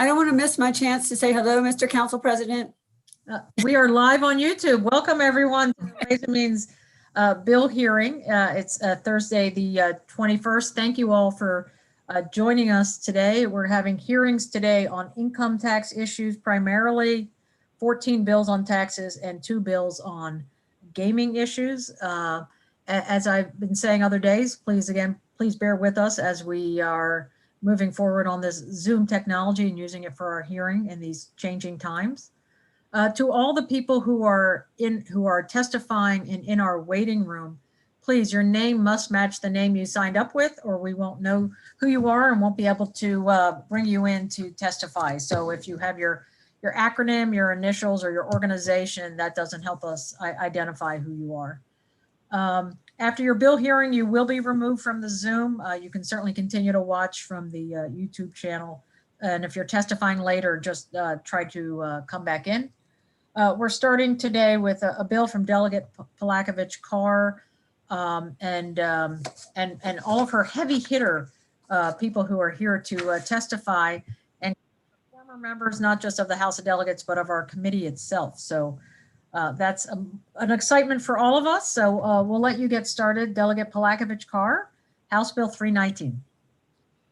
I don't want to miss my chance to say hello, Mr. Council President. We are live on YouTube. Welcome everyone to the Ways and Means bill hearing. It's Thursday the 21st. Thank you all for joining us today. We're having hearings today on income tax issues, primarily 14 bills on taxes and 2 bills on gaming issues. As I've been saying other days, please bear with us as we are moving forward on this Zoom technology and using it for our hearing in these changing times. To all the people who are testifying in our waiting room, please, your name must match the name you signed up with, or we won't know who you are and won't be able to bring you in to testify. So if you have your acronym, your initials, or your organization, that doesn't help us identify who you are. After your bill hearing, you will be removed from the Zoom. You can certainly continue to watch from the YouTube channel. And if you're testifying later, just try to come back in. We're starting today with a bill from Delegate Palakovich-Carr and all of her heavy hitter people who are here to testify, and former members, not just of the House of Delegates, but of our committee itself. So that's an excitement for all of us. So we'll let you get started. Delegate Palakovich-Carr, House Bill 319.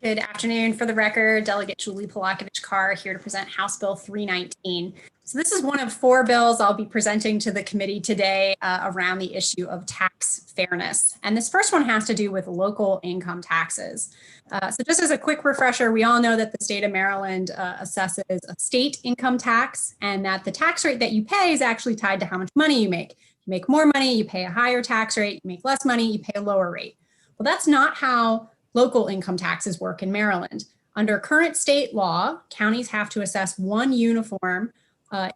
Good afternoon. For the record, Delegate Julie Palakovich-Carr here to present House Bill 319. So this is one of 4 bills I'll be presenting to the committee today around the issue of tax fairness. And this first one has to do with local income taxes. So just as a quick refresher, we all know that the state of Maryland assesses a state income tax, and that the tax rate that you pay is actually tied to how much money you make. You make more money, you pay a higher tax rate. You make less money, you pay a lower rate. Well, that's not how local income taxes work in Maryland. Under current state law, counties have to assess one uniform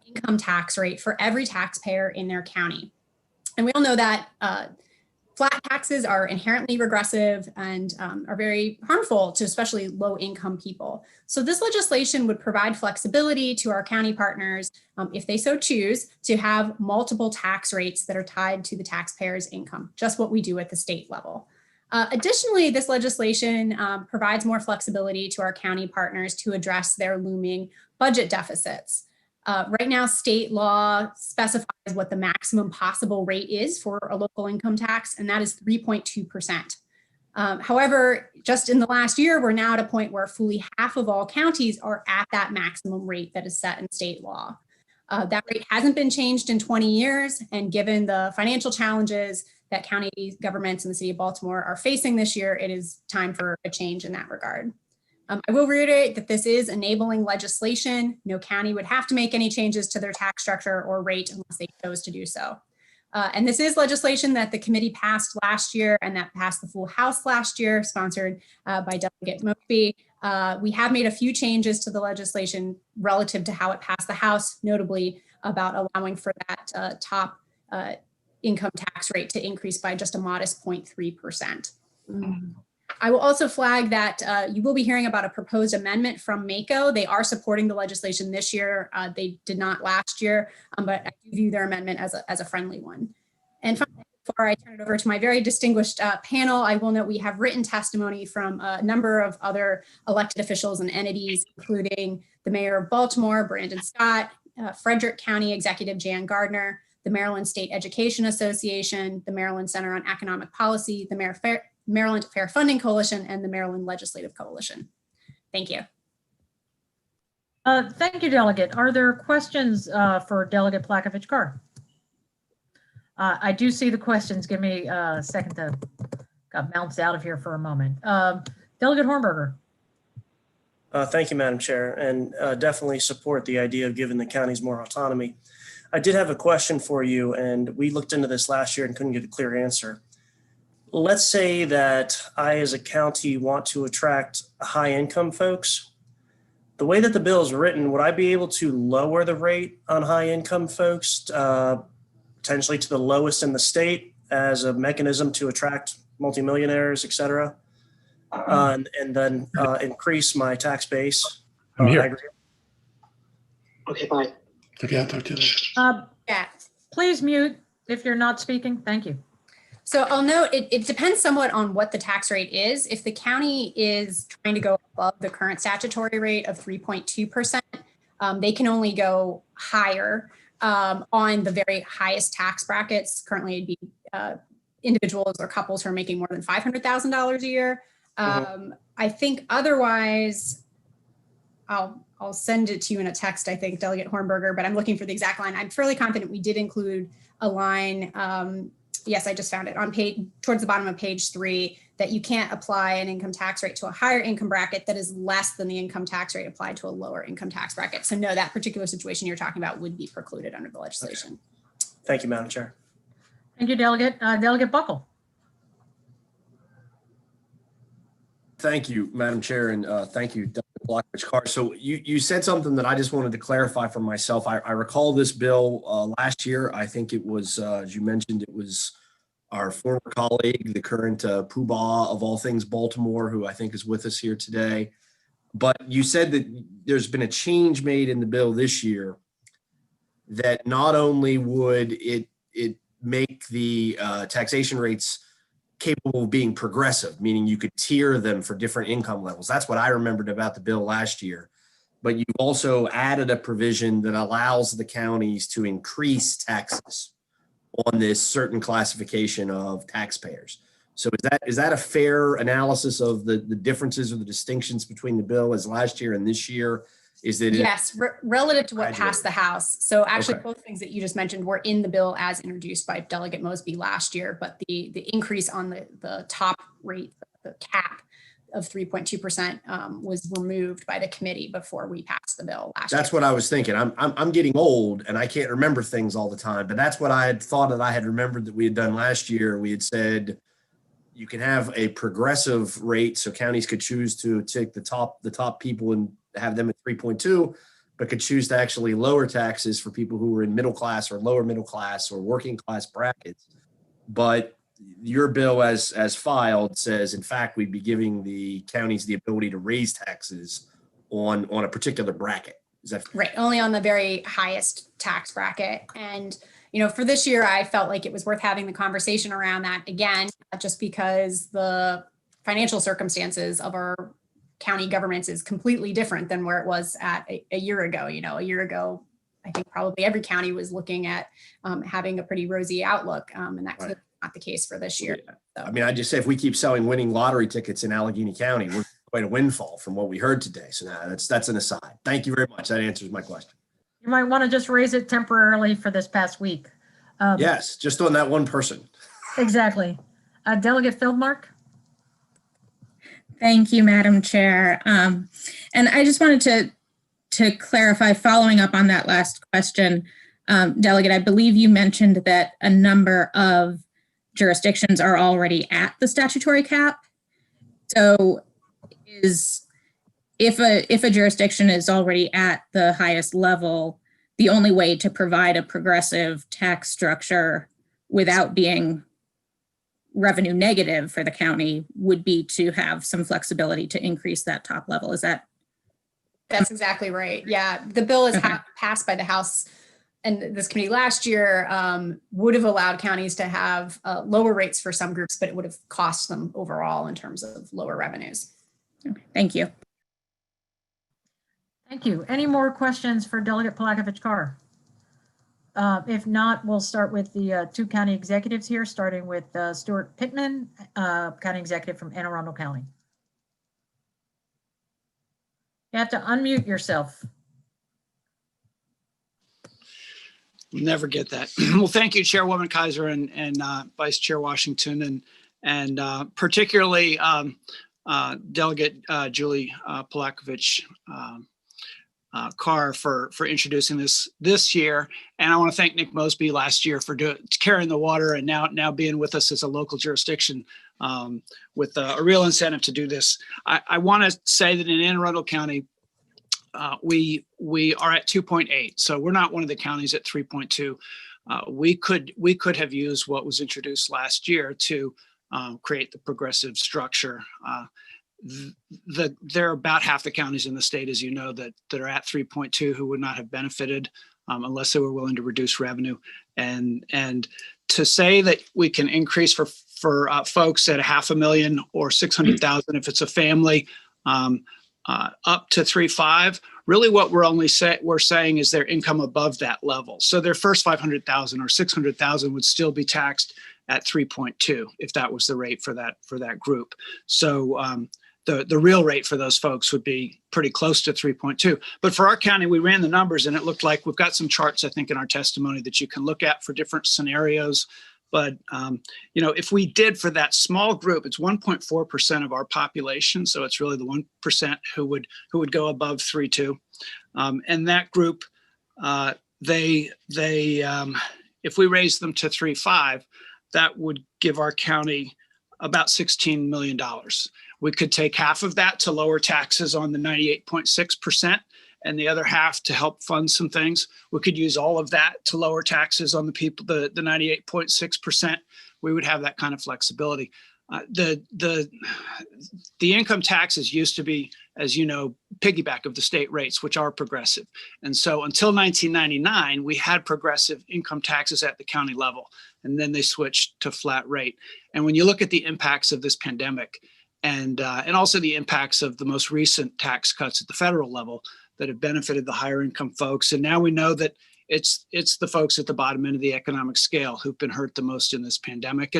income tax rate for every taxpayer in their county. And we all know that flat taxes are inherently regressive and are very harmful to especially low income people. So this legislation would provide flexibility to our county partners, if they so choose, to have multiple tax rates that are tied to the taxpayer's income, just what we do at the state level. Additionally, this legislation provides more flexibility to our county partners to address their looming budget deficits. Right now, state law specifies what the maximum possible rate is for a local income tax, and that is 3.2%. However, just in the last year, we're now at a point where fully half of all counties are at that maximum rate that is set in state law. That rate hasn't been changed in 20 years, and given the financial challenges that county governments in the city of Baltimore are facing this year, it is time for a change in that regard. I will reiterate that this is enabling legislation. No county would have to make any changes to their tax structure or rate unless they chose to do so. And this is legislation that the committee passed last year and that passed the full House last year, sponsored by Delegate Mosby. We have made a few changes to the legislation relative to how it passed the House, notably about allowing for that top income tax rate to increase by just a modest 0.3%. I will also flag that you will be hearing about a proposed amendment from MACO. They are supporting the legislation this year. They did not last year, but I do view their amendment as a friendly one. And finally, before I turn it over to my very distinguished panel, I will note we have written testimony from a number of other elected officials and entities, including the Mayor of Baltimore, Brandon Scott, Frederick County Executive Jan Gardner, the Maryland State Education Association, the Maryland Center on Economic Policy, the Maryland Fair Funding Coalition, and the Maryland Legislative Coalition. Thank you. Thank you, Delegate. Are there questions for Delegate Palakovich-Carr? I do see the questions. Give me a second to bounce out of here for a moment. Delegate Hornberger. Thank you, Madam Chair, and definitely support the idea of giving the counties more autonomy. I did have a question for you, and we looked into this last year and couldn't get a clear answer. Let's say that I, as a county, want to attract high income folks. The way that the bill is written, would I be able to lower the rate on high income folks, potentially to the lowest in the state as a mechanism to attract multimillionaires, et cetera, and then increase my tax base? I'm here. Aggregate? Okay, bye. Okay, I'll talk to you later. Please mute if you're not speaking. Thank you. So I'll note it depends somewhat on what the tax rate is. If the county is trying to go above the current statutory rate of 3.2%, they can only go higher on the very highest tax brackets. Currently, it'd be individuals or couples who are making more than $500,000 a year. I think otherwise, I'll send it to you in a text, I think, Delegate Hornberger, but I'm looking for the exact line. I'm fairly confident we did include a line. Yes, I just found it on towards the bottom of page 3, that you can't apply an income tax rate to a higher income bracket that is less than the income tax rate applied to a lower income tax bracket. So no, that particular situation you're talking about would be precluded under the legislation. Okay. Thank you, Madam Chair. Thank you, Delegate. Delegate Buckle. Thank you, Madam Chair, and thank you, Dr. Blockridge-Carr. So you said something that I just wanted to clarify for myself. I recall this bill last year. I think it was, as you mentioned, it was our former colleague, the current poobah of all things Baltimore, who I think is with us here today. But you said that there's been a change made in the bill this year that not only would it make the taxation rates capable of being progressive, meaning you could tier them for different income levels. That's what I remembered about the bill last year. But you've also added a provision that allows the counties to increase taxes on this certain classification of taxpayers. So is that a fair analysis of the differences or the distinctions between the bill as last year and this year? Is that yes, relative to what passed the House. So actually, Okay. both things that you just mentioned were in the bill as introduced by Delegate Mosby last year, but the increase on the top rate, the cap of 3.2% was removed by the committee before we passed the bill last year. That's what I was thinking. I'm getting old and I can't remember things all the time, but that's what I had thought that I had remembered that we had done last year. We had said you can have a progressive rate, so counties could choose to take the top people and have them at 3.2, but could choose to actually lower taxes for people who were in middle class or lower middle class or working class brackets. But your bill as filed says, in fact, we'd be giving the counties the ability to raise taxes on a particular bracket. Is that right? Only on the very highest tax bracket. And, for this year, I felt like it was worth having the conversation around that again, just because the financial circumstances of our county governments is completely different than where it was at a year ago. A year ago, I think probably every county was looking at having a pretty rosy outlook. And that's Right. not the case for this year. Yeah. So. I mean, I just say if we keep selling winning lottery tickets in Allegheny County, we're quite a windfall from what we heard today. So now that's an aside. Thank you very much. That answers my question. You might want to just raise it temporarily for this past week. Yes, just on that one person. Exactly. Delegate Feldmark. Thank you, Madam Chair. And I just wanted to clarify, following up on that last question, Delegate, I believe you mentioned that a number of jurisdictions are already at the statutory cap. So if a jurisdiction is already at the highest level, the only way to provide a progressive tax structure without being revenue negative for the county would be to have some flexibility to increase that top level. Is that? That's exactly right. Yeah, the bill is Okay. passed by the House and this committee last year would have allowed counties to have lower rates for some groups, but it would have cost them overall in terms of lower revenues. Okay, thank you. Thank you. Any more questions for Delegate Palakovich-Carr? If not, we'll start with the two county executives here, starting with Stuart Pittman, County Executive from Anne Arundel County. You have to unmute yourself. Never get that. Well, thank you, Chairwoman Kaiser and Vice Chair Washington, and particularly Delegate Julie Palakovich Carr for introducing this year. And I want to thank Nick Mosby last year for carrying the water and now being with us as a local jurisdiction with a real incentive to do this. I want to say that in Anne Arundel County, we are at 2.8, so we're not one of the counties at 3.2. We could have used what was introduced last year to create the progressive structure. There are about half the counties in the state, as you know, that are at 3.2 who would not have benefited unless they were willing to reduce revenue. And to say that we can increase for folks at $500,000 or $600,000 if it's a family, up to 3.5. Really, what we're saying is their income above that level. So their first 500,000 or 600,000 would still be taxed at 3.2 if that was the rate for that group. So the real rate for those folks would be pretty close to 3.2. But for our county, we ran the numbers and it looked like we've got some charts, I think, in our testimony that you can look at for different scenarios. But, if we did for that small group, it's 1.4% of our population. So it's really the 1% who would go above 3.2. And that group, if we raise them to 3.5, that would give our county about $16 million. We could take half of that to lower taxes on the 98.6% and the other half to help fund some things. We could use all of that to lower taxes on the people, the 98.6%. We would have that kind of flexibility. The income taxes used to be, as you know, piggyback of the state rates, which are progressive. And so until 1999, we had progressive income taxes at the county level, and then they switched to flat rate. And when you look at the impacts of this pandemic and also the impacts of the most recent tax cuts at the federal level that have benefited the higher income folks, and now we know that it's the folks at the bottom end of the economic scale who've been hurt the most in this pandemic.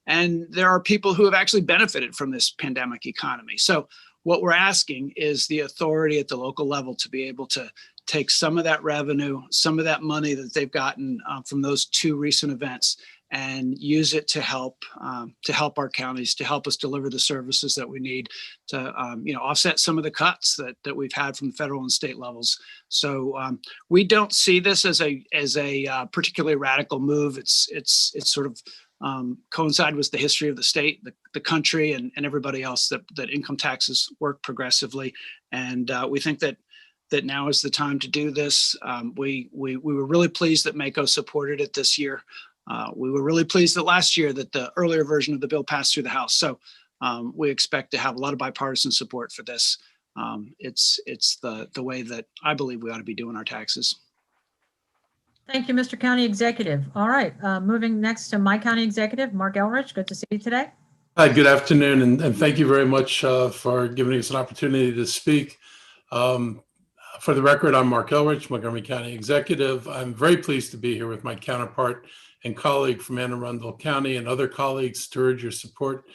And there are people who have actually benefited from this pandemic economy. So what we're asking is the authority at the local level to be able to take some of that revenue, some of that money that they've gotten from those two recent events, and use it to help our counties, to help us deliver the services that we need to offset some of the cuts that we've had from federal and state levels. So we don't see this as a particularly radical move. It's sort of coincide with the history of the state, the country, and everybody else that income taxes work progressively. And we think that now is the time to do this. We were really pleased that MACo supported it this year. We were really pleased that last year that the earlier version of the bill passed through the House. So we expect to have a lot of bipartisan support for this. It's the way that I believe we ought to be doing our taxes. Thank you, Mr. County Executive. All right, moving next to my County Executive, Mark Elrich. Good to see you today. Hi, good afternoon, and thank you very much for giving us an opportunity to speak. For the record, I'm Mark Elrich, Montgomery County Executive. I'm very pleased to be here with my counterpart and colleague from Anne Arundel County and other colleagues to urge your support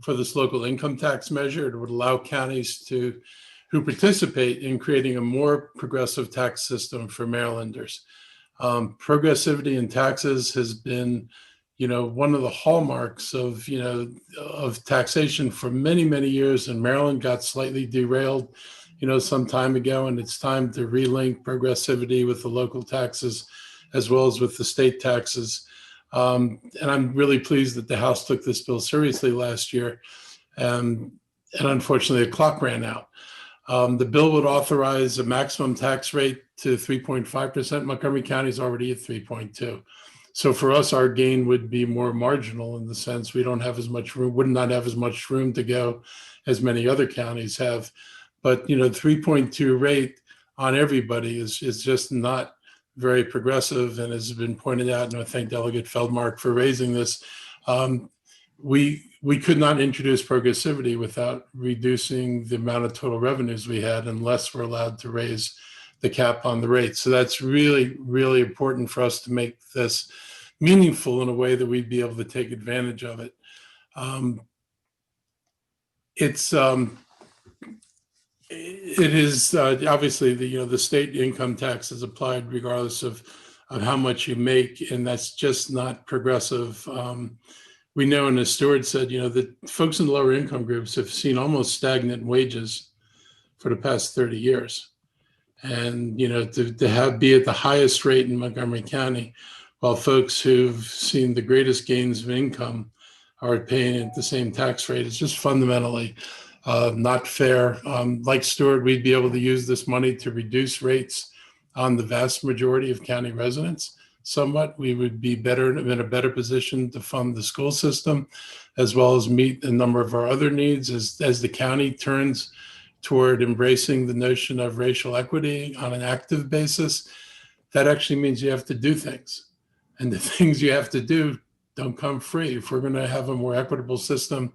for this local income tax measure. It would allow counties who participate in creating a more progressive tax system for Marylanders. Progressivity in taxes has been, one of the hallmarks of taxation for many, many years, and Maryland got slightly derailed, some time ago, and it's time to relink progressivity with the local taxes as well as with the state taxes. And I'm really pleased that the House took this bill seriously last year. And unfortunately, the clock ran out. The bill would authorize a maximum tax rate to 3.5%. Montgomery County is already at 3.2. So for us, our gain would be more marginal in the sense we don't have as much room, would not have as much room to go as many other counties have. But, 3.2 rate on everybody is just not very progressive, and has been pointed out, and I thank Delegate Feldmark for raising this. We could not introduce progressivity without reducing the amount of total revenues we had unless we're allowed to raise the cap on the rate. So that's really, really important for us to make this meaningful in a way that we'd be able to take advantage of it. It is obviously the state income tax is applied regardless of how much you make, and that's just not progressive. We know, and as Stuart said, that folks in lower income groups have seen almost stagnant wages for the past 30 years. And, to be at the highest rate in Montgomery County, while folks who've seen the greatest gains of income are paying at the same tax rate, is just fundamentally not fair. Like Stuart, we'd be able to use this money to reduce rates on the vast majority of county residents. Somewhat, we would be in a better position to fund the school system, as well as meet a number of our other needs as the county turns toward embracing the notion of racial equity on an active basis. that actually means you have to do things. And the things you have to do don't come free. If we're going to have a more equitable system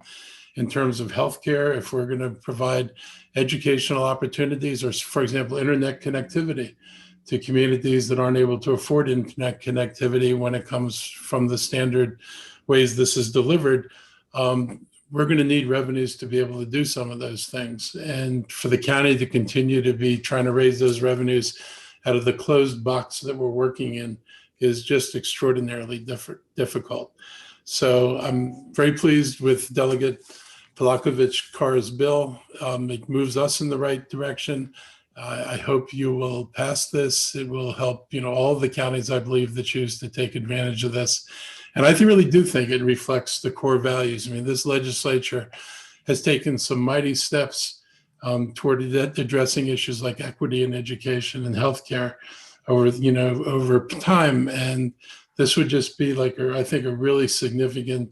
in terms of healthcare, if we're going to provide educational opportunities, or, for example, internet connectivity to communities that aren't able to afford internet connectivity when it comes from the standard ways this is delivered, we're going to need revenues to be able to do some of those things. And for the county to continue to be trying to raise those revenues out of the closed box that we're working in is just extraordinarily difficult. So I'm very pleased with Delegate Polakovich-Carr's bill. It moves us in the right direction. I hope you will pass this. It will help, all the counties, I believe, that choose to take advantage of this. And I really do think it reflects the core values. I mean, this legislature has taken some mighty steps toward addressing issues like equity in education and healthcare over time. And this would just be I think, a really significant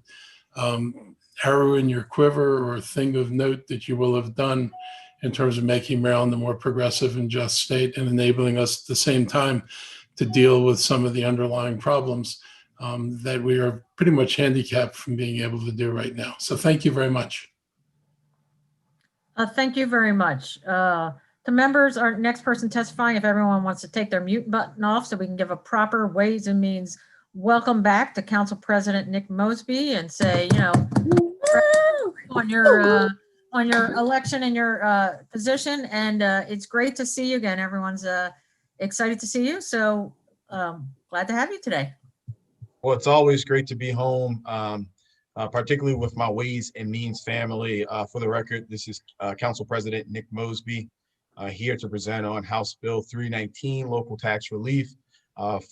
arrow in your quiver, or a thing of note that you will have done in terms of making Maryland a more progressive and just state, and enabling us at the same time to deal with some of the underlying problems that we are pretty much handicapped from being able to do right now. So thank you very much. Thank you very much. To members, our next person testifying, if everyone wants to take their mute button off so we can give a proper Ways and Means welcome back to Council President Nick Mosby, and say, on your election and your position. And it's great to see you again. Everyone's excited to see you. So glad to have you today. Well, it's always great to be home, particularly with my Ways and Means family. For the record, this is Council President Nick Mosby, here to present on House Bill 319, Local Tax Relief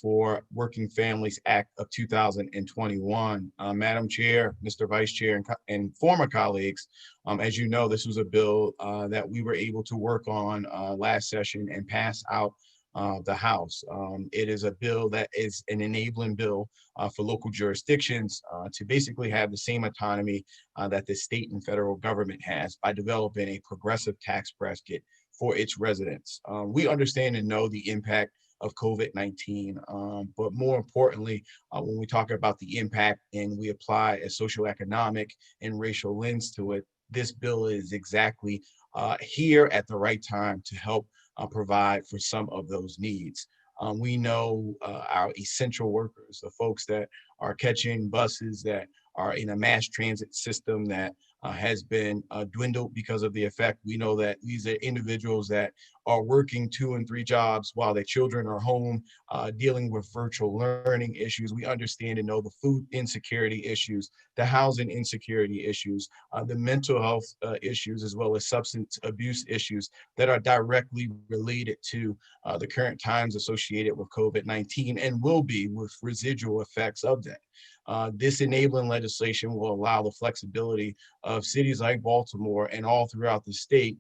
for Working Families Act of 2021. Madam Chair, Mr. Vice Chair, and former colleagues, as you know, this was a bill that we were able to work on last session and pass out the House. It is a bill that is an enabling bill for local jurisdictions to basically have the same autonomy that the state and federal government has by developing a progressive tax bracket for its residents. We understand and know the impact of COVID-19, but more importantly, when we talk about the impact and we apply a socioeconomic and racial lens to it, this bill is exactly here at the right time to help provide for some of those needs. We know our essential workers, the folks that are catching buses, that are in a mass transit system that has been dwindled because of the effect. We know that these are individuals that are working 2 and 3 jobs while their children are home, dealing with virtual learning issues. We understand and know the food insecurity issues, the housing insecurity issues, the mental health issues, as well as substance abuse issues that are directly related to the current times associated with COVID-19 and will be with residual effects of that. This enabling legislation will allow the flexibility of cities like Baltimore and all throughout the state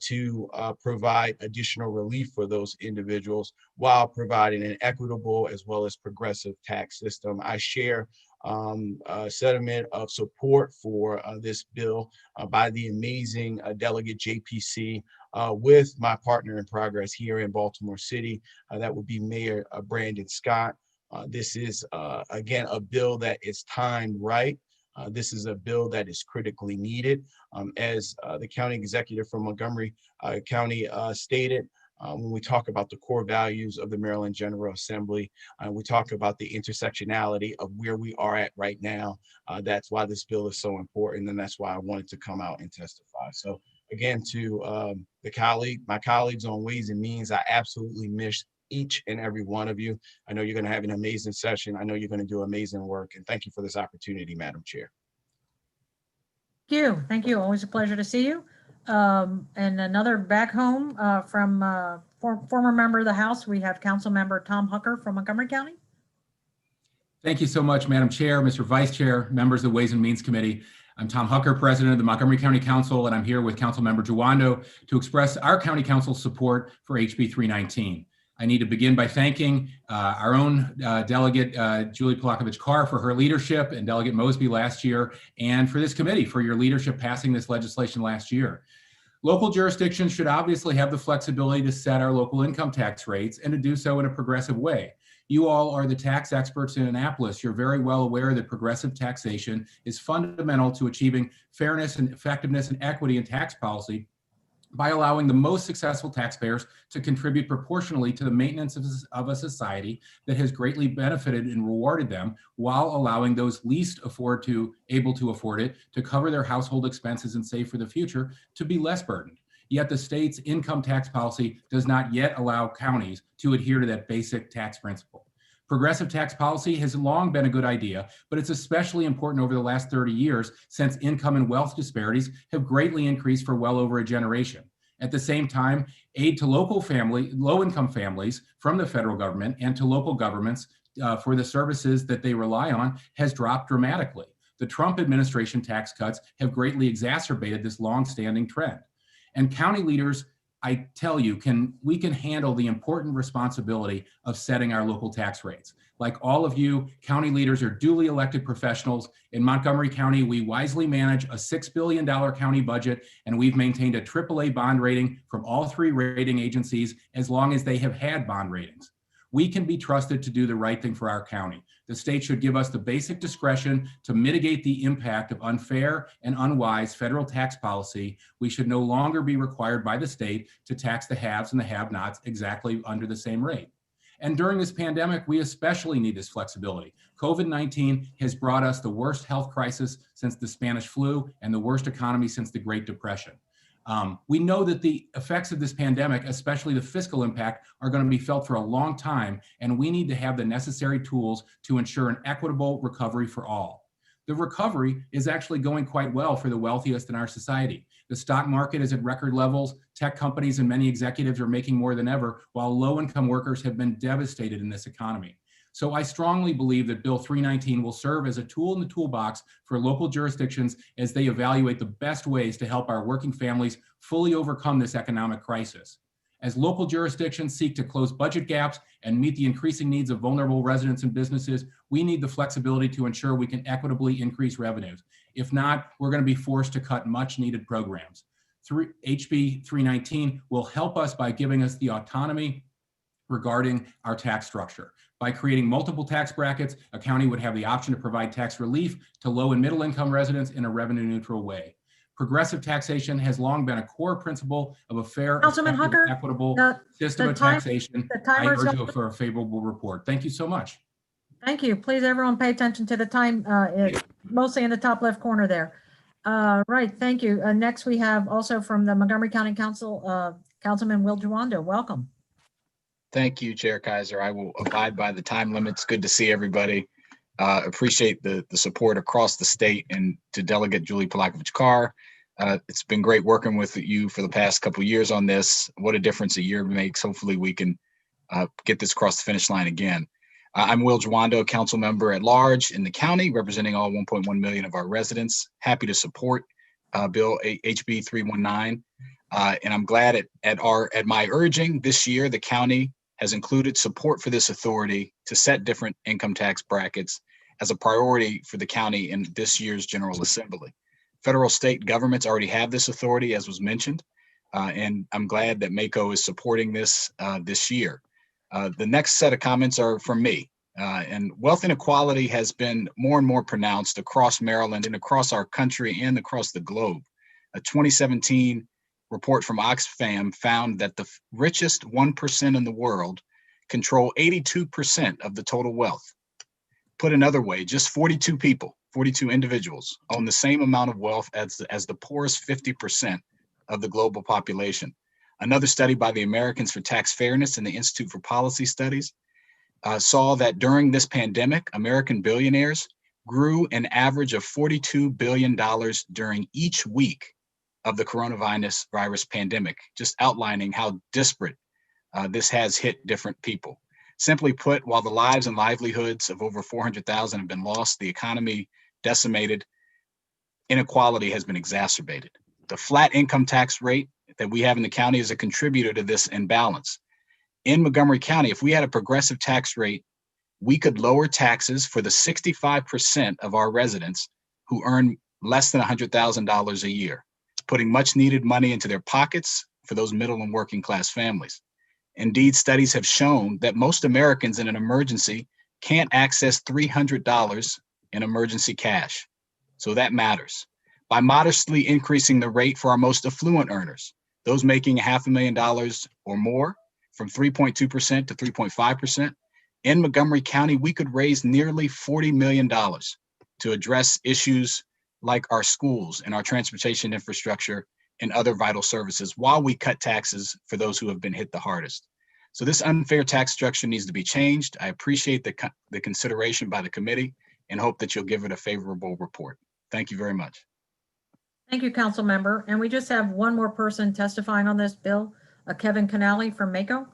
to provide additional relief for those individuals while providing an equitable as well as progressive tax system. I share a sentiment of support for this bill by the amazing Delegate JPC with my partner in progress here in Baltimore City. That would be Mayor Brandon Scott. This is, again, a bill that is timed right. This is a bill that is critically needed. As the county executive from Montgomery County stated, when we talk about the core values of the Maryland General Assembly, we talk about the intersectionality of where we are at right now. That's why this bill is so important, and that's why I wanted to come out and testify. So again, to my colleagues on Ways and Means, I absolutely miss each and every one of you. I know you're going to have an amazing session. I know you're going to do amazing work, and thank you for this opportunity, Madam Chair. Thank you. Thank you. Always a pleasure to see you. And another back home from former member of the House, we have Council Member Tom Hucker from Montgomery County. Thank you so much, Madam Chair, Mr. Vice Chair, members of the Ways and Means Committee. I'm Tom Hucker, President of the Montgomery County Council, and I'm here with Council Member Jawando to express our County Council's support for HB 319. I need to begin by thanking our own Delegate Julie Polakovich-Carr for her leadership, and Delegate Mosby last year, and for this committee for your leadership passing this legislation last year. Local jurisdictions should obviously have the flexibility to set our local income tax rates and to do so in a progressive way. You all are the tax experts in Annapolis. You're very well aware that progressive taxation is fundamental to achieving fairness and effectiveness and equity in tax policy by allowing the most successful taxpayers to contribute proportionally to the maintenance of a society that has greatly benefited and rewarded them, while allowing those least able to afford it to cover their household expenses and save for the future to be less burdened. Yet the state's income tax policy does not yet allow counties to adhere to that basic tax principle. Progressive tax policy has long been a good idea, but it's especially important over the last 30 years since income and wealth disparities have greatly increased for well over a generation. At the same time, aid to low-income families from the federal government and to local governments for the services that they rely on has dropped dramatically. The Trump administration tax cuts have greatly exacerbated this long-standing trend. And county leaders, I tell you, we can handle the important responsibility of setting our local tax rates. Like all of you, county leaders are duly elected professionals. In Montgomery County, we wisely manage a $6 billion county budget, and we've maintained a AAA bond rating from all 3 rating agencies as long as they have had bond ratings. We can be trusted to do the right thing for our county. The state should give us the basic discretion to mitigate the impact of unfair and unwise federal tax policy. We should no longer be required by the state to tax the haves and the have-nots exactly under the same rate. And during this pandemic, we especially need this flexibility. COVID-19 has brought us the worst health crisis since the Spanish flu and the worst economy since the Great Depression. We know that the effects of this pandemic, especially the fiscal impact, are going to be felt for a long time, and we need to have the necessary tools to ensure an equitable recovery for all. The recovery is actually going quite well for the wealthiest in our society. The stock market is at record levels. Tech companies and many executives are making more than ever, while low-income workers have been devastated in this economy. So I strongly believe that Bill 319 will serve as a tool in the toolbox for local jurisdictions as they evaluate the best ways to help our working families fully overcome this economic crisis. As local jurisdictions seek to close budget gaps and meet the increasing needs of vulnerable residents and businesses, we need the flexibility to ensure we can equitably increase revenues. If not, we're going to be forced to cut much needed programs. HB 319 will help us by giving us the autonomy regarding our tax structure. By creating multiple tax brackets, a county would have the option to provide tax relief to low and middle income residents in a revenue neutral way. Progressive taxation has long been a core principle of a fair, Councilman effective, Hucker, equitable system the of time- taxation. the I timer's urge up. you for a favorable report. Thank you so much. Thank you. Please, everyone, pay attention to the time, mostly in the top left corner there. Right, thank you. Next, we have also from the Montgomery County Council, Councilman Will Juwando. Welcome. Thank you, Chair Kaiser. I will abide by the time limits. Good to see everybody. Appreciate the support across the state, and to Delegate Julie Polakovich-Carr. It's been great working with you for the past couple of years on this. What a difference a year makes. Hopefully we can get this across the finish line again. I'm Will Juwando, council member at large in the county, representing all 1.1 million of our residents. Happy to support Bill HB 319. And I'm glad at my urging this year, the county has included support for this authority to set different income tax brackets as a priority for the county in this year's General Assembly. Federal state governments already have this authority, as was mentioned, and I'm glad that MACO is supporting this this year. The next set of comments are from me. And wealth inequality has been more and more pronounced across Maryland and across our country and across the globe. A 2017 report from Oxfam found that the richest 1% in the world control 82% of the total wealth. Put another way, just 42 people, 42 individuals own the same amount of wealth as the poorest 50% of the global population. Another study by the Americans for Tax Fairness and the Institute for Policy Studies saw that during this pandemic, American billionaires grew an average of $42 billion during each week of the coronavirus pandemic, just outlining how disparate this has hit different people. Simply put, while the lives and livelihoods of over 400,000 have been lost, the economy decimated, inequality has been exacerbated. The flat income tax rate that we have in the county is a contributor to this imbalance. In Montgomery County, if we had a progressive tax rate, we could lower taxes for the 65% of our residents who earn less than $100,000 a year. putting much needed money into their pockets for those middle and working class families. Indeed, studies have shown that most Americans in an emergency can't access $300 in emergency cash. So that matters. By modestly increasing the rate for our most affluent earners, those making $500,000 or more, from 3.2% to 3.5%, in Montgomery County, we could raise nearly $40 million to address issues like our schools and our transportation infrastructure and other vital services while we cut taxes for those who have been hit the hardest. So this unfair tax structure needs to be changed. I appreciate the consideration by the committee and hope that you'll give it a favorable report. Thank you very much. Thank you, council member. And we just have one more person testifying on this bill, Kevin Canali from MACO.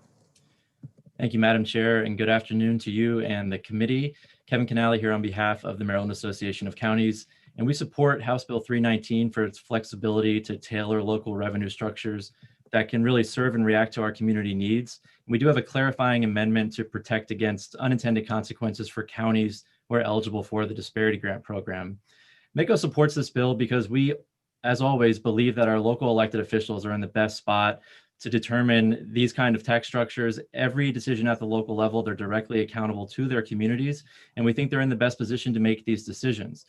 Thank you, Madam Chair, and good afternoon to you and the committee. Kevin Canali here on behalf of the Maryland Association of Counties, and we support House Bill 319 for its flexibility to tailor local revenue structures that can really serve and react to our community needs. We do have a clarifying amendment to protect against unintended consequences for counties who are eligible for the Disparity Grant Program. MACO supports this bill because we, as always, believe that our local elected officials are in the best spot to determine these kind of tax structures. Every decision at the local level, they're directly accountable to their communities, and we think they're in the best position to make these decisions.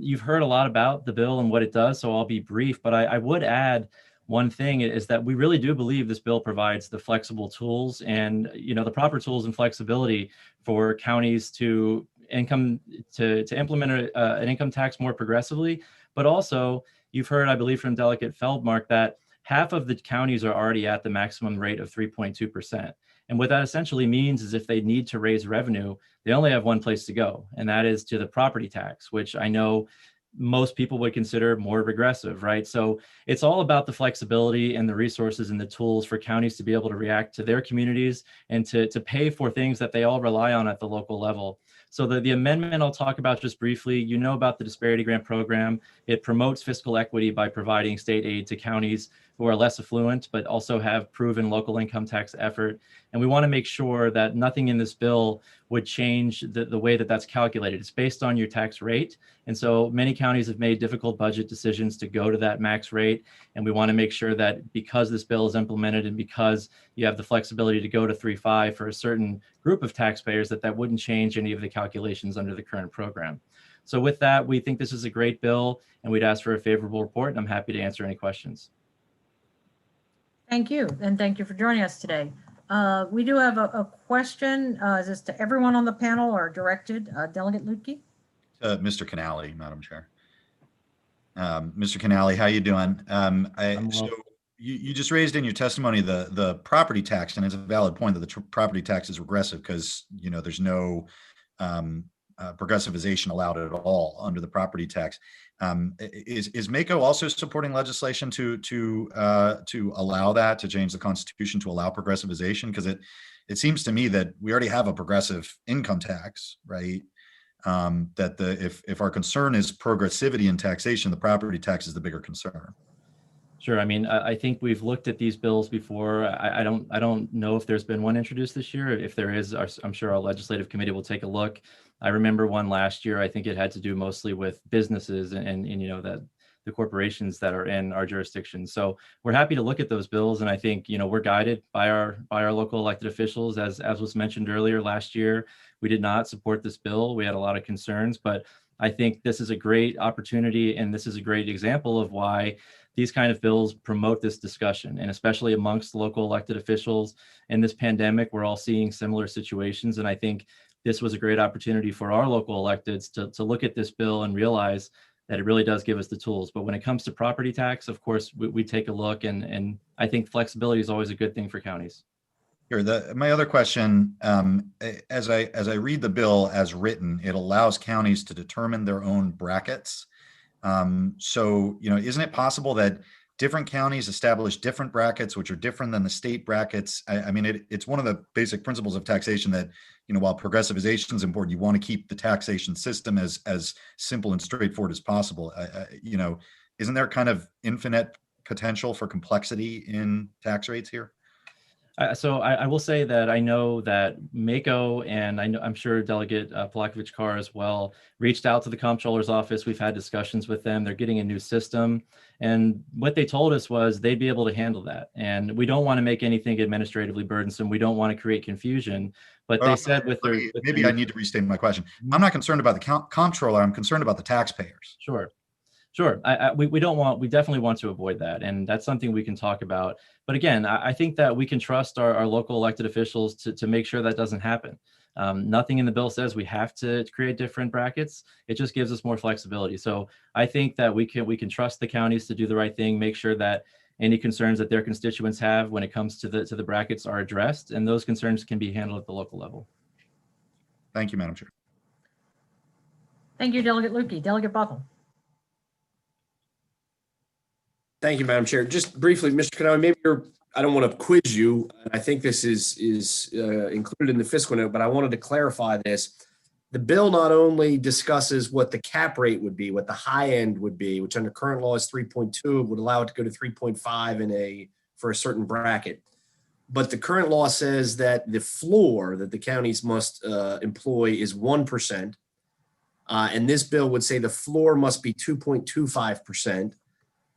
You've heard a lot about the bill and what it does, so I'll be brief, but I would add one thing is that we really do believe this bill provides the flexible tools and the proper tools and flexibility for counties to implement an income tax more progressively. But also, you've heard, I believe, from Delegate Feldmark that half of the counties are already at the maximum rate of 3.2%. And what that essentially means is if they need to raise revenue, they only have one place to go, and that is to the property tax, which I know most people would consider more regressive, right? So it's all about the flexibility and the resources and the tools for counties to be able to react to their communities and to pay for things that they all rely on at the local level. So the amendment I'll talk about just briefly, you know about the Disparity Grant Program. It promotes fiscal equity by providing state aid to counties who are less affluent, but also have proven local income tax effort. And we want to make sure that nothing in this bill would change the way that that's calculated. It's based on your tax rate. And so many counties have made difficult budget decisions to go to that max rate. And we want to make sure that because this bill is implemented and because you have the flexibility to go to 3.5 for a certain group of taxpayers, that wouldn't change any of the calculations under the current program. So with that, we think this is a great bill and we'd ask for a favorable report, and I'm happy to answer any questions. Thank you, and thank you for joining us today. We do have a question. Is this to everyone on the panel or directed? Delegate Lutke? Mr. Canali, Madam Chair. Mr. Canali, how you doing? So you just raised in your testimony the property tax, and it's a valid point that the property tax is regressive because there's no progressivization allowed at all under the property tax. Is MACO also supporting legislation to allow that, to change the Constitution to allow progressivization? Because it seems to me that we already have a progressive income tax, right? If our concern is progressivity in taxation, the property tax is the bigger concern. Sure. I mean, I think we've looked at these bills before. I don't know if there's been one introduced this year. If there is, I'm sure our legislative committee will take a look. I remember one last year. I think it had to do mostly with businesses and that the corporations that are in our jurisdiction. So we're happy to look at those bills, and I think we're guided by our local elected officials. As was mentioned earlier, last year we did not support this bill. We had a lot of concerns, but I think this is a great opportunity, and this is a great example of why these kind of bills promote this discussion, and especially amongst local elected officials. In this pandemic, we're all seeing similar situations, and I think this was a great opportunity for our local electeds to look at this bill and realize that it really does give us the tools. But when it comes to property tax, of course, we take a look, and I think flexibility is always a good thing for counties. Here, my other question, as I read the bill as written, it allows counties to determine their own brackets. So, isn't it possible that different counties establish different brackets, which are different than the state brackets? I mean, it's one of the basic principles of taxation that, while progressivization is important, you want to keep the taxation system as simple and straightforward as possible. Isn't there kind of infinite potential for complexity in tax rates here? I will say that I know that Mako and I'm sure Delegate Polakovich Carr as well reached out to the comptroller's office. We've had discussions with them. They're getting a new system. And what they told us was they'd be able to handle that. And we don't want to make anything administratively burdensome. We don't want to create confusion. But they said with their... Maybe I need to restate my question. I'm not concerned about the comptroller. I'm concerned about the taxpayers. Sure. We definitely want to avoid that. And that's something we can talk about. But again, I think that we can trust our local elected officials to make sure that doesn't happen. Nothing in the bill says we have to create different brackets. It just gives us more flexibility. So I think that we can trust the counties to do the right thing, make sure that any concerns that their constituents have when it comes to the brackets are addressed, and those concerns can be handled at the local level. Thank you, Madam Chair. Thank you, Delegate Lukey. Delegate Buckle. Thank you, Madam Chair. Just briefly, Mr. Canali, maybe I don't want to quiz you, and I think this is included in the fiscal note, but I wanted to clarify this. The bill not only discusses what the cap rate would be, what the high end would be, which under current law is 3.2, would allow it to go to 3.5 for a certain bracket. But the current law says that the floor that the counties must employ is 1%. And this bill would say the floor must be 2.25%.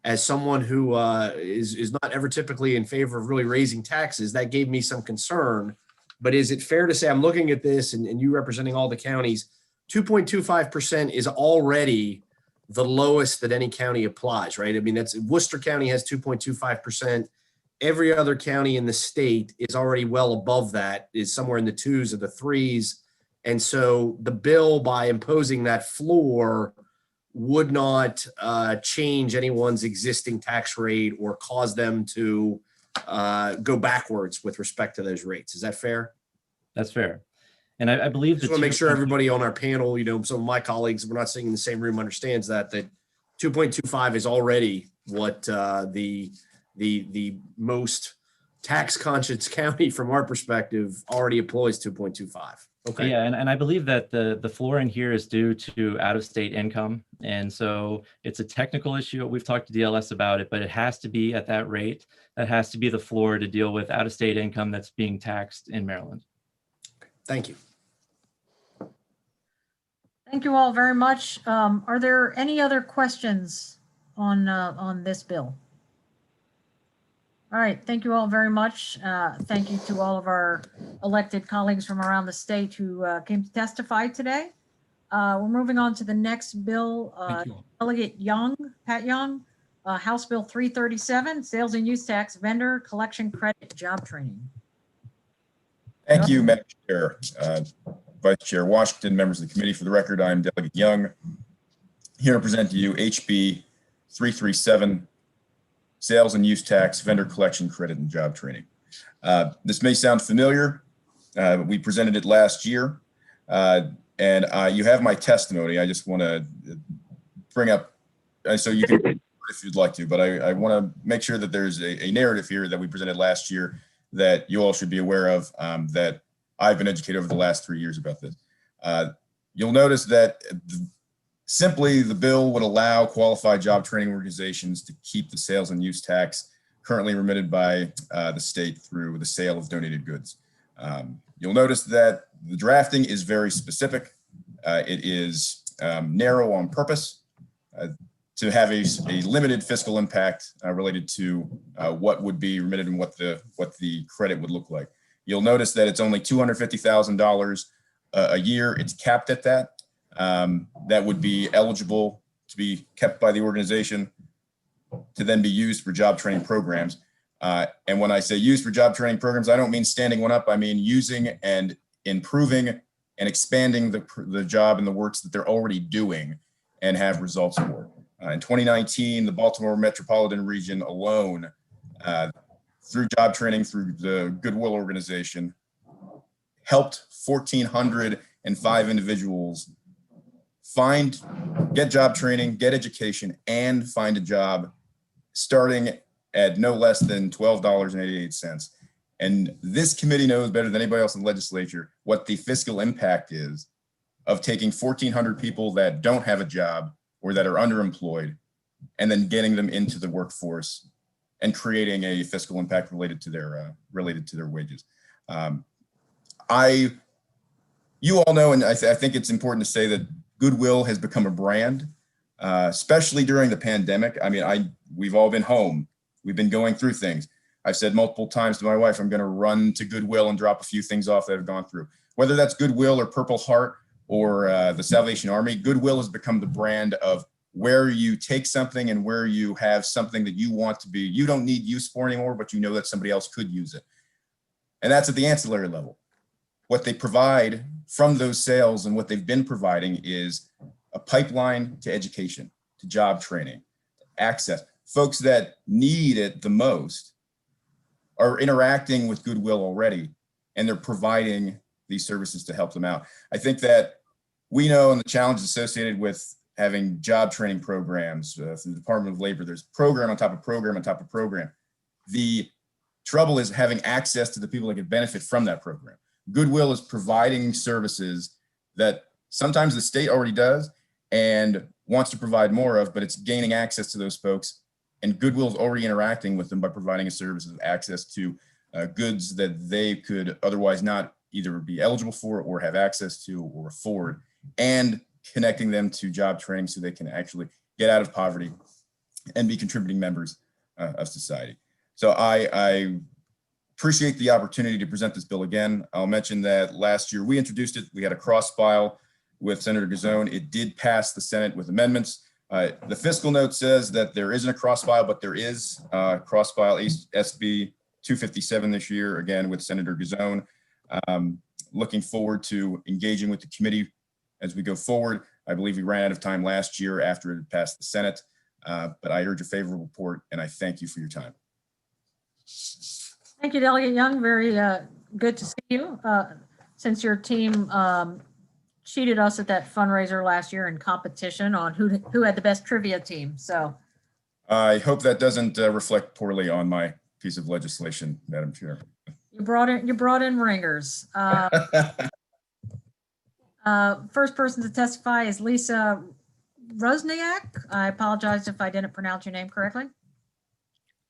As someone who is not ever typically in favor of really raising taxes, that gave me some concern. But is it fair to say, I'm looking at this and you representing all the counties, 2.25% is already the lowest that any county applies, right? I mean, Worcester County has 2.25%. Every other county in the state is already well above that, is somewhere in the 2s or the 3s. And so the bill, by imposing that floor, would not change anyone's existing tax rate or cause them to go backwards with respect to those rates. Is that fair? That's fair. And I believe just want to make sure everybody on our panel, some of my colleagues, we're not sitting in the same room, understands that 2.25 is already what the most tax conscious county from our perspective already employs 2.25. Okay. Yeah, and I believe that the floor in here is due to out-of-state income. And so it's a technical issue. We've talked to DLS about it, but it has to be at that rate. That has to be the floor to deal with out-of-state income that's being taxed in Maryland. Thank you. Thank you all very much. Are there any other questions on this bill? All right, thank you all very much. Thank you to all of our elected colleagues from around the state who came to testify today. We're moving on to the next bill. Delegate Young, Pat Young, House Bill 337, Sales and Use Tax Vendor Collection Credit Job Training. Thank you, Madam Chair. Vice Chair Washington, members of the committee. For the record, I'm Delegate Young, here to present to you HB 337, Sales and Use Tax, Vendor Collection Credit and Job Training. This may sound familiar. We presented it last year, and you have my testimony. I just want to bring up, so you can, if you'd like to, but I want to make sure that there's a narrative here that we presented last year that you all should be aware of, that I've been educated over the last 3 years about this. You'll notice that simply, the bill would allow qualified job training organizations to keep the sales and use tax currently remitted by the state through the sale of donated goods. You'll notice that the drafting is very specific. It is narrow on purpose to have a limited fiscal impact related to what would be remitted and what the credit would look like. You'll notice that it's only $250,000 a year. It's capped at that. That would be eligible to be kept by the organization to then be used for job training programs. And when I say used for job training programs, I don't mean standing one up. I mean using and improving and expanding the job and the works that they're already doing and have results for. In 2019, the Baltimore metropolitan region alone, through job training, through the Goodwill organization, helped 1,405 individuals get job training, get education, and find a job starting at no less than $12.88. And this committee knows better than anybody else in the legislature what the fiscal impact is of taking 1,400 people that don't have a job or that are underemployed and then getting them into the workforce and creating a fiscal impact related to their wages. You all know, and I think it's important to say that Goodwill has become a brand, especially during the pandemic. I mean, we've all been home. We've been going through things. I've said multiple times to my wife, I'm going to run to Goodwill and drop a few things off that I've gone through. Whether that's Goodwill or Purple Heart or the Salvation Army, Goodwill has become the brand of where you take something and where you have something that you want to be, you don't need use for anymore, but you know that somebody else could use it. And that's at the ancillary level. What they provide from those sales and what they've been providing is a pipeline to education, to job training, access. Folks that need it the most are interacting with Goodwill already, and they're providing these services to help them out. I think that we know and the challenges associated with having job training programs through the Department of Labor, there's program on top of program on top of program. The trouble is having access to the people that can benefit from that program. Goodwill is providing services that sometimes the state already does and wants to provide more of, but it's gaining access to those folks. And Goodwill is already interacting with them by providing a service of access to goods that they could otherwise not either be eligible for or have access to or afford, and connecting them to job training so they can actually get out of poverty and be contributing members of society. So I appreciate the opportunity to present this bill again. I'll mention that last year we introduced it. We had a cross file with Senator Gazzone. It did pass the Senate with amendments. The fiscal note says that there isn't a cross file, but there is cross file SB 257 this year, again with Senator Gazzone. Looking forward to engaging with the committee as we go forward. I believe we ran out of time last year after it passed the Senate, but I urge a favorable report and I thank you for your time. Thank you, Delegate Young. Very good to see you. Since your team cheated us at that fundraiser last year in competition on who had the best trivia team. So I hope that doesn't reflect poorly on my piece of legislation, Madam Chair. you brought in ringers. First person to testify is Lisa Rosniak. I apologize if I didn't pronounce your name correctly.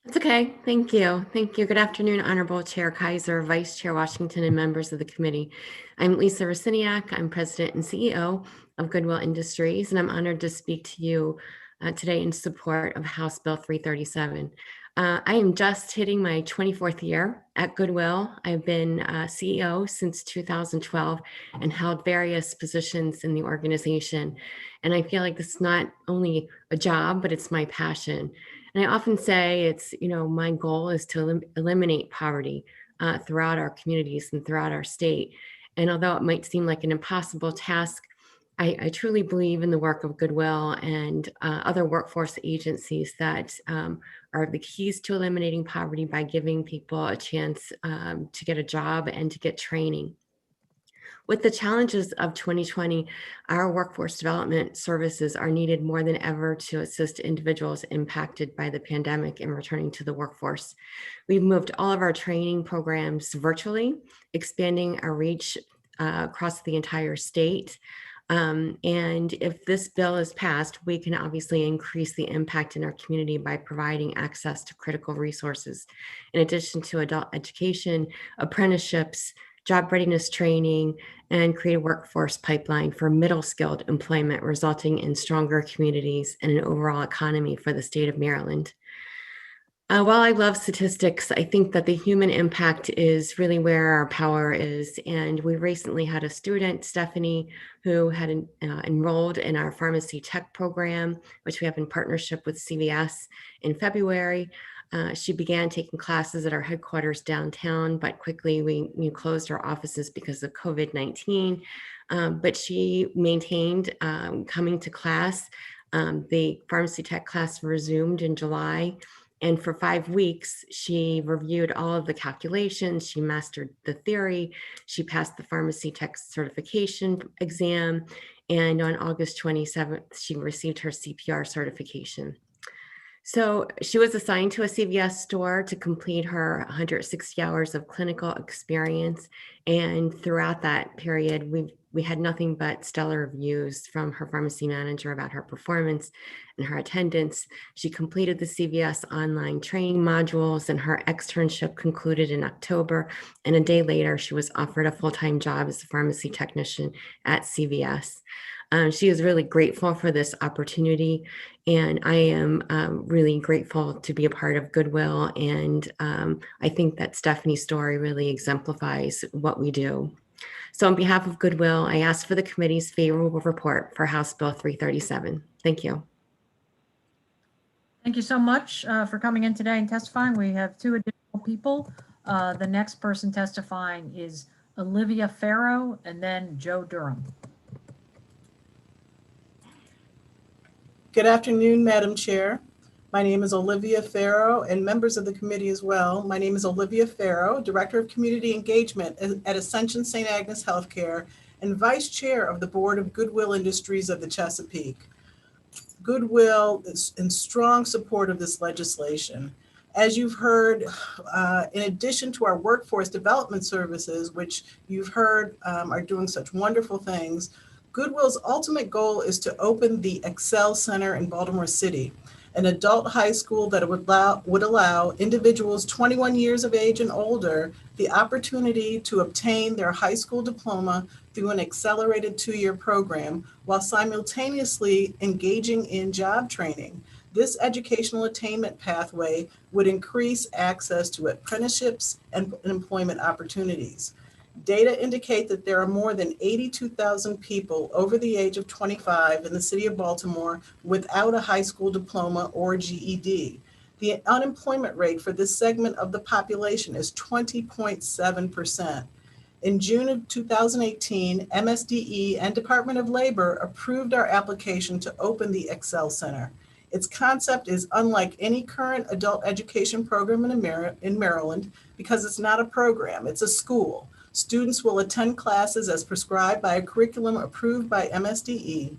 It's okay. Thank you. Thank you. Good afternoon, Honorable Chair Kaiser, Vice Chair Washington, and members of the committee. I'm Lisa Rosniak. I'm President and CEO of Goodwill Industries, and I'm honored to speak to you today in support of House Bill 337. I am just hitting my 24th year at Goodwill. I've been CEO since 2012 and held various positions in the organization. And I feel like this is not only a job, but it's my passion. And I often say it's, my goal is to eliminate poverty throughout our communities and throughout our state. And although it might seem like an impossible task, I truly believe in the work of Goodwill and other workforce agencies that are the keys to eliminating poverty by giving people a chance to get a job and to get training. With the challenges of 2020, our workforce development services are needed more than ever to assist individuals impacted by the pandemic in returning to the workforce. We've moved all of our training programs virtually, expanding our reach across the entire state. And if this bill is passed, we can obviously increase the impact in our community by providing access to critical resources. In addition to adult education, apprenticeships, job readiness training, and create a workforce pipeline for middle skilled employment, resulting in stronger communities and an overall economy for the state of Maryland. While I love statistics, I think that the human impact is really where our power is. And we recently had a student, Stephanie, who had enrolled in our pharmacy tech program, which we have in partnership with CVS in February. She began taking classes at our headquarters downtown, but quickly we closed our offices because of COVID-19. But she maintained coming to class. The pharmacy tech class resumed in July. And for 5 weeks, she reviewed all of the calculations. She mastered the theory. She passed the pharmacy tech certification exam. And on August 27th, she received her CPR certification. So she was assigned to a CVS store to complete her 160 hours of clinical experience. And throughout that period, We had nothing but stellar reviews from her pharmacy manager about her performance and her attendance. She completed the CVS online training modules, and her externship concluded in October. And a day later, she was offered a full-time job as a pharmacy technician at CVS. She is really grateful for this opportunity, and I am really grateful to be a part of Goodwill. And I think that Stephanie's story really exemplifies what we do. So on behalf of Goodwill, I ask for the committee's favorable report for House Bill 337. Thank you. Thank you so much for coming in today and testifying. We have two additional people. The next person testifying is Olivia Farrow and then Joe Durham. Good afternoon, Madam Chair. My name is Olivia Farrow, and members of the committee as well. My name is Olivia Farrow, Director of Community Engagement at Ascension St. Agnes Healthcare and Vice Chair of the Board of Goodwill Industries of the Chesapeake. Goodwill is in strong support of this legislation. As you've heard, in addition to our workforce development services, which you've heard are doing such wonderful things, Goodwill's ultimate goal is to open the Excel Center in Baltimore City, an adult high school that would allow individuals 21 years of age and older the opportunity to obtain their high school diploma through an accelerated 2-year program while simultaneously engaging in job training. This educational attainment pathway would increase access to apprenticeships and employment opportunities. Data indicate that there are more than 82,000 people over the age of 25 in the city of Baltimore without a high school diploma or GED. The unemployment rate for this segment of the population is 20.7%. In June of 2018, MSDE and Department of Labor approved our application to open the Excel Center. Its concept is unlike any current adult education program in Maryland because it's not a program, it's a school. Students will attend classes as prescribed by a curriculum approved by MSDE.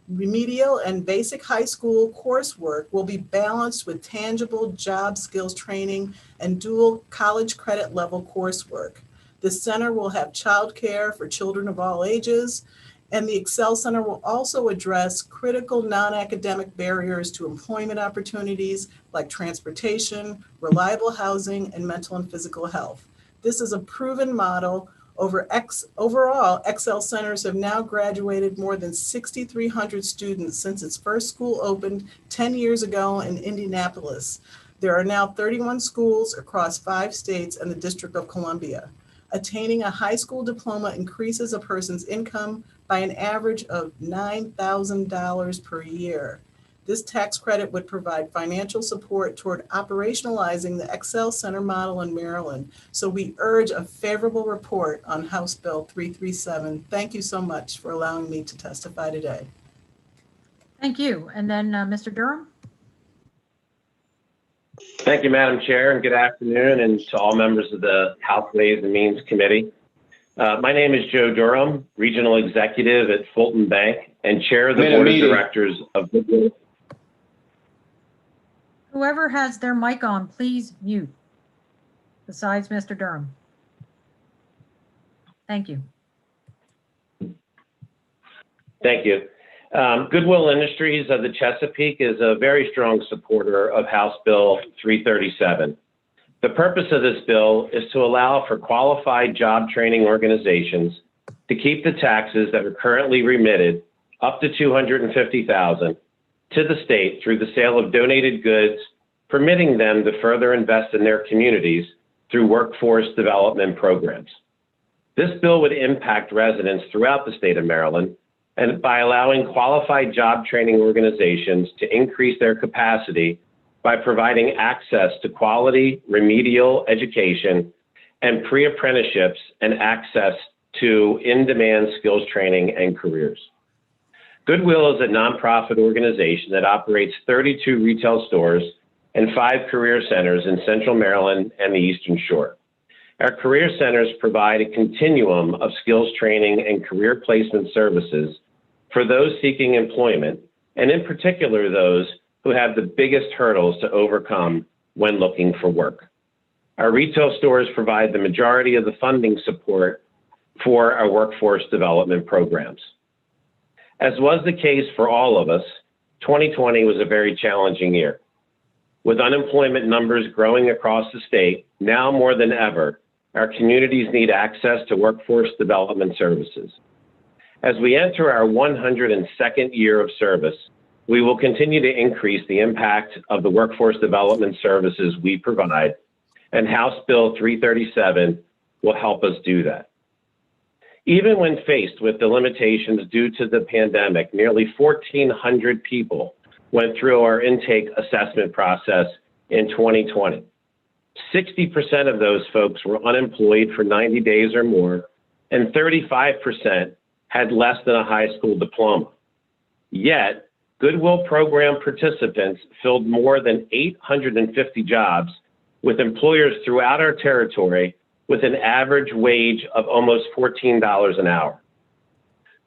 Remedial and basic high school coursework will be balanced with tangible job skills training and dual college credit level coursework. The center will have childcare for children of all ages, and the Excel Center will also address critical non-academic barriers to employment opportunities like transportation, reliable housing, and mental and physical health. This is a proven model. Overall, Excel Centers have now graduated more than 6,300 students since its first school opened 10 years ago in Indianapolis. There are now 31 schools across 5 states and the District of Columbia. Attaining a high school diploma increases a person's income by an average of $9,000 per year. This tax credit would provide financial support toward operationalizing the Excel Center model in Maryland. So we urge a favorable report on House Bill 337. Thank you so much for allowing me to testify today. Thank you. And then Mr. Durham. Thank you, Madam Chair, and good afternoon, and to all members of the House Ways and Means Committee. My name is Joe Durham, Regional Executive at Fulton Bank and Chair of the Board of Directors of Goodwill. Whoever has their mic on, please mute, besides Mr. Durham. Thank you. Thank you. Goodwill Industries of the Chesapeake is a very strong supporter of House Bill 337. The purpose of this bill is to allow for qualified job training organizations to keep the taxes that are currently remitted up to $250,000 to the state through the sale of donated goods, permitting them to further invest in their communities through workforce development programs. This bill would impact residents throughout the state of Maryland, and by allowing qualified job training organizations to increase their capacity by providing access to quality remedial education and pre-apprenticeships and access to in-demand skills training and careers. Goodwill is a nonprofit organization that operates 32 retail stores and 5 career centers in Central Maryland and the Eastern Shore. Our career centers provide a continuum of skills training and career placement services for those seeking employment, and in particular those who have the biggest hurdles to overcome when looking for work. Our retail stores provide the majority of the funding support for our workforce development programs. As was the case for all of us, 2020 was a very challenging year. With unemployment numbers growing across the state, now more than ever, our communities need access to workforce development services. As we enter our 102nd year of service, we will continue to increase the impact of the workforce development services we provide, and House Bill 337 will help us do that. Even when faced with the limitations due to the pandemic, nearly 1,400 people went through our intake assessment process in 2020. 60% of those folks were unemployed for 90 days or more, and 35% had less than a high school diploma. Yet, Goodwill Program participants filled more than 850 jobs with employers throughout our territory with an average wage of almost $14 an hour.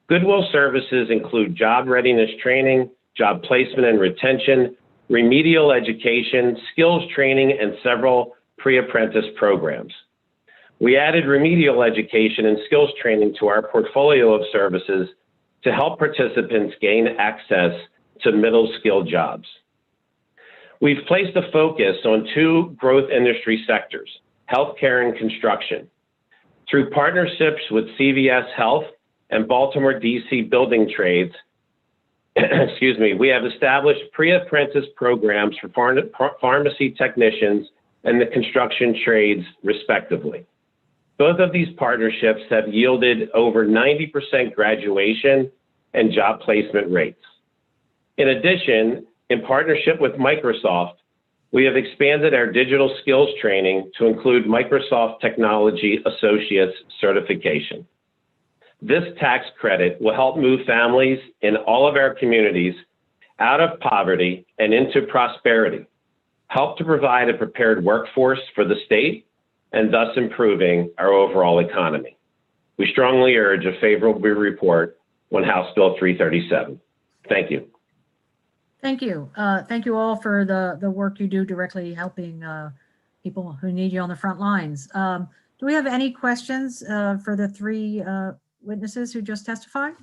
Goodwill services include job readiness training, job placement and retention, remedial education, skills training, and several pre-apprentice programs. We added remedial education and skills training to our portfolio of services to help participants gain access to middle skill jobs. We've placed a focus on two growth industry sectors, healthcare and construction. Through partnerships with CVS Health and Baltimore DC Building Trades, we have established pre-apprentice programs for pharmacy technicians and the construction trades, respectively. Both of these partnerships have yielded over 90% graduation and job placement rates. In addition, in partnership with Microsoft, we have expanded our digital skills training to include Microsoft Technology Associates certification. This tax credit will help move families in all of our communities out of poverty and into prosperity, help to provide a prepared workforce for the state, and thus improving our overall economy. We strongly urge a favorable report on House Bill 337. Thank you. Thank you. Thank you all for the work you do directly helping people who need you on the front lines. Do we have any questions for the three witnesses who just testified?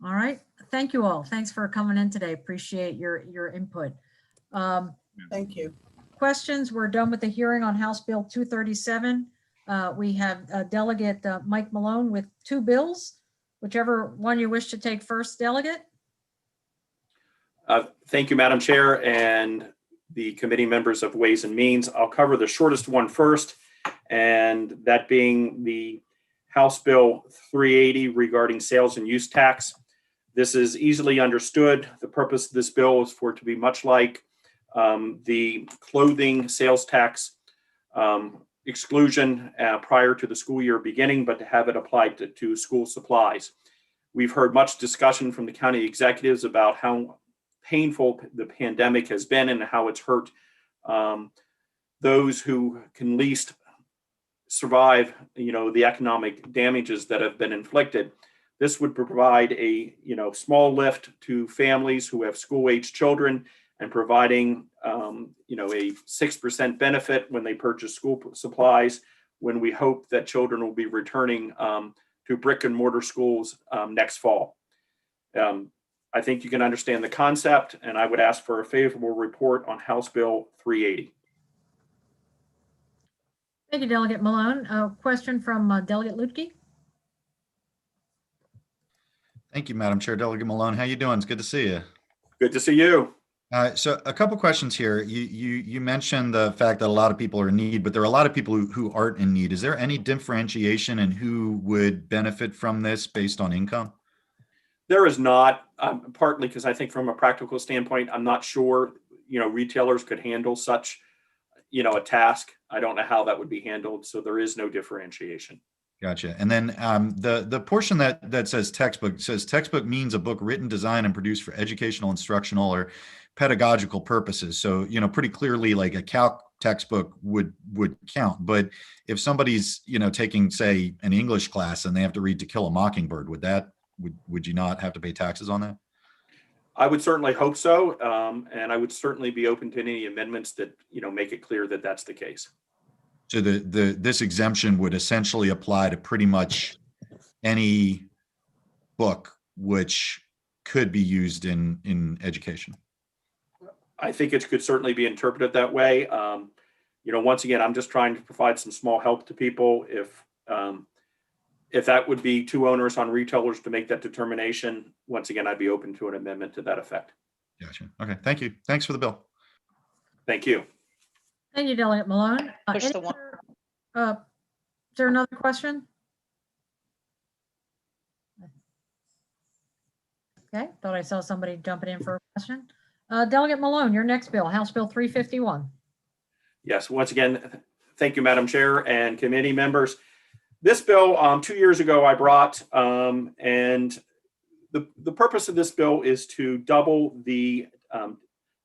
All right. Thank you all. Thanks for coming in today. Appreciate your input. Thank you. Questions. We're done with the hearing on House Bill 237. We have Delegate Mike Malone with two bills. Whichever one you wish to take first, Delegate. Thank you, Madam Chair, and the committee members of Ways and Means. I'll cover the shortest one first, and that being the House Bill 380 regarding sales and use tax. This is easily understood. The purpose of this bill is for it to be much like the clothing sales tax exclusion prior to the school year beginning, but to have it applied to school supplies. We've heard much discussion from the county executives about how painful the pandemic has been and how it's hurt those who can least survive, the economic damages that have been inflicted. This would provide a, small lift to families who have school-age children and providing, a 6% benefit when they purchase school supplies, when we hope that children will be returning to brick and mortar schools next fall. I think you can understand the concept, and I would ask for a favorable report on House Bill 380. Thank you, Delegate Malone. A question from Delegate Lutke. Thank you, Madam Chair. Delegate Malone, how you doing? It's good to see you. Good to see you. So a couple questions here. You mentioned the fact that a lot of people are in need, but there are a lot of people who aren't in need. Is there any differentiation in who would benefit from this based on income? There is not, partly because I think from a practical standpoint, I'm not sure, retailers could handle such, a task. I don't know how that would be handled. So there is no differentiation. Gotcha. And then the portion that says textbook means a book written, designed, and produced for educational, instructional, or pedagogical purposes. So, pretty clearly like a calc textbook would count. But if somebody's, taking, say, an English class and they have to read To Kill a Mockingbird, would you not have to pay taxes on that? I would certainly hope so. And I would certainly be open to any amendments that, make it clear that that's the case. So this exemption would essentially apply to pretty much any book which could be used in education. I think it could certainly be interpreted that way. Once again, I'm just trying to provide some small help to people. If that would be too onerous on retailers to make that determination, once again, I'd be open to an amendment to that effect. Gotcha. Okay, thank you. Thanks for the bill. Thank you. Thank you, Delegate Malone. Push the one. Is there another question? Okay, thought I saw somebody jumping in for a question. Delegate Malone, your next bill, House Bill 351. Yes, once again, thank you, Madam Chair and committee members. This bill, 2 years ago, I brought, and the purpose of this bill is to double the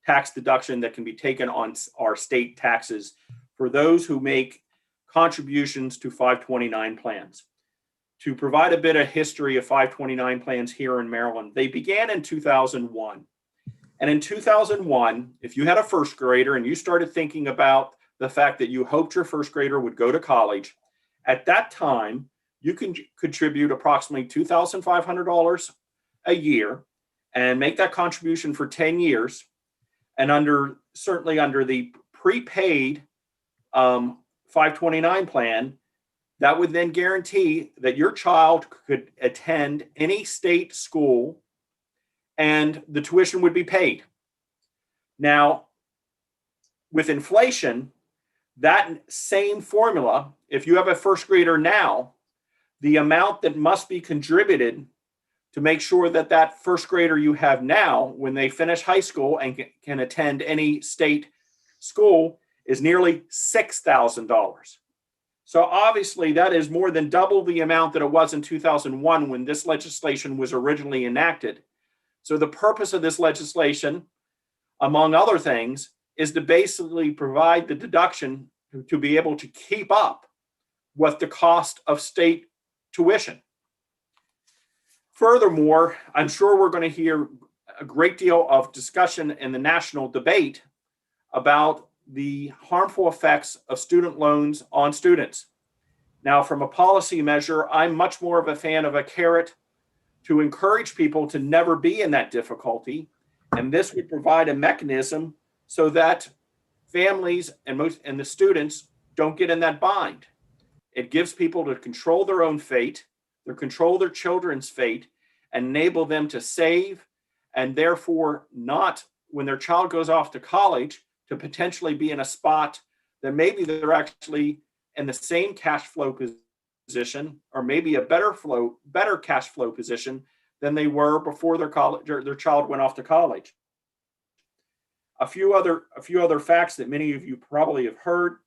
tax deduction that can be taken on our state taxes for those who make contributions to 529 plans. To provide a bit of history of 529 plans here in Maryland, they began in 2001. And in 2001, if you had a first grader and you started thinking about the fact that you hoped your first grader would go to college, at that time, you can contribute approximately $2,500 a year and make that contribution for 10 years. And certainly under the prepaid 529 plan, that would then guarantee that your child could attend any state school and the tuition would be paid. Now, with inflation, that same formula, if you have a first grader now, the amount that must be contributed to make sure that that first grader you have now, when they finish high school and can attend any state school, is nearly $6,000. So obviously that is more than double the amount that it was in 2001 when this legislation was originally enacted. So the purpose of this legislation, among other things, is to basically provide the deduction to be able to keep up with the cost of state tuition. Furthermore, I'm sure we're going to hear a great deal of discussion in the national debate about the harmful effects of student loans on students. Now, from a policy measure, I'm much more of a fan of a carrot to encourage people to never be in that difficulty. And this would provide a mechanism so that families and the students don't get in that bind. It gives people to control their own fate, to control their children's fate, and enable them to save, and therefore not, when their child goes off to college, to potentially be in a spot that maybe they're actually in the same cash flow position, or maybe a better cash flow position than they were before their child went off to college. A few other facts that many of you probably have heard.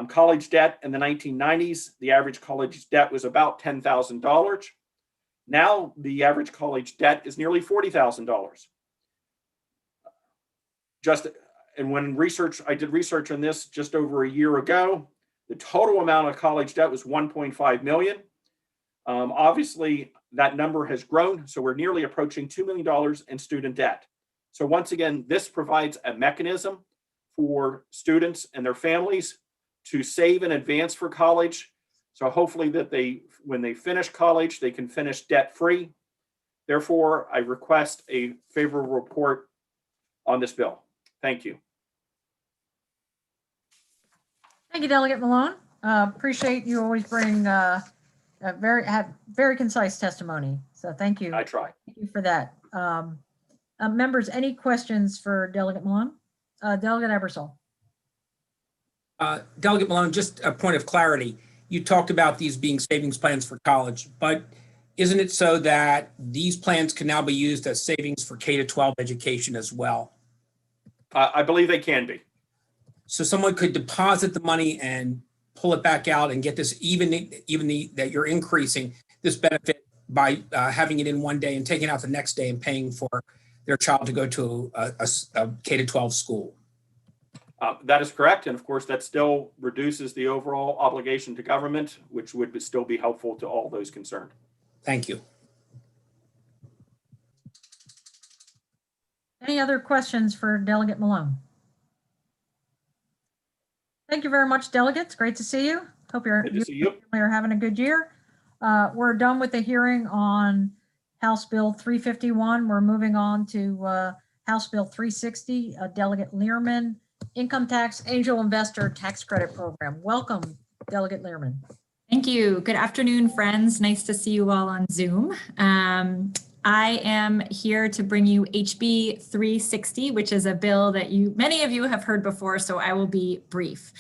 College debt in the 1990s, the average college debt was about $10,000. Now the average college debt is nearly $40,000. I did research on this just over a year ago. The total amount of college debt was $1.5 million. Obviously, that number has grown, so we're nearly approaching $2 million in student debt. So once again, this provides a mechanism for students and their families to save in advance for college. So hopefully that when they finish college, they can finish debt-free. Therefore, I request a favorable report on this bill. Thank you. Thank you, Delegate Malone. Appreciate you always bring very concise testimony. So thank you. I try. Thank you for that. Members, any questions for Delegate Malone? Delegate Ebersol. Delegate Malone, just a point of clarity. You talked about these being savings plans for college, but isn't it so that these plans can now be used as savings for K-12 education as well? I believe they can be. So someone could deposit the money and pull it back out and get this that you're increasing this benefit by having it in one day and taking out the next day and paying for their child to go to a K-12 school. That is correct. And of course, that still reduces the overall obligation to government, which would still be helpful to all those concerned. Thank you. Any other questions for Delegate Malone? Thank you very much, delegates. Great to see you. Hope you're Good to see you. are having a good year. We're done with the hearing on House Bill 351. We're moving on to House Bill 360, Delegate Learman, Income Tax Angel Investor Tax Credit Program. Welcome, Delegate Learman. Thank you. Good afternoon, friends. Nice to see you all on Zoom. I am here to bring you HB 360, which is a bill that many of you have heard before, so I will be brief.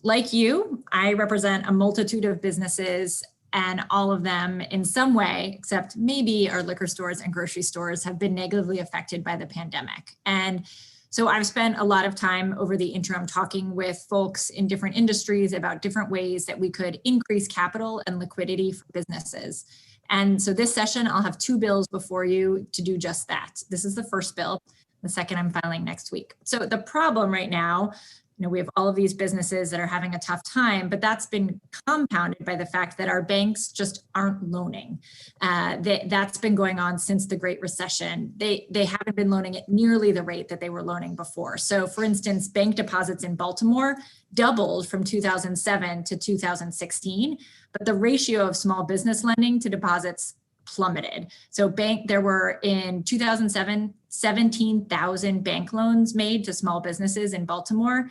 Like you, I represent a multitude of businesses, and all of them in some way, except maybe our liquor stores and grocery stores, have been negatively affected by the pandemic. And so I've spent a lot of time over the interim talking with folks in different industries about different ways that we could increase capital and liquidity for businesses. And so this session, I'll have 2 bills before you to do just that. This is the first bill. The second I'm filing next week. So the problem right now, we have all of these businesses that are having a tough time, but that's been compounded by the fact that our banks just aren't loaning. That's been going on since the Great Recession. They haven't been loaning at nearly the rate that they were loaning before. So for instance, bank deposits in Baltimore doubled from 2007 to 2016, but the ratio of small business lending to deposits plummeted. So there were in 2007, 17,000 bank loans made to small businesses in Baltimore.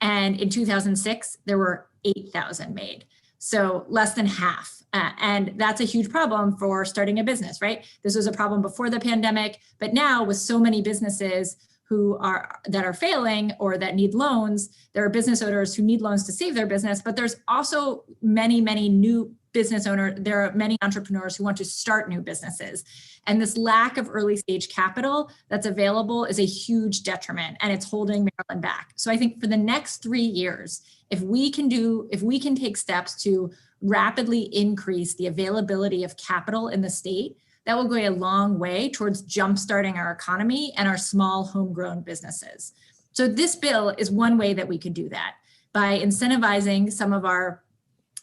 And in 2006, there were 8,000 made. So less than half. And that's a huge problem for starting a business, right? This was a problem before the pandemic, but now with so many businesses that are failing or that need loans, there are business owners who need loans to save their business, but there's also many new business owners. There are many entrepreneurs who want to start new businesses. And this lack of early stage capital that's available is a huge detriment, and it's holding Maryland back. So I think for the next 3 years, if we can take steps to rapidly increase the availability of capital in the state, that will go a long way towards jumpstarting our economy and our small homegrown businesses. So this bill is one way that we could do that by incentivizing some of our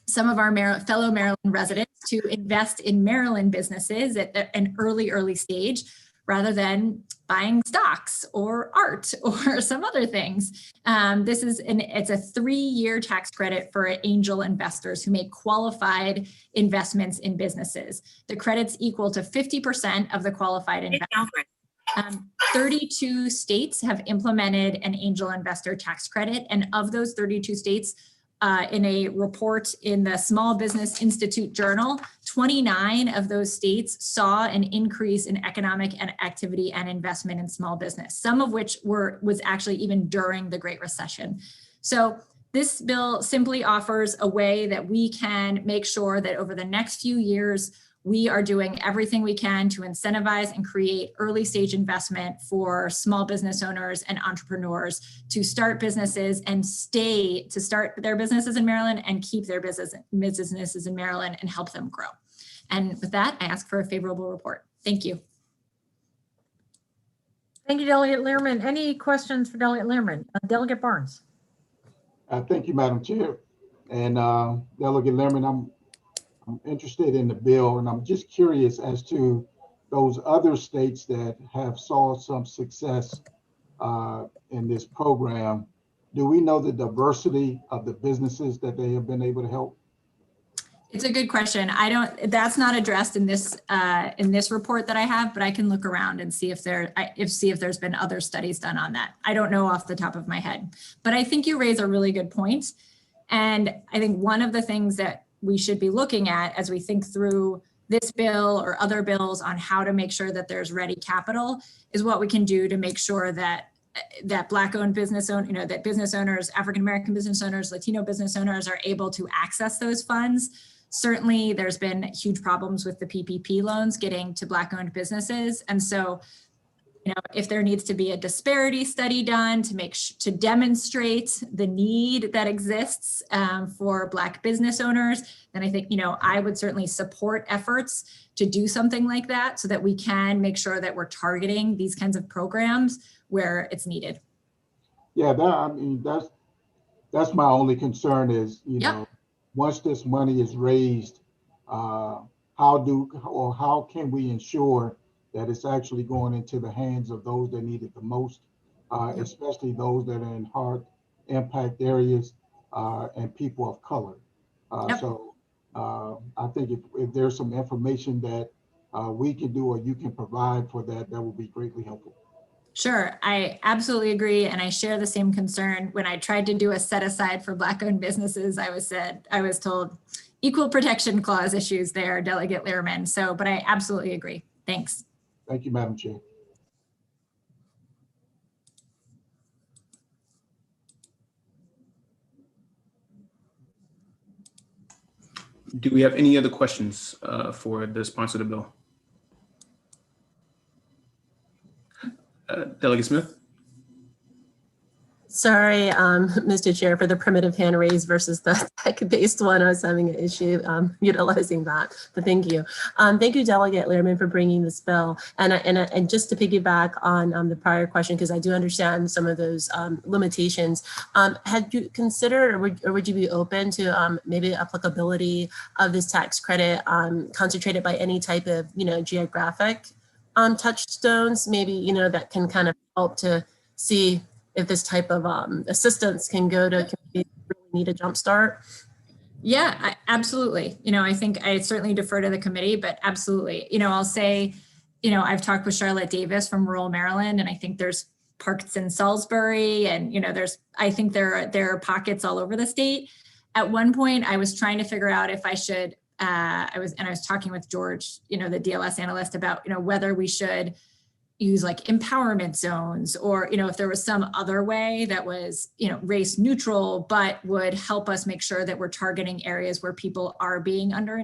fellow Maryland residents to invest in Maryland businesses at an early stage, rather than buying stocks or art or some other things. It's a 3-year tax credit for angel investors who make qualified investments in businesses. The credit's equal to 50% of the qualified investment. 32 states have implemented an angel investor tax credit, and of those 32 states, in a report in the Small Business Institute Journal, 29 of those states saw an increase in economic and activity and investment in small business, some of which was actually even during the Great Recession. So this bill simply offers a way that we can make sure that over the next few years, we are doing everything we can to incentivize and create early stage investment for small business owners and entrepreneurs to start businesses and start their businesses in Maryland and keep their businesses in Maryland and help them grow. And with that, I ask for a favorable report. Thank you. Thank you, Delegate Learman. Any questions for Delegate Learman? Delegate Barnes. Thank you, Madam Chair. And Delegate Learman, I'm interested in the bill, and I'm just curious as to those other states that have saw some success in this program. Do we know the diversity of the businesses that they have been able to help? It's a good question. That's not addressed in this report that I have, but I can look around and see if there's been other studies done on that. I don't know off the top of my head, but I think you raise a really good point. And I think one of the things that we should be looking at as we think through this bill or other bills on how to make sure that there's ready capital is what we can do to make sure that Black-owned business owners, that business owners, African-American business owners, Latino business owners are able to access those funds. Certainly, there's been huge problems with the PPP loans getting to Black-owned businesses. And so, if there needs to be a disparity study done to demonstrate the need that exists for Black business owners, then I think, I would certainly support efforts to do something like that so that we can make sure that we're targeting these kinds of programs where it's needed. Yeah, that's my only concern is, once this money is raised, how can we ensure that it's actually going into the hands of those that need it the most, especially those that are in hard impact areas and people of color. Yep. So I think if there's some information that we can do or you can provide for that, that will be greatly helpful. Sure, I absolutely agree. And I share the same concern. When I tried to do a set aside for Black-owned businesses, I was told equal protection clause issues there, Delegate Lehrman. So, but I absolutely agree. Thanks. Thank you, Madam Chair. Do we have any other questions for the sponsor of the bill? Delegate Smith? Sorry, Mr. Chair, for the primitive hand raise versus the tech-based one. I was having an issue utilizing that, but thank you. Thank you, Delegate Lehrman, for bringing this bill. And just to piggyback on the prior question, because I do understand some of those limitations, had you considered or would you be open to maybe applicability of this tax credit concentrated by any type of, geographic touchstones, maybe, that can kind of help to see if this type of assistance can go to communities that really need a jump start? Yeah, absolutely. I think I certainly defer to the committee, but absolutely. I'll say, I've talked with Charlotte Davis from rural Maryland, and I think there's parks in Salisbury, and I think there are pockets all over the state. At one point, I was trying to figure out if I should. I was talking with George, the DLS analyst, about whether we should use like empowerment zones, or if there was some other way that was race neutral but would help us make sure that we're targeting areas where people are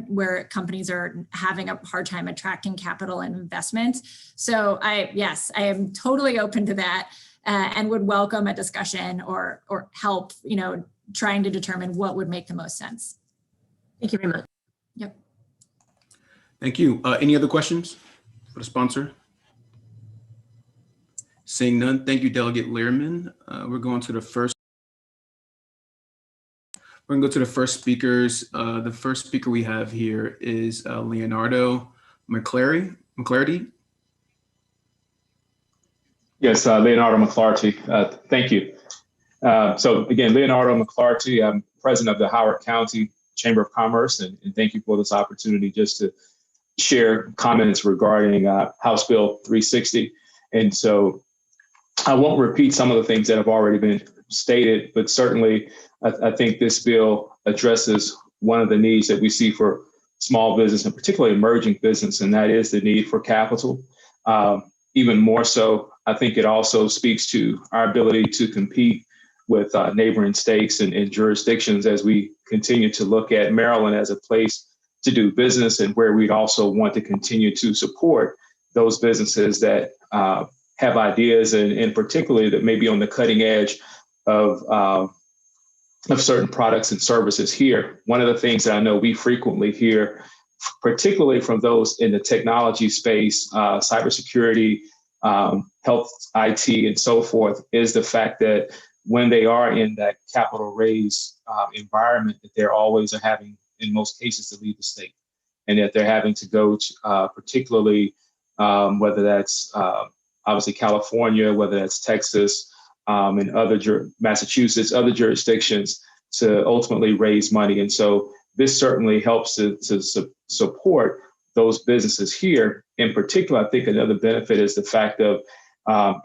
where companies are having a hard time attracting capital and investment. So I am totally open to that, and would welcome a discussion or help trying to determine what would make the most sense. Thank you very much. Yep. Thank you. Any other questions for the sponsor? Seeing none, thank you, Delegate Lehrman. We're going to the first. We're gonna go to the first speakers. The first speaker we have here is Leonardo McClarty. Yes, Leonardo McClarty. Thank you. So again, Leonardo McClarty, I'm president of the Howard County Chamber of Commerce, and thank you for this opportunity just to share comments regarding House Bill 360. And so I won't repeat some of the things that have already been stated, but certainly I think this bill addresses one of the needs that we see for small business and particularly emerging business, and that is the need for capital. Even more so, I think it also speaks to our ability to compete with neighboring states and jurisdictions as we continue to look at Maryland as a place to do business, and where we'd also want to continue to support those businesses that have ideas and particularly that may be on the cutting edge of certain products and services here. One of the things that I know we frequently hear, particularly from those in the technology space, cybersecurity, health, IT, and so forth, is the fact that when they are in that capital raise environment, that they're always having, in most cases, to leave the state, and that they're having to go to particularly whether that's obviously California, whether that's Texas, and Massachusetts, other jurisdictions, to ultimately raise money. And so this certainly helps to support those businesses here. In particular, I think another benefit is the fact of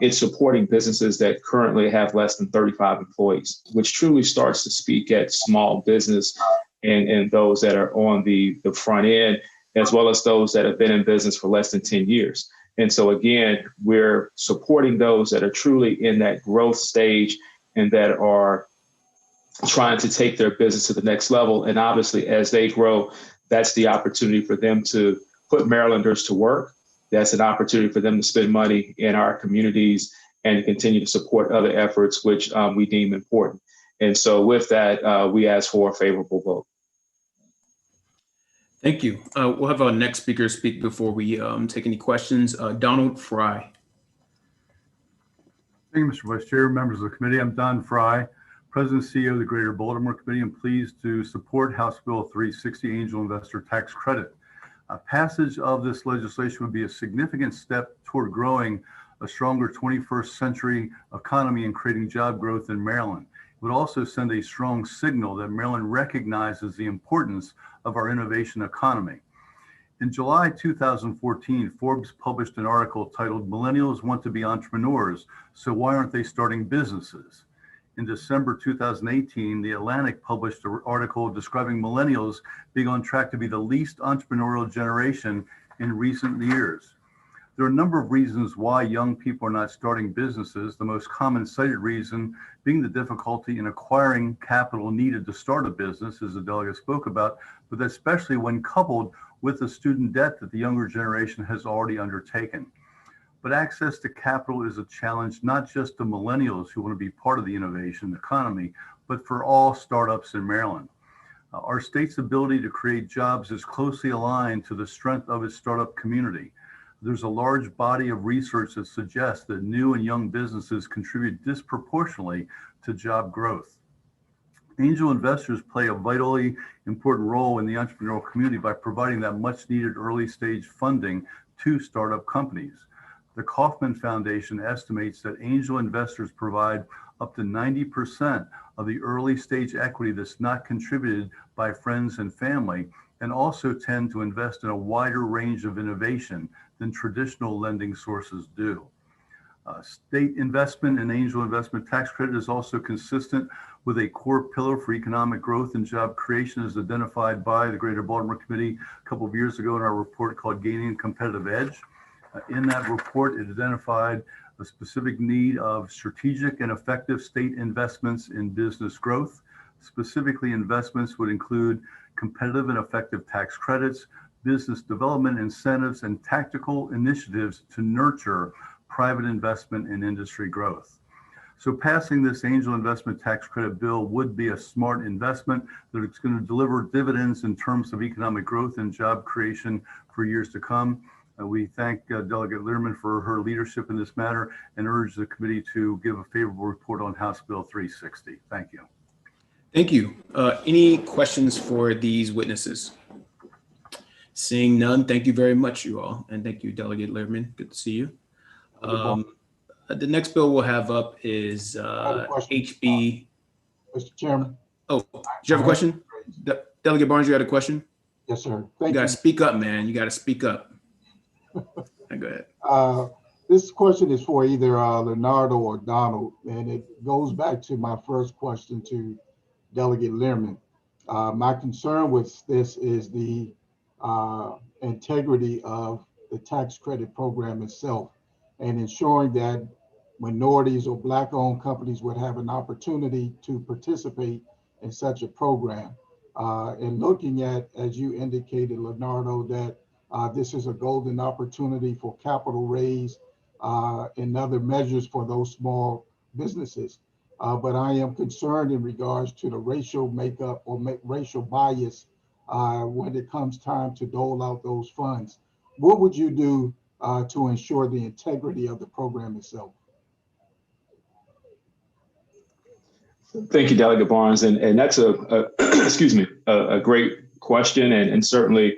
it's supporting businesses that currently have less than 35 employees, which truly starts to speak at small business and those that are on the front end, as well as those that have been in business for less than 10 years. And so again, we're supporting those that are truly in that growth stage and that are trying to take their business to the next level. And obviously, as they grow, that's the opportunity for them to put Marylanders to work. That's an opportunity for them to spend money in our communities and continue to support other efforts, which we deem important. And so with that, we ask for a favorable vote. Thank you. We'll have our next speaker speak before we take any questions. Donald Fry. Thank you, Mr. Vice Chair, members of the committee. I'm Don Fry, President and CEO of the Greater Baltimore Committee. I'm pleased to support House Bill 360, Angel Investor Tax Credit. Passage of this legislation would be a significant step toward growing a stronger 21st century economy and creating job growth in Maryland. would also send a strong signal that Maryland recognizes the importance of our innovation economy. In July 2014, Forbes published an article titled "Millennials Want to be Entrepreneurs, so why aren't they starting businesses?" In December 2018, The Atlantic published an article describing millennials being on track to be the least entrepreneurial generation in recent years. There are a number of reasons why young people are not starting businesses, the most common cited reason being the difficulty in acquiring capital needed to start a business, as the delegate spoke about, but especially when coupled with the student debt that the younger generation has already undertaken. But access to capital is a challenge not just to millennials who want to be part of the innovation economy, but for all startups in Maryland. Our state's ability to create jobs is closely aligned to the strength of its startup community. There's a large body of research that suggests that new and young businesses contribute disproportionately to job growth. Angel investors play a vitally important role in the entrepreneurial community by providing that much needed early stage funding to startup companies. The Kauffman Foundation estimates that angel investors provide up to 90% of the early stage equity that's not contributed by friends and family, and also tend to invest in a wider range of innovation than traditional lending sources do. State investment in angel investment tax credit is also consistent with a core pillar for economic growth and job creation as identified by the Greater Baltimore Committee a couple of years ago in our report called Gaining Competitive Edge. In that report, it identified a specific need of strategic and effective state investments in business growth. Specifically, investments would include competitive and effective tax credits, business development incentives, and tactical initiatives to nurture private investment and industry growth. So passing this angel investment tax credit bill would be a smart investment that is going to deliver dividends in terms of economic growth and job creation for years to come. We thank Delegate Learman for her leadership in this matter and urge the committee to give a favorable report on House Bill 360. Thank you. Thank you. Any questions for these witnesses? Seeing none, thank you very much, you all. And thank you, Delegate Learman. Good to see you. The next bill we'll have up is HB. Mr. Chairman. Oh, do you have a question? Delegate Barnes, you had a question? Yes, sir. You got to speak up, man. You got to speak up. Go ahead. This question is for either Leonardo or Donald, and it goes back to my first question to Delegate Learman. My concern with this is the integrity of the tax credit program itself and ensuring that minorities or Black-owned companies would have an opportunity to participate in such a program. And looking at, as you indicated, Leonardo, that this is a golden opportunity for capital raise and other measures for those small businesses. But I am concerned in regards to the racial makeup or racial bias when it comes time to dole out those funds. What would you do to ensure the integrity of the program itself? Thank you, Delegate Barnes. And that's excuse me, a great question. And certainly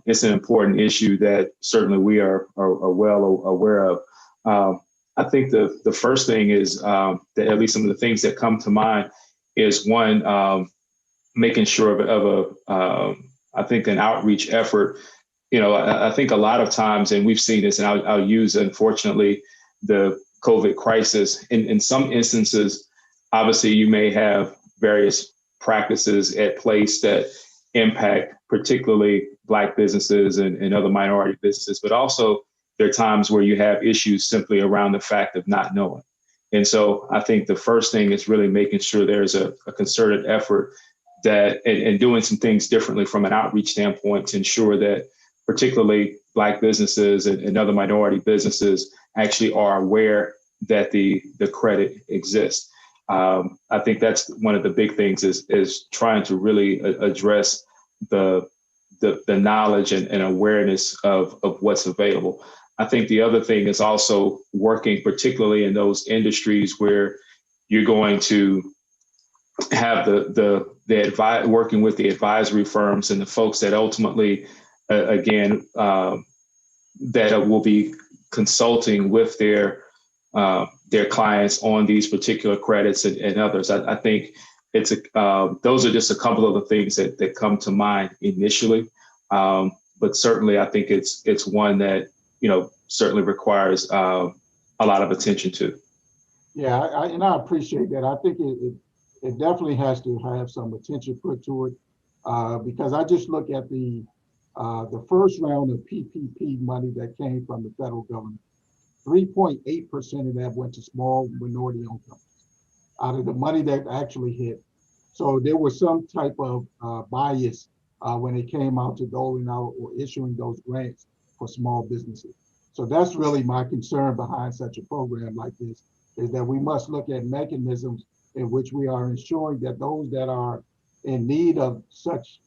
it's an important issue that certainly we are well aware of. I think the first thing is that at least some of the things that come to mind is one, making sure of I think an outreach effort. I think a lot of times, and we've seen this, and I'll use, unfortunately, the COVID crisis. In some instances, obviously, you may have various practices at place that impact particularly Black businesses and other minority businesses, but also there are times where you have issues simply around the fact of not knowing. And so I think the first thing is really making sure there's a concerted effort that and doing some things differently from an outreach standpoint to ensure that particularly Black businesses and other minority businesses actually are aware that the credit exists. I think that's one of the big things is trying to really address the knowledge and awareness of what's available. I think the other thing is also working particularly in those industries where you're going to have working with the advisory firms and the folks that ultimately, that will be consulting with their their clients on these particular credits and others. I think it's those are just a couple of the things that come to mind initially. But certainly, I think it's one that, certainly requires a lot of attention to. Yeah, I appreciate that. I think it definitely has to have some attention put to it, because I just look at the first round of PPP money that came from the federal government. 3.8% of that went to small minority-owned companies out of the money that actually hit. So there was some type of bias when it came out to doling out or issuing those grants for small businesses. So that's really my concern behind such a program like this, is that we must look at mechanisms in which we are ensuring that those that are in need of such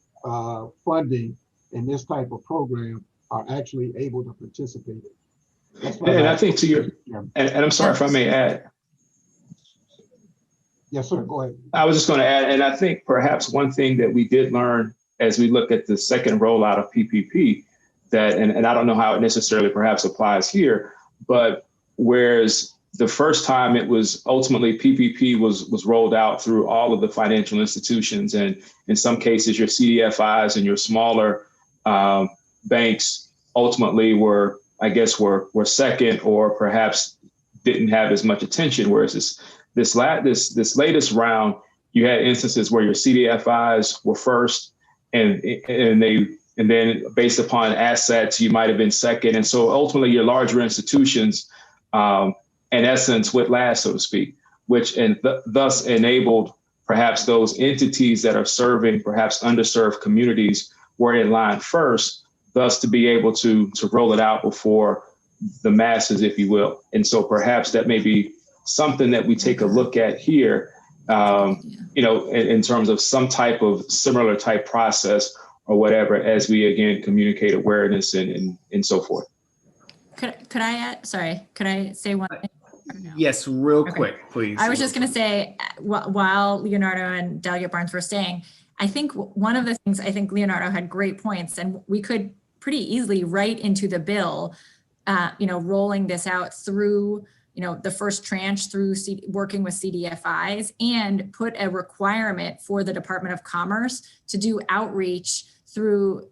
funding in this type of program are actually able to participate. And I think to your, and I'm sorry if I may add. Yes, sir, go ahead. I was just going to add, and I think perhaps one thing that we did learn as we look at the second rollout of PPP, that, and I don't know how it necessarily perhaps applies here, but whereas the first time it was ultimately PPP was rolled out through all of the financial institutions, and in some cases your CDFIs and your smaller banks ultimately were second, or perhaps didn't have as much attention. Whereas this latest round, you had instances where your CDFIs were first, and then based upon assets, you might have been second. And so ultimately your larger institutions, in essence, went last, so to speak, which thus enabled perhaps those entities that are serving perhaps underserved communities were in line first, thus to be able to roll it out before the masses, if you will. And so perhaps that may be something that we take a look at here, in terms of some type of similar type process or whatever, as we again communicate awareness and so forth. Could I add, sorry, could I say one thing? Yes, real quick, please. I was just going to say, while Leonardo and Delegate Barnes were staying, I think one of the things, I think Leonardo had great points, and we could pretty easily write into the bill, rolling this out through, the first tranche through working with CDFIs, and put a requirement for the Department of Commerce to do outreach through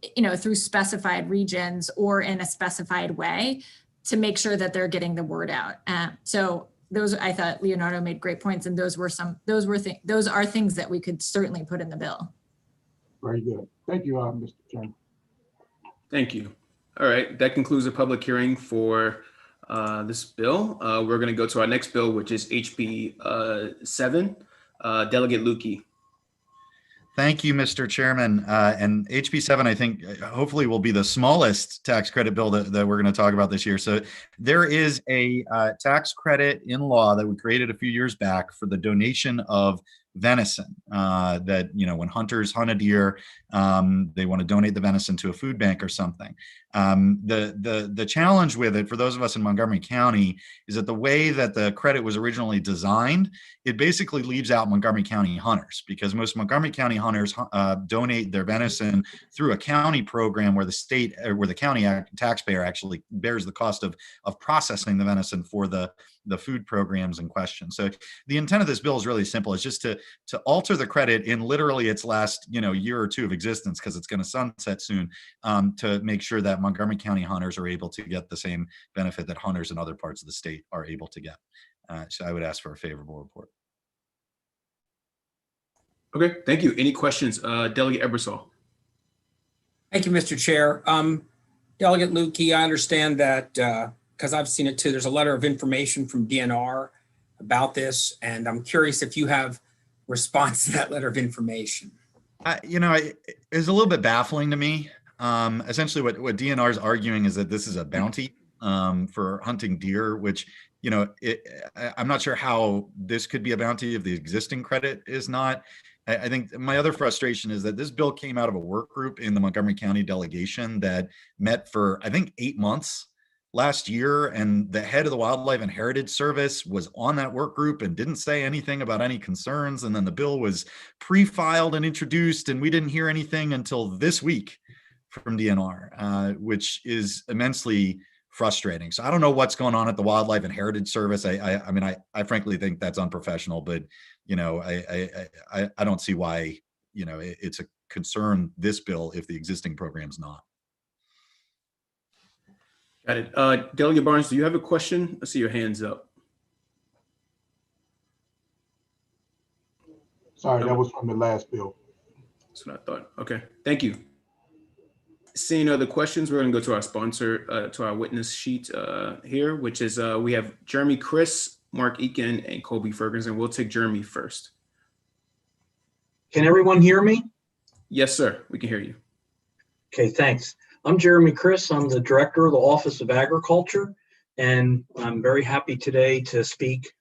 specified regions or in a specified way to make sure that they're getting the word out. So those, I thought Leonardo made great points, and those are things that we could certainly put in the bill. Very good. Thank you, Mr. Chairman. Thank you. All right, that concludes the public hearing for this bill. We're going to go to our next bill, which is HB 7. Delegate Lukey. Thank you, Mr. Chairman. And HB 7, I think, hopefully will be the smallest tax credit bill that we're going to talk about this year. So there is a tax credit in law that we created a few years back for the donation of venison, that, when hunters hunt a deer, they want to donate the venison to a food bank or something. The challenge with it for those of us in Montgomery County is that the way that the credit was originally designed, it basically leaves out Montgomery County hunters, because most Montgomery County hunters donate their venison through a county program where the county taxpayer actually bears the cost of processing the venison for the food programs in question. So the intent of this bill is really simple. It's just to alter the credit in literally its last year or two of existence, because it's going to sunset soon, to make sure that Montgomery County hunters are able to get the same benefit that hunters in other parts of the state are able to get. So I would ask for a favorable report. Okay, thank you. Any questions? Delegate Ebersol. Thank you, Mr. Chair. Delegate Lukey, I understand that, because I've seen it too, there's a letter of information from DNR about this, and I'm curious if you have response to that letter of information. It's a little bit baffling to me. Essentially what DNR is arguing is that this is a bounty for hunting deer, which, I'm not sure how this could be a bounty if the existing credit is not. I think my other frustration is that this bill came out of a work group in the Montgomery County delegation that met for, I think, 8 months last year, and the head of the Wildlife and Heritage Service was on that work group and didn't say anything about any concerns. And then the bill was pre-filed and introduced, and we didn't hear anything until this week from DNR, which is immensely frustrating. So I don't know what's going on at the Wildlife and Heritage Service. I mean, I frankly think that's unprofessional, but you know, I don't see why, you know, it's a concern, this bill, if the existing program's not. Got it. Delegate Barnes, do you have a question? I see your hands up. Sorry, that was from the last bill. That's what I thought. Okay, thank you. Seeing other questions, we're going to go to our sponsor, to our witness sheet here, which is we have Jeremy Chris, Mark Eakin, and Colby Ferguson. We'll take Jeremy first. Can everyone hear me? Yes, sir. We can hear you. Okay, thanks. I'm Jeremy Chris. I'm the Director of the Office of Agriculture, and I'm very happy today to speak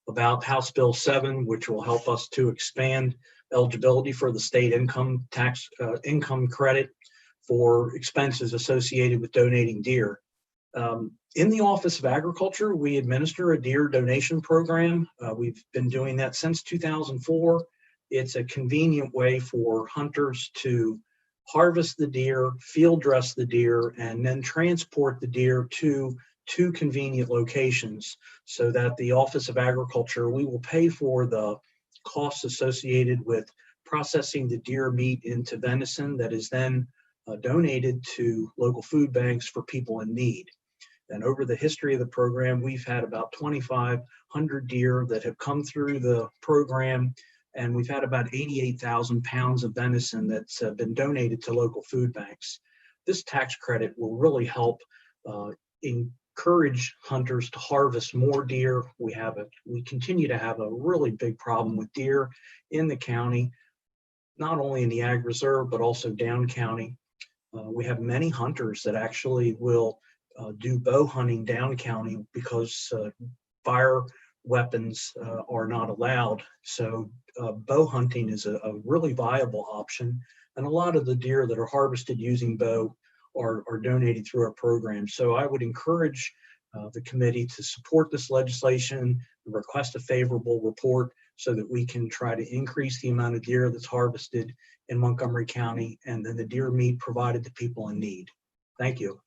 about House Bill 7, which will help us to expand eligibility for the state income tax income credit for expenses associated with donating deer. In the Office of Agriculture, we administer a deer donation program. We've been doing that since 2004. It's a convenient way for hunters to harvest the deer, field dress the deer, and then transport the deer to two convenient locations so that the Office of Agriculture, we will pay for the costs associated with processing the deer meat into venison that is then donated to local food banks for people in need. And over the history of the program, we've had about 2,500 deer that have come through the program, and we've had about 88,000 pounds of venison that's been donated to local food banks. This tax credit will really help encourage hunters to harvest more deer. We continue to have a really big problem with deer in the county, not only in the Ag Reserve, but also down county. We have many hunters that actually will do bow hunting down county because fire weapons are not allowed. So bow hunting is a really viable option. And a lot of the deer that are harvested using bow are donated through our program. So I would encourage the committee to support this legislation and request a favorable report so that we can try to increase the amount of deer that's harvested in Montgomery County and then the deer meat provided to people in need. Thank you.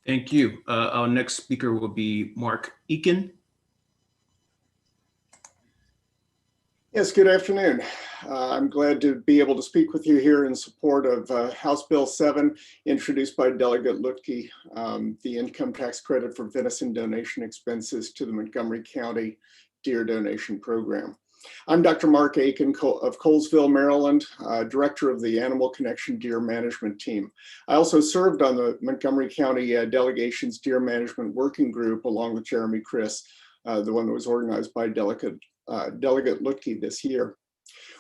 Thank you. Our next speaker will be Mark Eakin. Yes, good afternoon. I'm glad to be able to speak with you here in support of House Bill 7, introduced by Delegate Lutke, the income tax credit for venison donation expenses to the Montgomery County Deer Donation Program. I'm Dr. Mark Eakin of Colesville, Maryland, Director of the Animal Connection Deer Management Team. I also served on the Montgomery County Delegation's Deer Management Working Group along with Jeremy Chris, the one that was organized by Delegate Lutke this year.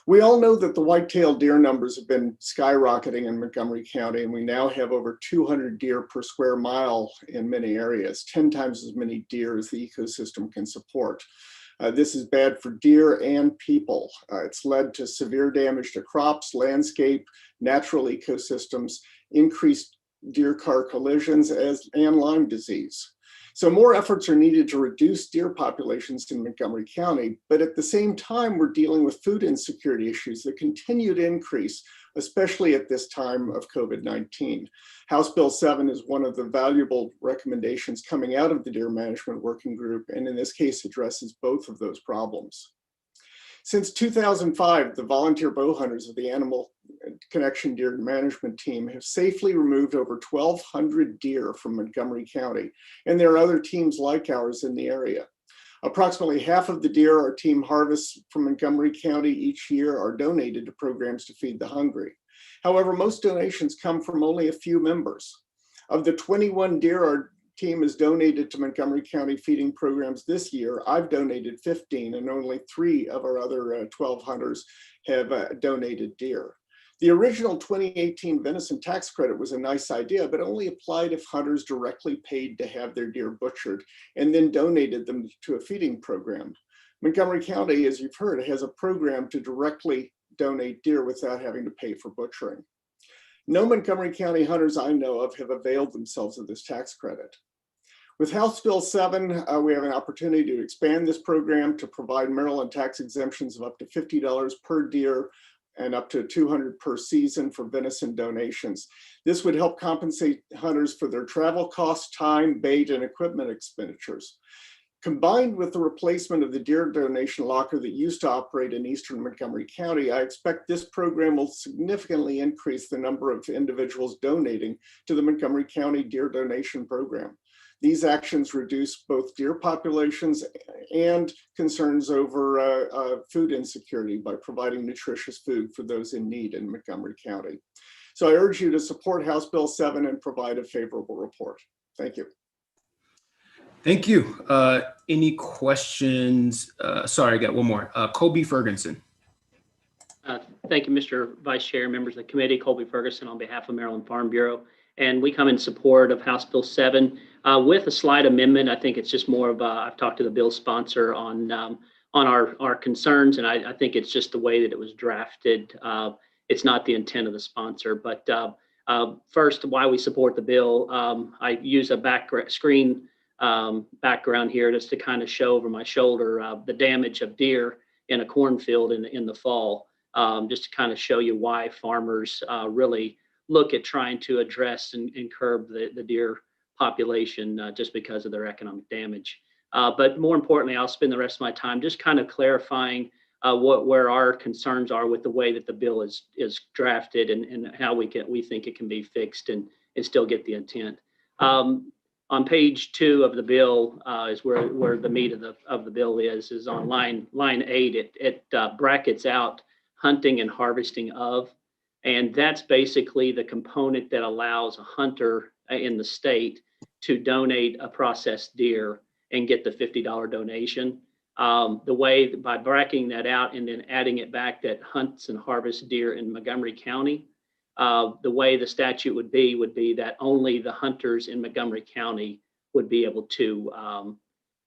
We all know that the white-tailed deer numbers have been skyrocketing in Montgomery County, and we now have over 200 deer per square mile in many areas, 10 times as many deer as the ecosystem can support. This is bad for deer and people. It's led to severe damage to crops, landscape, natural ecosystems, increased deer car collisions, and Lyme disease. So more efforts are needed to reduce deer populations in Montgomery County, but at the same time, we're dealing with food insecurity issues that continue to increase, especially at this time of COVID-19. House Bill 7 is one of the valuable recommendations coming out of the Deer Management Working Group, and in this case addresses both of those problems. Since 2005, the volunteer bow hunters of the Animal Connection Deer Management Team have safely removed over 1,200 deer from Montgomery County, and there are other teams like ours in the area. Approximately half of the deer our team harvests from Montgomery County each year are donated to programs to feed the hungry. However, most donations come from only a few members. Of the 21 deer our team has donated to Montgomery County feeding programs this year, I've donated 15, and only 3 of our other 12 hunters have donated deer. The original 2018 venison tax credit was a nice idea, but only applied if hunters directly paid to have their deer butchered and then donated them to a feeding program. Montgomery County, as you've heard, has a program to directly donate deer without having to pay for butchering. No Montgomery County hunters I know of have availed themselves of this tax credit. With House Bill 7, we have an opportunity to expand this program to provide Maryland tax exemptions of up to $50 per deer and up to $200 per season for venison donations. This would help compensate hunters for their travel costs, time, bait, and equipment expenditures. Combined with the replacement of the deer donation locker that used to operate in eastern Montgomery County, I expect this program will significantly increase the number of individuals donating to the Montgomery County Deer Donation Program. These actions reduce both deer populations and concerns over food insecurity by providing nutritious food for those in need in Montgomery County. So I urge you to support House Bill 7 and provide a favorable report. Thank you. Thank you. Any questions? Sorry, I got one more. Colby Ferguson. Thank you, Mr. Vice Chair, members of the committee. Colby Ferguson on behalf of Maryland Farm Bureau. And we come in support of House Bill 7 with a slight amendment. I think it's just more of I've talked to the bill sponsor on our concerns, and I think it's just the way that it was drafted. It's not the intent of the sponsor. But first, why we support the bill, I use a screen background here just to kind of show over my shoulder the damage of deer in a cornfield in the fall, just to kind of show you why farmers really look at trying to address and curb the deer population just because of their economic damage. But more importantly, I'll spend the rest of my time just kind of clarifying where our concerns are with the way that the bill is drafted and how we think it can be fixed and still get the intent. On page 2 of the bill is where the meat of the bill is on line 8. It brackets out hunting and harvesting of, and that's basically the component that allows a hunter in the state to donate a processed deer and get the $50 donation. The way by bracketing that out and then adding it back that hunts and harvests deer in Montgomery County, the way the statute would be that only the hunters in Montgomery County would be able to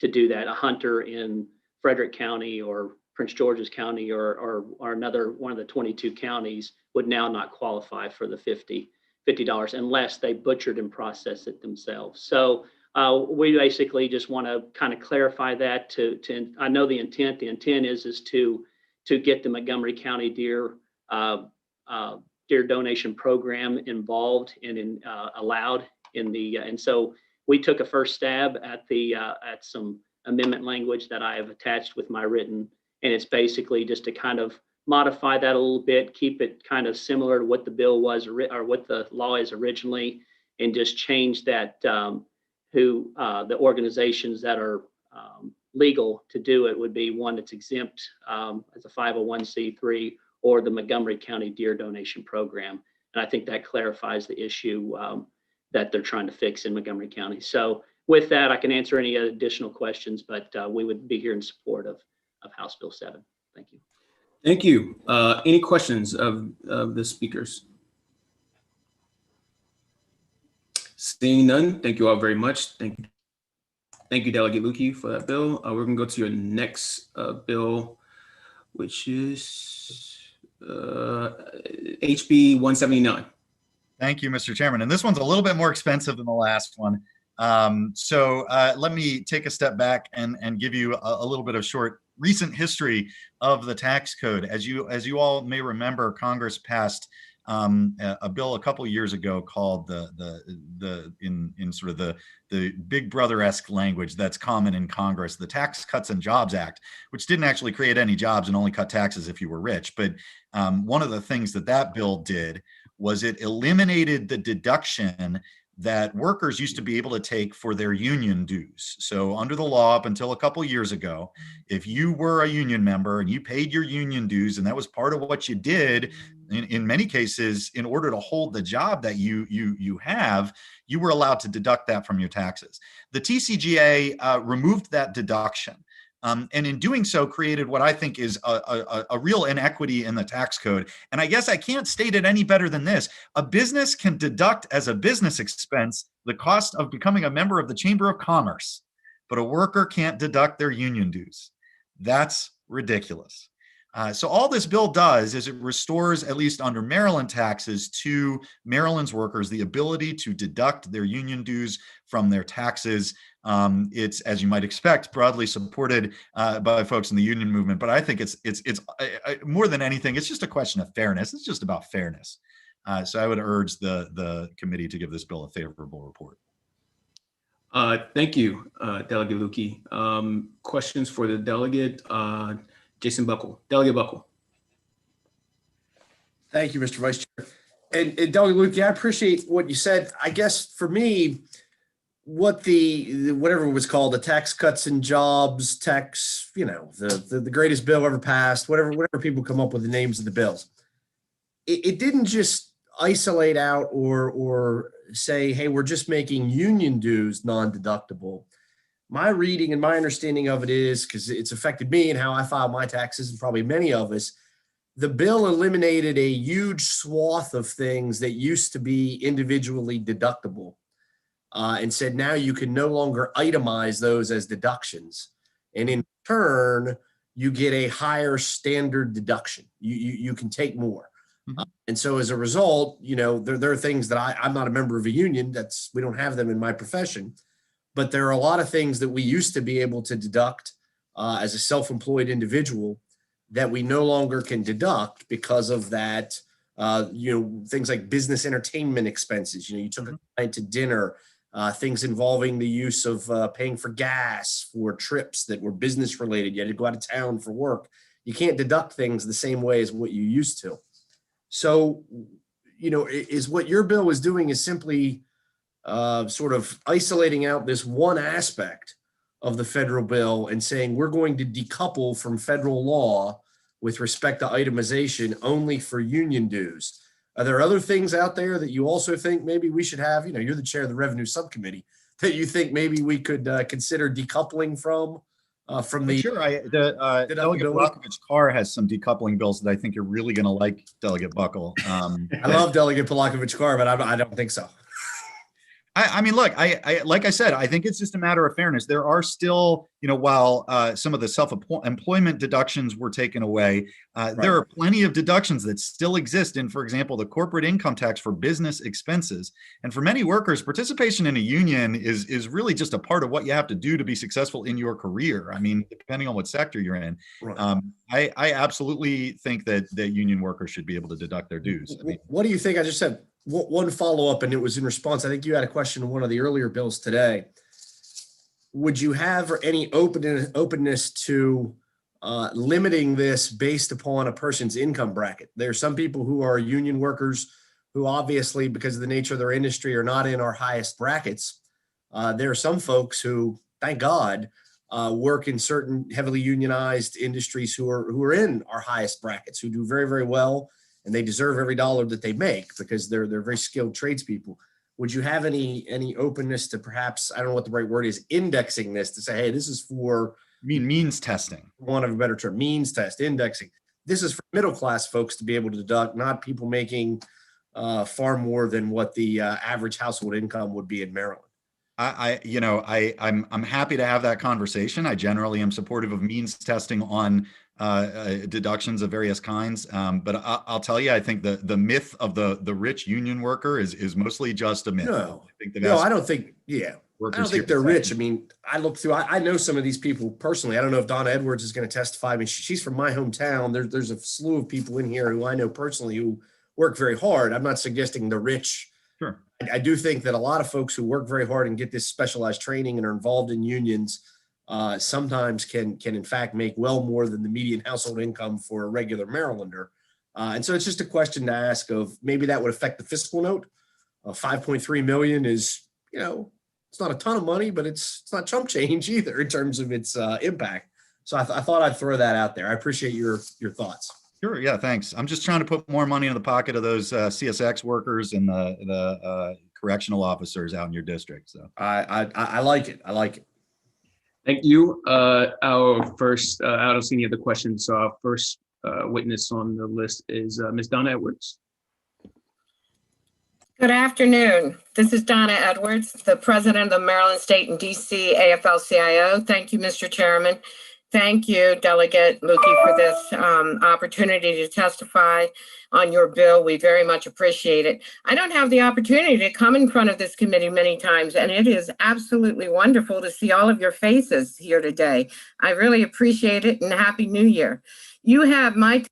do that. A hunter in Frederick County or Prince George's County or another one of the 22 counties would now not qualify for the $50 unless they butchered and processed it themselves. So we basically just want to kind of clarify that I know the intent. The intent is to get the Montgomery County deer donation program involved and allowed in the and so we took a first stab at some amendment language that I have attached with my written, and it's basically just to kind of modify that a little bit, keep it kind of similar to what the bill was or what the law is originally, and just change that the organizations that are legal to do it would be one that's exempt as a 501c3 or the Montgomery County Deer Donation Program. And I think that clarifies the issue that they're trying to fix in Montgomery County. So with that, I can answer any additional questions, but we would be here in support of House Bill 7. Thank you. Thank you. Any questions of the speakers? Seeing none, thank you all very much. Thank you, Delegate Lukey, for that bill. We're going to go to your next bill, which is HB 179. Thank you, Mr. Chairman. And this one's a little bit more expensive than the last one. So let me take a step back and give you a little bit of short recent history of the tax code. As you all may remember, Congress passed a bill a couple years ago called in sort of the Big Brother-esque language that's common in Congress, the Tax Cuts and Jobs Act, which didn't actually create any jobs and only cut taxes if you were rich. But one of the things that bill did was it eliminated the deduction that workers used to be able to take for their union dues. So under the law, up until a couple years ago, if you were a union member and you paid your union dues, and that was part of what you did, in many cases, in order to hold the job that you have, you were allowed to deduct that from your taxes. The TCJA removed that deduction. And in doing so, created what I think is a real inequity in the tax code. And I guess I can't state it any better than this. A business can deduct as a business expense the cost of becoming a member of the Chamber of Commerce, but a worker can't deduct their union dues. That's ridiculous. So all this bill does is it restores, at least under Maryland taxes, to Maryland's workers the ability to deduct their union dues from their taxes. It's, as you might expect, broadly supported by folks in the union movement. But I think it's more than anything, it's just a question of fairness. It's just about fairness. So I would urge the committee to give this bill a favorable report. Thank you, Delegate Lukey. Questions for the delegate? Jason Buckle. Delegate Buckle. Thank you, Mr. Vice Chair. And Delegate Lukey, I appreciate what you said. I guess for me, what whatever it was called, the Tax Cuts and Jobs, tax, the greatest bill ever passed, whatever people come up with the names of the bills. It didn't just isolate out or say, hey, we're just making union dues non-deductible. My reading and my understanding of it is, because it's affected me and how I file my taxes, and probably many of us, the bill eliminated a huge swath of things that used to be individually deductible, and said now you can no longer itemize those as deductions. And in turn, you get a higher standard deduction. You can take more. And so as a result, there are things that I'm not a member of a union. We don't have them in my profession. But there are a lot of things that we used to be able to deduct as a self-employed individual that we no longer can deduct because of that. Things like business entertainment expenses. You took a client to dinner, things involving the use of paying for gas for trips that were business related. You had to go out of town for work. You can't deduct things the same way as what you used to. So, is what your bill is doing is simply sort of isolating out this one aspect of the federal bill and saying we're going to decouple from federal law with respect to itemization only for union dues. Are there other things out there that you also think maybe we should have? You're the chair of the revenue subcommittee, that you think maybe we could consider decoupling from the. Sure, Delegate Blachowicz-Carr has some decoupling bills that I think you're really going to like, Delegate Buckle. I love Delegate Blachowicz-Carr, but I don't think so. I mean, look, I like I said, I think it's just a matter of fairness. There are still, while some of the self-employment deductions were taken away, there are plenty of deductions that still exist in, for example, the corporate income tax for business expenses. And for many workers, participation in a union is really just a part of what you have to do to be successful in your career. I mean, depending on what sector you're in. Right. I absolutely think that union workers should be able to deduct their dues. I mean, what do you think? I just said one follow-up, and it was in response. I think you had a question in one of the earlier bills today. Would you have any openness to limiting this based upon a person's income bracket? There are some people who are union workers who obviously, because of the nature of their industry, are not in our highest brackets. There are some folks who, thank God, work in certain heavily unionized industries who are in our highest brackets, who do very, very well, and they deserve every dollar that they make because they're very skilled tradespeople. Would you have any openness to perhaps, I don't know what the right word is, indexing this to say, hey, this is for means testing, for want of a better term, means test, indexing. This is for middle class folks to be able to deduct, not people making far more than what the average household income would be in Maryland. I'm happy to have that conversation. I generally am supportive of means testing on deductions of various kinds. But I'll tell you, I think the myth of the rich union worker is mostly just a myth. I don't think they're rich. I mean, I know some of these people personally. I don't know if Donna Edwards is going to testify. I mean, she's from my hometown. There's a slew of people in here who I know personally who work very hard. I'm not suggesting the rich. Sure. I do think that a lot of folks who work very hard and get this specialized training and are involved in unions sometimes can in fact make well more than the median household income for a regular Marylander. And so it's just a question to ask of maybe that would affect the fiscal note. 5.3 million is, it's not a ton of money, but it's not chump change either in terms of its impact. So I thought I'd throw that out there. I appreciate your thoughts. Sure. Yeah. Thanks. I'm just trying to put more money in the pocket of those CSX workers and the correctional officers out in your district. So I like it. I like it. Thank you. Our first, I don't see any other questions. So our first witness on the list is Ms. Donna Edwards. Good afternoon. This is Donna Edwards, the president of the Maryland State and DC AFL-CIO. Thank you, Mr. Chairman. Thank you, Delegate Lukey, for this opportunity to testify on your bill. We very much appreciate it. I don't have the opportunity to come in front of this committee many times, and it is absolutely wonderful to see all of your faces here today. I really appreciate it, and Happy New Year. You have my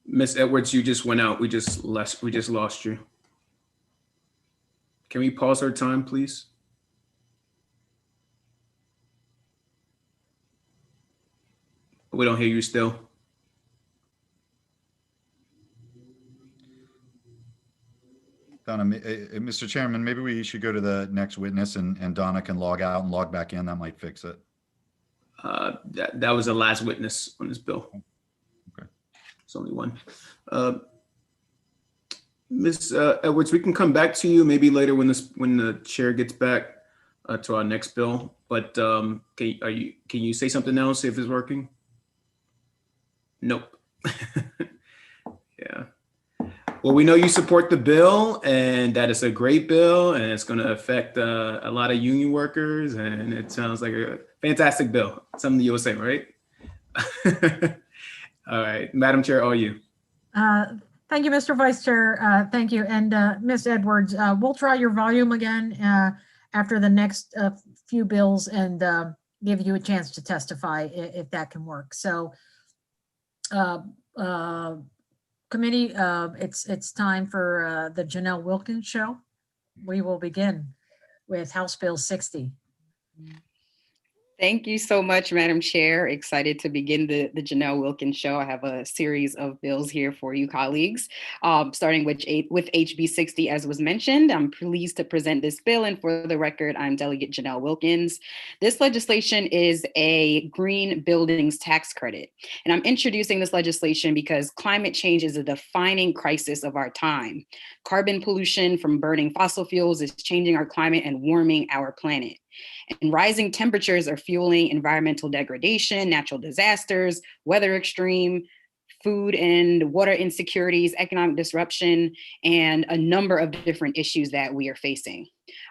Miss Edwards, you just went out. We just lost you. Can we pause our time, please? We don't hear you still. Donna, Mr. Chairman, maybe we should go to the next witness and Donna can log out and log back in. That might fix it. That was the last witness on this bill. Okay. It's only one. Ms. Edwards, we can come back to you maybe later when the chair gets back to our next bill. But can you say something else, see if it's working? Nope. Yeah. Well, we know you support the bill and that it's a great bill and it's going to affect a lot of union workers, and it sounds like a fantastic bill. Something you'll say, right? All right, Madam Chair, all you. Thank you, Mr. Vice Chair. Thank you. And Ms. Edwards, we'll try your volume again after the next few bills and give you a chance to testify if that can work. So committee, it's time for the Janelle Wilkins show. We will begin with House Bill 60. Thank you so much, Madam Chair. Excited to begin the Janelle Wilkins show. I have a series of bills here for you colleagues, starting with HB 60, as was mentioned. I'm pleased to present this bill, and for the record, I'm Delegate Janelle Wilkins. This legislation is a green buildings tax credit, and I'm introducing this legislation because climate change is a defining crisis of our time. Carbon pollution from burning fossil fuels is changing our climate and warming our planet. And rising temperatures are fueling environmental degradation, natural disasters, weather extreme, food and water insecurities, economic disruption, and a number of different issues that we are facing.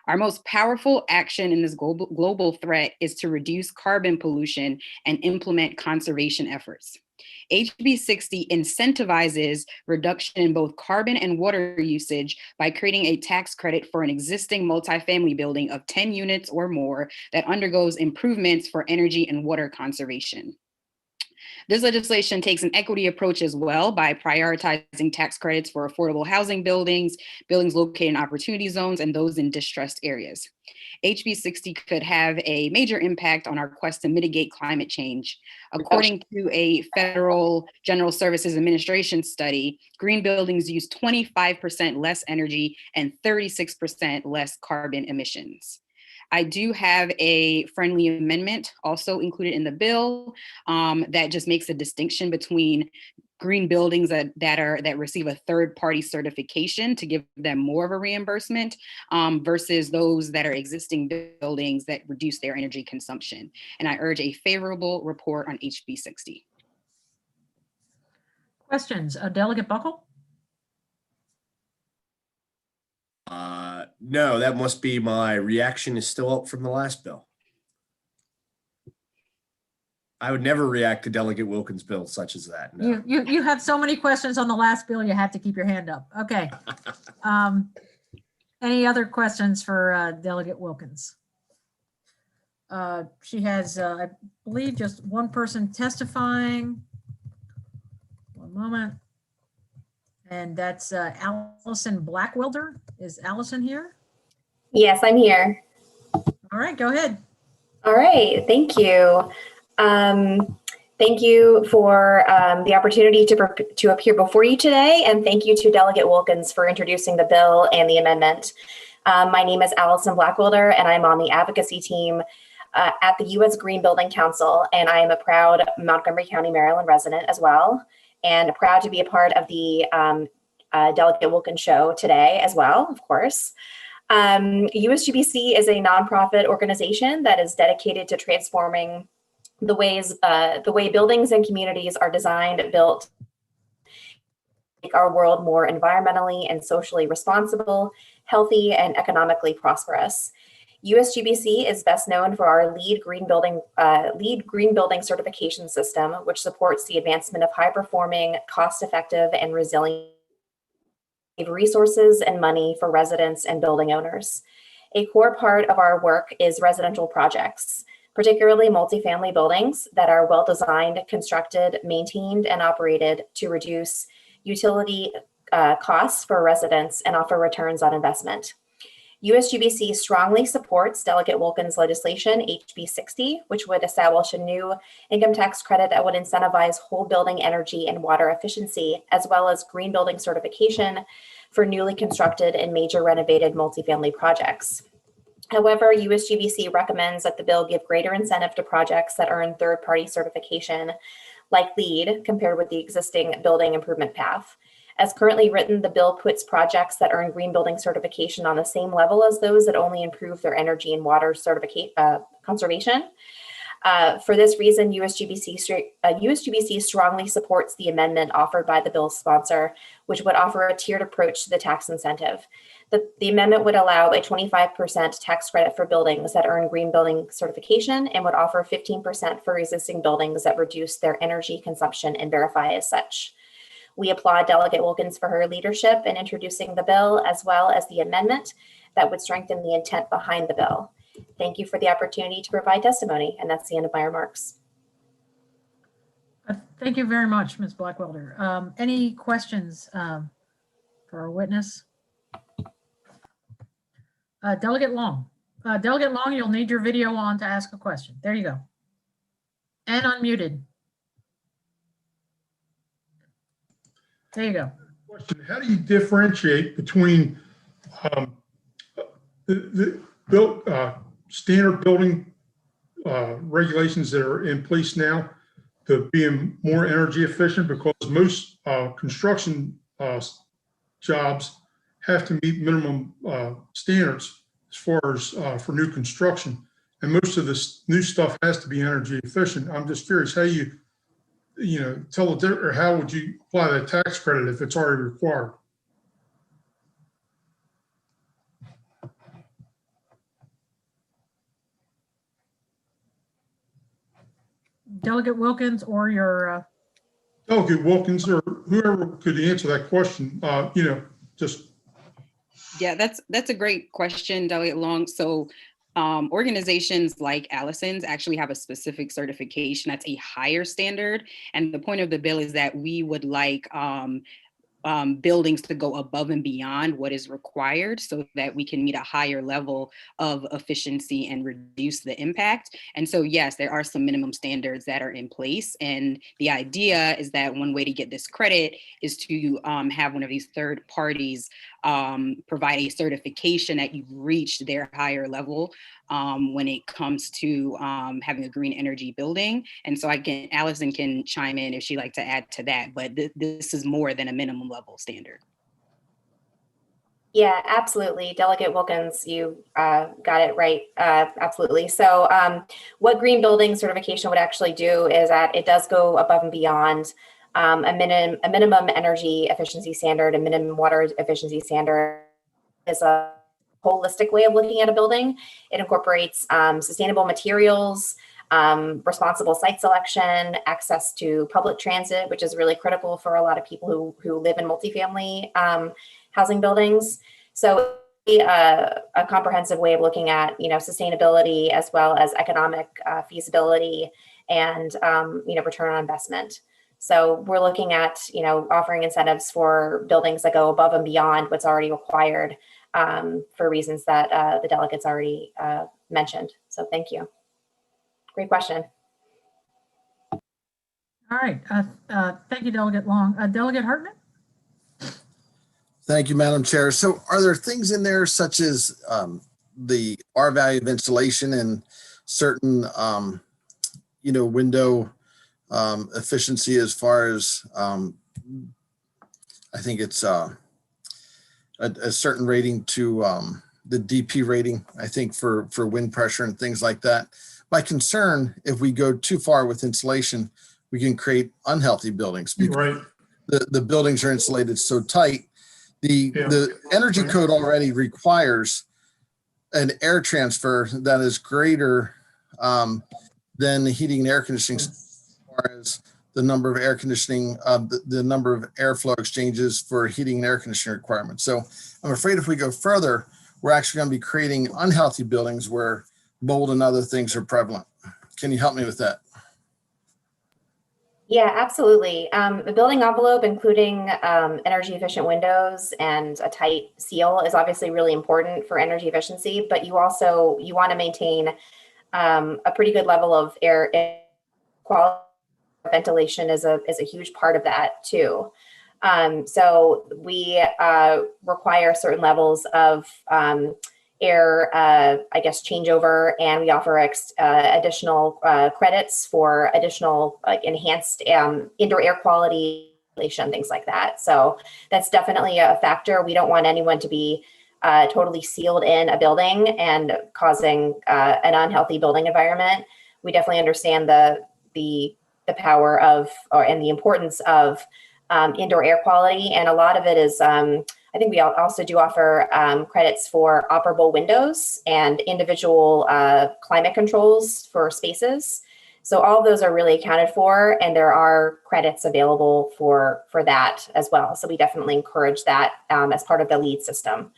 Our most powerful action in this global threat is to reduce carbon pollution and implement conservation efforts. HB 60 incentivizes reduction in both carbon and water usage by creating a tax credit for an existing multifamily building of 10 units or more that undergoes improvements for energy and water conservation. This legislation takes an equity approach as well by prioritizing tax credits for affordable housing buildings, buildings located in opportunity zones, and those in distressed areas. HB 60 could have a major impact on our quest to mitigate climate change. According to a Federal General Services Administration study, green buildings use 25% less energy and 36% less carbon emissions. I do have a friendly amendment also included in the bill that just makes a distinction between green buildings that receive a third-party certification to give them more of a reimbursement versus those that are existing buildings that reduce their energy consumption. And I urge a favorable report on HB 60. Questions? Delegate Buckle? No, that must be my reaction is still up from the last bill. I would never react to Delegate Wilkins' bill such as that. No. You have so many questions on the last bill, you have to keep your hand up. Okay. Any other questions for Delegate Wilkins? She has, I believe, just one person testifying. One moment. And that's Allison Blackwelder. Is Allison here? Yes, I'm here. All right, go ahead. All right, thank you. Thank you for the opportunity to appear before you today, and thank you to Delegate Wilkins for introducing the bill and the amendment. My name is Allison Blackwelder, and I'm on the advocacy team at the U.S. Green Building Council, and I am a proud Montgomery County, Maryland resident as well, and proud to be a part of the Delegate Wilkins show today as well, of course. USGBC is a nonprofit organization that is dedicated to transforming the way buildings and communities are designed, built, make our world more environmentally and socially responsible, healthy, and economically prosperous. USGBC is best known for our LEED Green Building certification system, which supports the advancement of high-performing, cost-effective, and resilient resources and money for residents and building owners. A core part of our work is residential projects, particularly multifamily buildings that are well-designed, constructed, maintained, and operated to reduce utility costs for residents and offer returns on investment. USGBC strongly supports Delegate Wilkins' legislation, HB 60, which would establish a new income tax credit that would incentivize whole building energy and water efficiency, as well as green building certification for newly constructed and major renovated multifamily projects. However, USGBC recommends that the bill give greater incentive to projects that earn third-party certification, like LEED, compared with the existing building improvement path. As currently written, the bill puts projects that earn green building certification on the same level as those that only improve their energy and water conservation. For this reason, USGBC strongly supports the amendment offered by the bill's sponsor, which would offer a tiered approach to the tax incentive. The amendment would allow a 25% tax credit for buildings that earn green building certification and would offer 15% for existing buildings that reduce their energy consumption and verify as such. We applaud Delegate Wilkins for her leadership in introducing the bill, as well as the amendment that would strengthen the intent behind the bill. Thank you for the opportunity to provide testimony, and that's the end of my remarks. Thank you very much, Ms. Blackwelder. Any questions for our witness? Delegate Long. Delegate Long, you'll need your video on to ask a question. There you go. And unmuted. There you go. Question: how do you differentiate between the standard building regulations that are in place now to being more energy efficient? Because most construction jobs have to meet minimum standards as far as for new construction, and most of this new stuff has to be energy efficient. I'm just curious how you tell the or how would you apply that tax credit if it's already required? Delegate Wilkins or your Delegate Wilkins or whoever could answer that question. Yeah, that's a great question, Delegate Long. So organizations like Allison's actually have a specific certification that's a higher standard. And the point of the bill is that we would like buildings to go above and beyond what is required so that we can meet a higher level of efficiency and reduce the impact. And so, yes, there are some minimum standards that are in place. And the idea is that one way to get this credit is to have one of these third parties provide a certification that you've reached their higher level when it comes to having a green energy building. And so Allison can chime in if she'd like to add to that, but this is more than a minimum level standard. Yeah, absolutely. Delegate Wilkins, you got it right. Absolutely. So what green building certification would actually do is that it does go above and beyond a minimum energy efficiency standard, a minimum water efficiency standard. Is a holistic way of looking at a building. It incorporates sustainable materials, responsible site selection, access to public transit, which is really critical for a lot of people who live in multifamily housing buildings. So a comprehensive way of looking at sustainability as well as economic feasibility and return on investment. So we're looking at offering incentives for buildings that go above and beyond what's already required for reasons that the delegates already mentioned. So thank you. Great question. All right. Thank you, Delegate Long. Delegate Hartman? Thank you, Madam Chair. So are there things in there such as the R value of insulation and certain, window efficiency as far as, I think it's a certain rating to the DP rating, I think for wind pressure and things like that. My concern, if we go too far with insulation, we can create unhealthy buildings because right. the buildings are insulated so tight. The energy code already requires an air transfer that is greater than the heating and air conditioning, as far as the number of air conditioning, the number of airflow exchanges for heating and air conditioning requirements. So I'm afraid if we go further, we're actually going to be creating unhealthy buildings where mold and other things are prevalent. Can you help me with that? Yeah, absolutely. The building envelope, including energy efficient windows and a tight seal, is obviously really important for energy efficiency, but you want to maintain a pretty good level of air quality. Ventilation is a huge part of that too. So we require certain levels of air, changeover, and we offer additional credits for additional enhanced indoor air quality, things like that. So that's definitely a factor. We don't want anyone to be totally sealed in a building and causing an unhealthy building environment. We definitely understand the power of and the importance of indoor air quality, and a lot of it is I think we also do offer credits for operable windows and individual climate controls for spaces. So all of those are really accounted for, and there are credits available for that as well. So we definitely encourage that as part of the LEED system.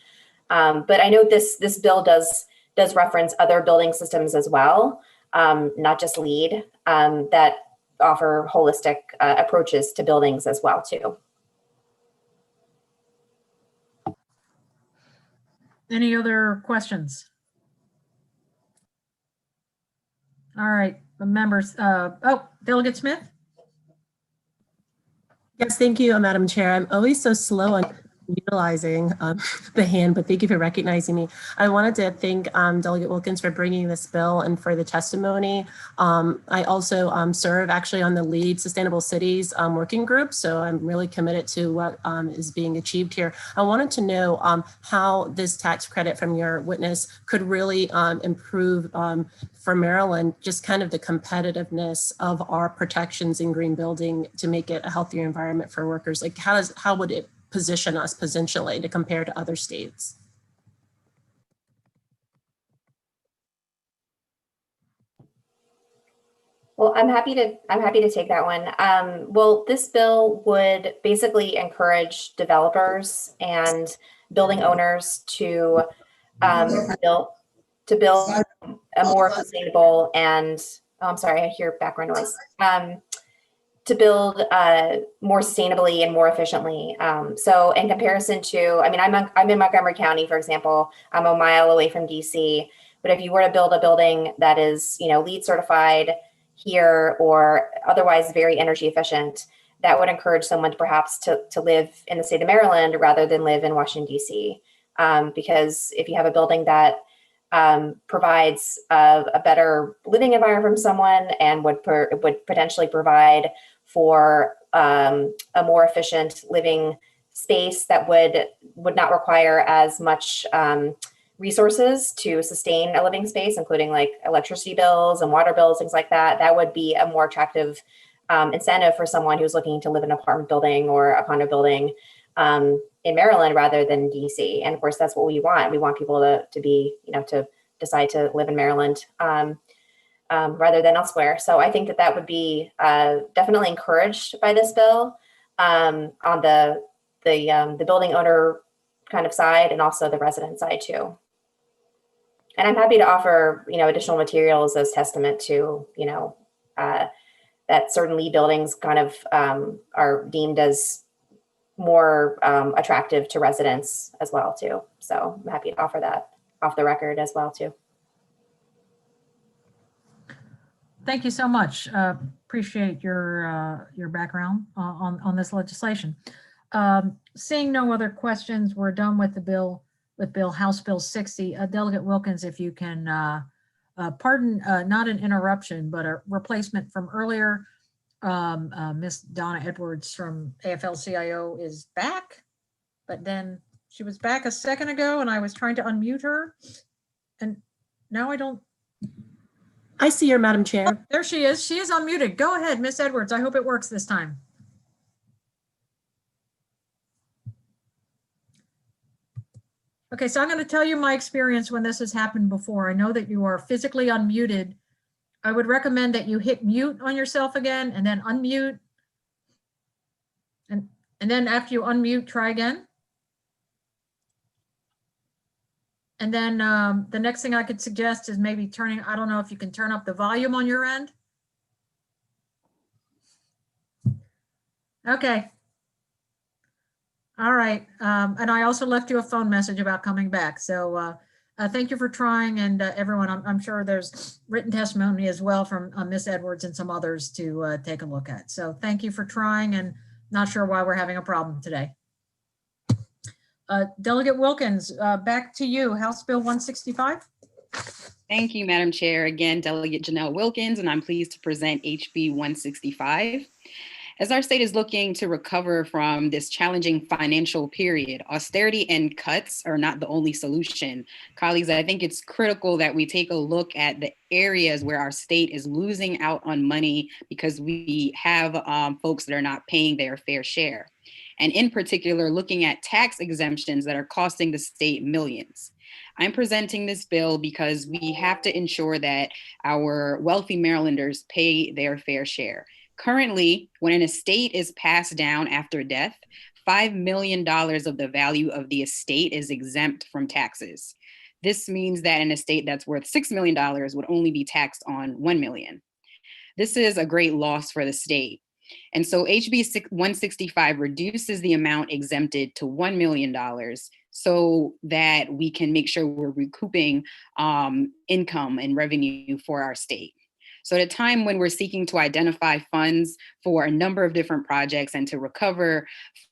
But I know this bill does reference other building systems as well, not just LEED, that offer holistic approaches to buildings as well too. Any other questions? All right, the members. Delegate Smith. Yes, thank you, Madam Chair. I'm always so slow on utilizing the hand, but thank you for recognizing me. I wanted to thank Delegate Wilkins for bringing this bill and for the testimony. I also serve actually on the LEED Sustainable Cities working group, so I'm really committed to what is being achieved here. I wanted to know how this tax credit from your witness could really improve for Maryland, just kind of the competitiveness of our protections in green building to make it a healthier environment for workers. Like how would it position us potentially to compare to other states? Well, I'm happy to take that one. Well, this bill would basically encourage developers and building owners to build a more sustainable and I'm sorry, I hear background noise. To build more sustainably and more efficiently. So in comparison to, I mean, I'm in Montgomery County, for example. I'm a mile away from DC. But if you were to build a building that is, LEED certified here or otherwise very energy efficient, that would encourage someone to perhaps to live in the state of Maryland rather than live in Washington, DC. Because if you have a building that provides a better living environment for someone and would potentially provide for a more efficient living space that would not require as much resources to sustain a living space, including like electricity bills and water bills, things like that, that would be a more attractive incentive for someone who's looking to live in an apartment building or a condo building in Maryland rather than DC. And of course, that's what we want. We want people to be, to decide to live in Maryland rather than elsewhere. So I think that would be definitely encouraged by this bill on the building owner kind of side and also the resident side too. And I'm happy to offer, additional materials as testament to, that certain LEED buildings kind of are deemed as more attractive to residents as well too. So I'm happy to offer that off the record as well too. Thank you so much. Appreciate your background on this legislation. Seeing no other questions, we're done with the bill, House Bill 60. Delegate Wilkins, if you can pardon, not an interruption, but a replacement from earlier. Miss Donna Edwards from AFL-CIO is back, but then she was back a second ago and I was trying to unmute her and now I don't. I see her, Madam Chair. Oh, there she is. She is unmuted. Go ahead, Miss Edwards. I hope it works this time. Okay, so I'm going to tell you my experience when this has happened before. I know that you are physically unmuted. I would recommend that you hit mute on yourself again and then unmute. And then after you unmute, try again. And then the next thing I could suggest is maybe turning, I don't know if you can turn up the volume on your end. Okay. All right. And I also left you a phone message about coming back. So thank you for trying. And everyone, I'm sure there's written testimony as well from Miss Edwards and some others to take a look at. So thank you for trying, and not sure why we're having a problem today. Delegate Wilkins, back to you. House Bill 165. Thank you, Madam Chair. Again, Delegate Janelle Wilkins, and I'm pleased to present HB 165. As our state is looking to recover from this challenging financial period, austerity and cuts are not the only solution. Colleagues, I think it's critical that we take a look at the areas where our state is losing out on money because we have folks that are not paying their fair share. And in particular, looking at tax exemptions that are costing the state millions. I'm presenting this bill because we have to ensure that our wealthy Marylanders pay their fair share. Currently, when an estate is passed down after death, $5 million of the value of the estate is exempt from taxes. This means that an estate that's worth $6 million would only be taxed on $1 million. This is a great loss for the state. And so HB 165 reduces the amount exempted to $1 million so that we can make sure we're recouping income and revenue for our state. So at a time when we're seeking to identify funds for a number of different projects and to recover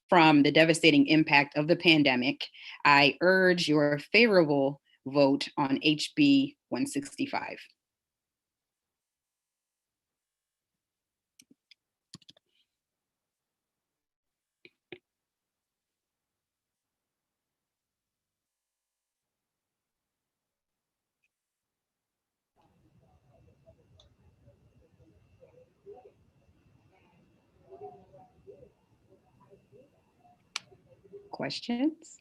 from the devastating impact of the pandemic, I urge your favorable vote on HB 165. Questions?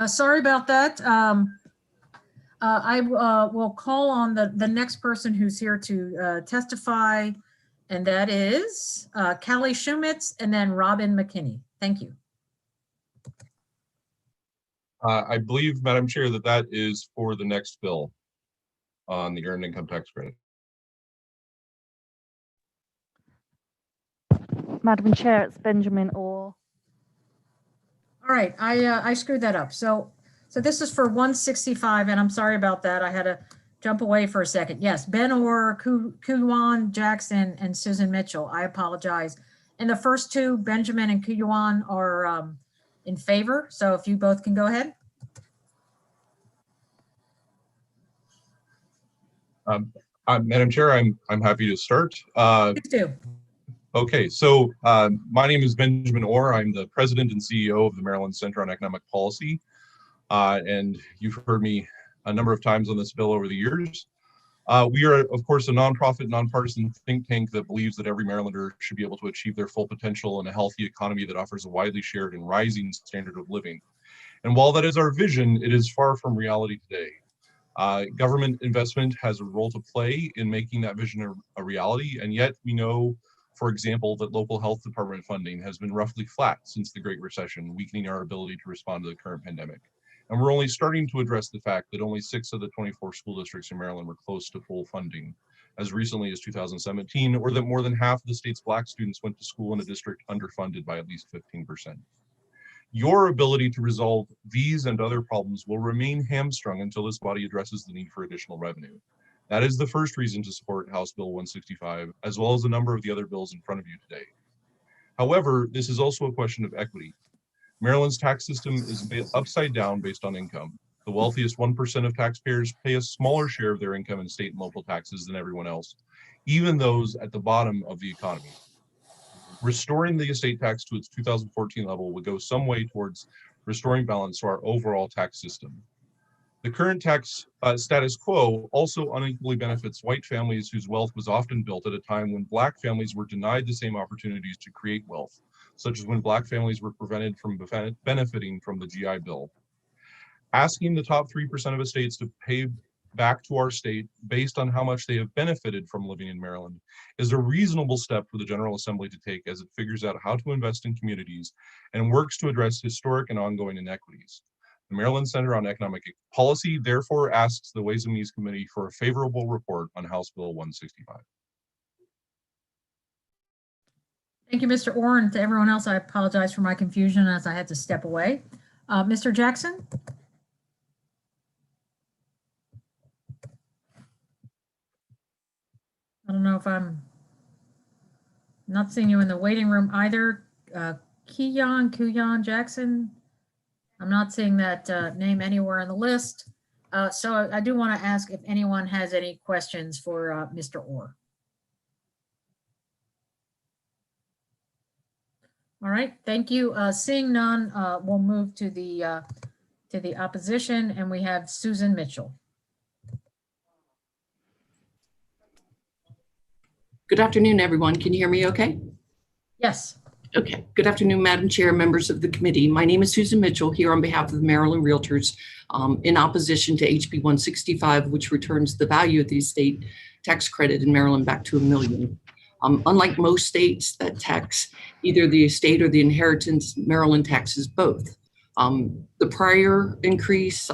Sorry about that. I will call on the next person who's here to testify, and that is Callie Shumitz and then Robin McKinney. Thank you. I believe, Madam Chair, that is for the next bill on the earned income tax credit. Madam Chair, it's Benjamin Orr. All right, I screwed that up. So this is for 165, and I'm sorry about that. I had to jump away for a second. Yes, Ben Orr, Kuyuan Jackson, and Susan Mitchell. I apologize. And the first two, Benjamin and Kuyuan, are in favor. So if you both can go ahead. Madam Chair, I'm happy to start. Please do. Okay, so my name is Benjamin Orr. I'm the president and CEO of the Maryland Center on Economic Policy. And you've heard me a number of times on this bill over the years. We are, of course, a nonprofit, nonpartisan think tank that believes that every Marylander should be able to achieve their full potential in a healthy economy that offers a widely shared and rising standard of living. And while that is our vision, it is far from reality today. Government investment has a role to play in making that vision a reality, and yet we know, for example, that local health department funding has been roughly flat since the Great Recession, weakening our ability to respond to the current pandemic. And we're only starting to address the fact that only 6 of the 24 school districts in Maryland were close to full funding as recently as 2017, or that more than half of the state's Black students went to school in a district underfunded by at least 15%. Your ability to resolve these and other problems will remain hamstrung until this body addresses the need for additional revenue. That is the first reason to support House Bill 165, as well as a number of the other bills in front of you today. However, this is also a question of equity. Maryland's tax system is upside down based on income. The wealthiest 1% of taxpayers pay a smaller share of their income in state and local taxes than everyone else, even those at the bottom of the economy. Restoring the estate tax to its 2014 level would go some way towards restoring balance to our overall tax system. The current tax status quo also unequally benefits white families whose wealth was often built at a time when Black families were denied the same opportunities to create wealth, such as when Black families were prevented from benefiting from the GI Bill. Asking the top 3% of estates to pay back to our state based on how much they have benefited from living in Maryland is a reasonable step for the General Assembly to take as it figures out how to invest in communities and works to address historic and ongoing inequities. The Maryland Center on Economic Policy therefore asks the Ways and Means Committee for a favorable report on House Bill 165. Thank you, Mr. Orr, and to everyone else, I apologize for my confusion as I had to step away. Mr. Jackson? I don't know if I'm not seeing you in the waiting room either. Kuyan Jackson? I'm not seeing that name anywhere on the list. So I do want to ask if anyone has any questions for Mr. Orr. All right, thank you. Seeing none, we'll move to the opposition, and we have Susan Mitchell. Good afternoon, everyone. Can you hear me okay? Yes. Okay. Good afternoon, Madam Chair, members of the committee. My name is Susan Mitchell, here on behalf of the Maryland Realtors in opposition to HB 165, which returns the value of the estate tax credit in Maryland back to $1 million. Unlike most states that tax either the estate or the inheritance, Maryland taxes both. The prior increase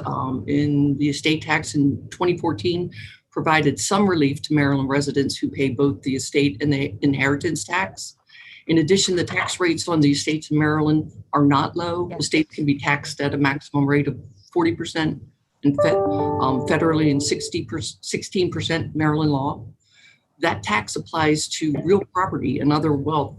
in the estate tax in 2014 provided some relief to Maryland residents who pay both the estate and the inheritance tax. In addition, the tax rates on the estates in Maryland are not low. Estates can be taxed at a maximum rate of 40% and federally and 16% Maryland law. That tax applies to real property and other wealth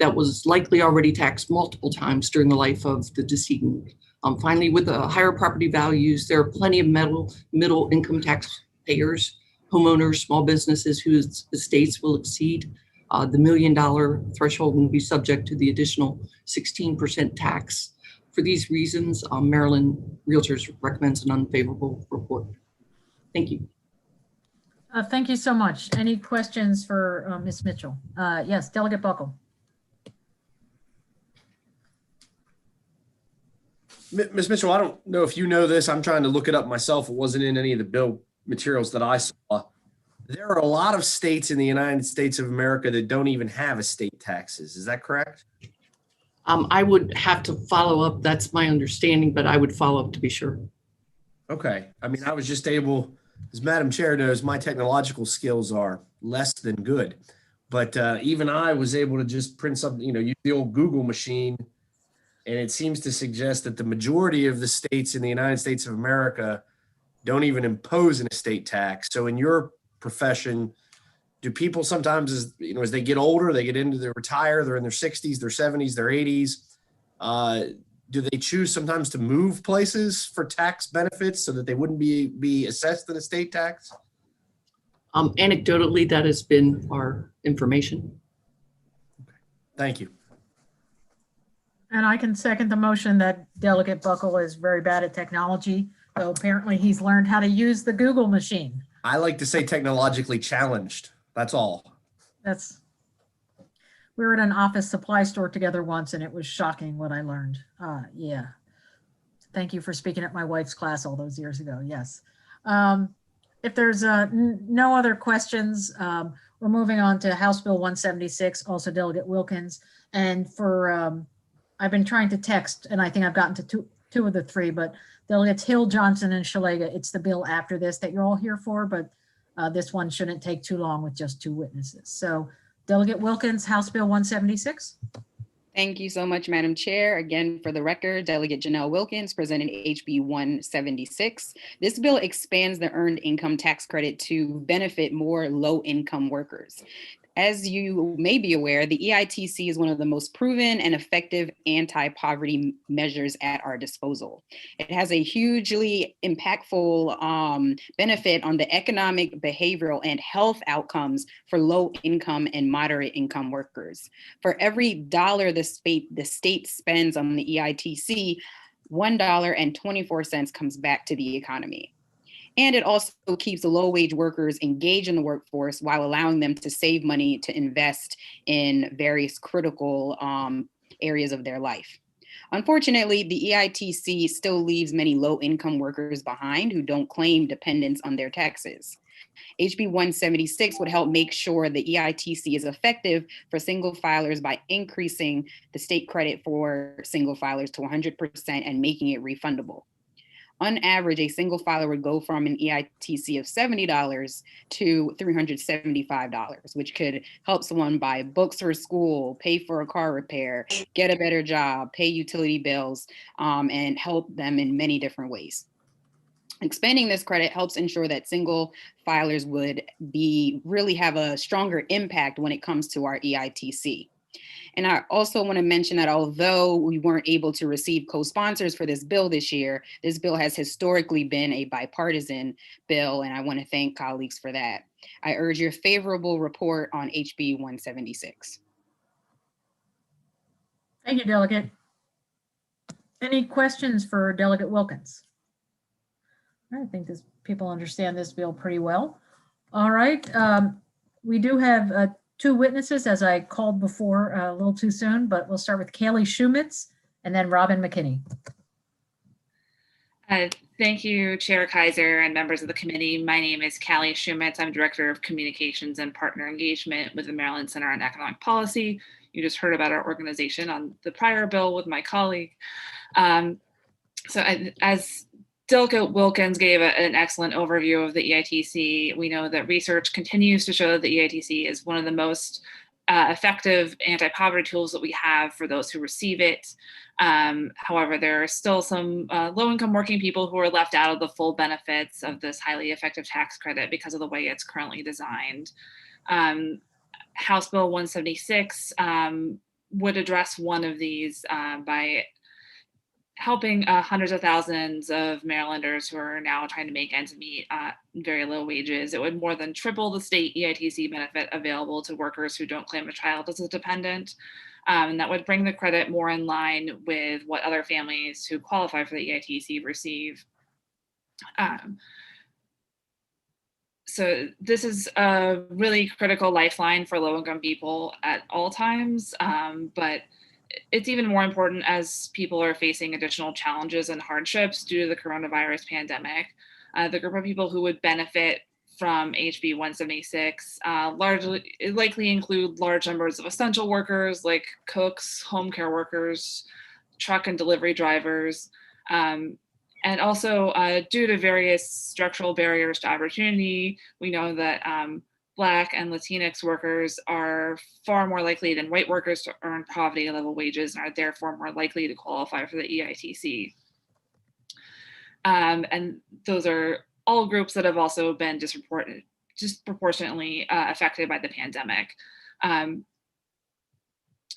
that was likely already taxed multiple times during the life of the decedent. Finally, with the higher property values, there are plenty of middle income taxpayers, homeowners, small businesses whose estates will exceed the $1 million threshold and be subject to the additional 16% tax. For these reasons, Maryland Realtors recommends an unfavorable report. Thank you. Thank you so much. Any questions for Ms. Mitchell? Yes, Delegate Buckle. Ms. Mitchell, I don't know if you know this. I'm trying to look it up myself. It wasn't in any of the bill materials that I saw. There are a lot of states in the United States of America that don't even have estate taxes. Is that correct? I would have to follow up. That's my understanding, but I would follow up to be sure. Okay. I mean, I was just able, as Madam Chair knows, my technological skills are less than good. But even I was able to just print something, use the old Google machine. And it seems to suggest that the majority of the states in the United States of America don't even impose an estate tax. So in your profession, do people sometimes, as they get older, they retire, they're in their 60s, their 70s, their 80s, do they choose sometimes to move places for tax benefits so that they wouldn't be assessed an estate tax? Anecdotally, that has been our information. Thank you. And I can second the motion that Delegate Buckle is very bad at technology, though apparently he's learned how to use the Google machine. I like to say technologically challenged. That's all. We were at an office supply store together once, and it was shocking what I learned. Yeah. Thank you for speaking at my wife's class all those years ago. Yes. If there's no other questions, we're moving on to House Bill 176, also Delegate Wilkins. And for, I've been trying to text, and I think I've gotten to two of the three, but Delegates Hill, Johnson, and Shalega, it's the bill after this that you're all here for, but this one shouldn't take too long with just two witnesses. So Delegate Wilkins, House Bill 176. Thank you so much, Madam Chair. Again, for the record, Delegate Janelle Wilkins presenting HB 176. This bill expands the earned income tax credit to benefit more low-income workers. As you may be aware, the EITC is one of the most proven and effective anti-poverty measures at our disposal. It has a hugely impactful benefit on the economic, behavioral, and health outcomes for low-income and moderate-income workers. For every dollar the state spends on the EITC, $1.24 comes back to the economy. And it also keeps low-wage workers engaged in the workforce while allowing them to save money to invest in various critical areas of their life. Unfortunately, the EITC still leaves many low-income workers behind who don't claim dependence on their taxes. HB 176 would help make sure the EITC is effective for single filers by increasing the state credit for single filers to 100% and making it refundable. On average, a single filer would go from an EITC of $70 to $375, which could help someone buy books for school, pay for a car repair, get a better job, pay utility bills, and help them in many different ways. Expanding this credit helps ensure that single filers would really have a stronger impact when it comes to our EITC. And I also want to mention that although we weren't able to receive co-sponsors for this bill this year, this bill has historically been a bipartisan bill, and I want to thank colleagues for that. I urge your favorable report on HB 176. Thank you, Delegate. Any questions for Delegate Wilkins? I think people understand this bill pretty well. All right, we do have two witnesses, as I called before, a little too soon, but we'll start with Kaylee Shumitz and then Robin McKinney. Thank you, Chair Kaiser and members of the committee. My name is Callie Shumitz. I'm Director of Communications and Partner Engagement with the Maryland Center on Economic Policy. You just heard about our organization on the prior bill with my colleague. As Delegate Wilkins gave an excellent overview of the EITC, we know that research continues to show that the EITC is one of the most effective anti-poverty tools that we have for those who receive it. However, there are still some low-income working people who are left out of the full benefits of this highly effective tax credit because of the way it's currently designed. House Bill 176 would address one of these by helping hundreds of thousands of Marylanders who are now trying to make ends meet at very low wages. It would more than triple the state EITC benefit available to workers who don't claim a child as a dependent. And that would bring the credit more in line with what other families who qualify for the EITC receive. So this is a really critical lifeline for low-income people at all times, but it's even more important as people are facing additional challenges and hardships due to the coronavirus pandemic. The group of people who would benefit from HB 176 likely include large numbers of essential workers like cooks, home care workers, truck and delivery drivers, and also due to various structural barriers to opportunity, we know that Black and Latinx workers are far more likely than white workers to earn poverty level wages and are therefore more likely to qualify for the EITC. And those are all groups that have also been disproportionately affected by the pandemic.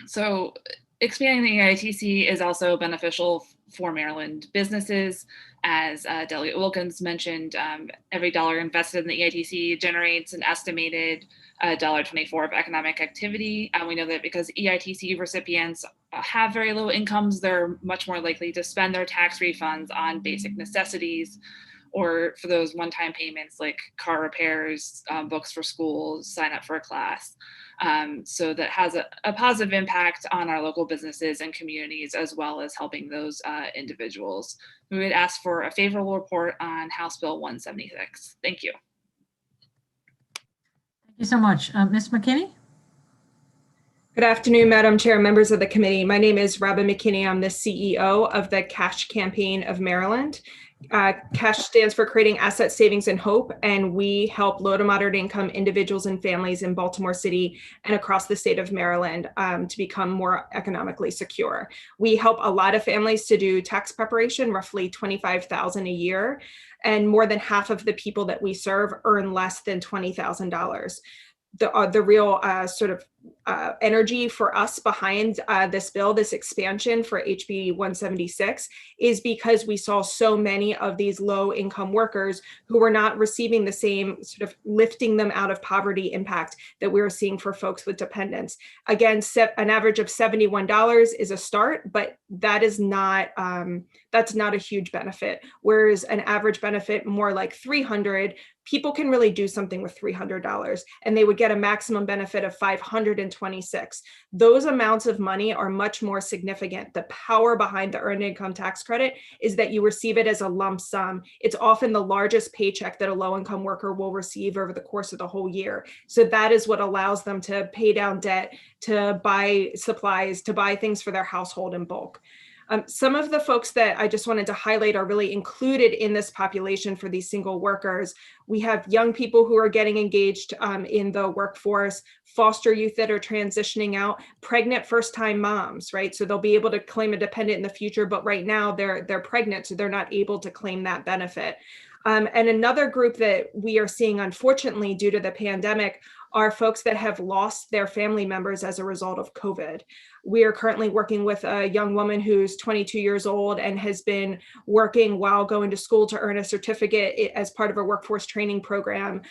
So expanding the EITC is also beneficial for Maryland businesses. As Delegate Wilkins mentioned, every dollar invested in the EITC generates an estimated $1.24 of economic activity. And we know that because EITC recipients have very low incomes, they're much more likely to spend their tax refunds on basic necessities or for those one-time payments like car repairs, books for school, sign up for a class. So that has a positive impact on our local businesses and communities, as well as helping those individuals. We would ask for a favorable report on House Bill 176. Thank you. Thank you so much. Ms. McKinney? Good afternoon, Madam Chair, members of the committee. My name is Robin McKinney. I'm the CEO of the CASH Campaign of Maryland. CASH stands for Creating Asset Savings and Hope, and we help low to moderate income individuals and families in Baltimore City and across the state of Maryland to become more economically secure. We help a lot of families to do tax preparation, roughly $25,000 a year, and more than half of the people that we serve earn less than $20,000. The real sort of energy for us behind this bill, this expansion for HB 176, is because we saw so many of these low income workers who were not receiving the same sort of lifting them out of poverty impact that we were seeing for folks with dependents. Again, an average of $71 is a start, but that is not, that's not a huge benefit. Whereas an average benefit more like $300, people can really do something with $300, and they would get a maximum benefit of $526. Those amounts of money are much more significant. The power behind the earned income tax credit is that you receive it as a lump sum. It's often the largest paycheck that a low-income worker will receive over the course of the whole year. So that is what allows them to pay down debt, to buy supplies, to buy things for their household in bulk. Some of the folks that I just wanted to highlight are really included in this population for these single workers. We have young people who are getting engaged in the workforce, foster youth that are transitioning out, pregnant first-time moms, right? So they'll be able to claim a dependent in the future, but right now they're pregnant, so they're not able to claim that benefit. And another group that we are seeing, unfortunately, due to the pandemic, are folks that have lost their family members as a result of COVID. We are currently working with a young woman who's 22 years old and has been working while going to school to earn a certificate as part of a workforce training program,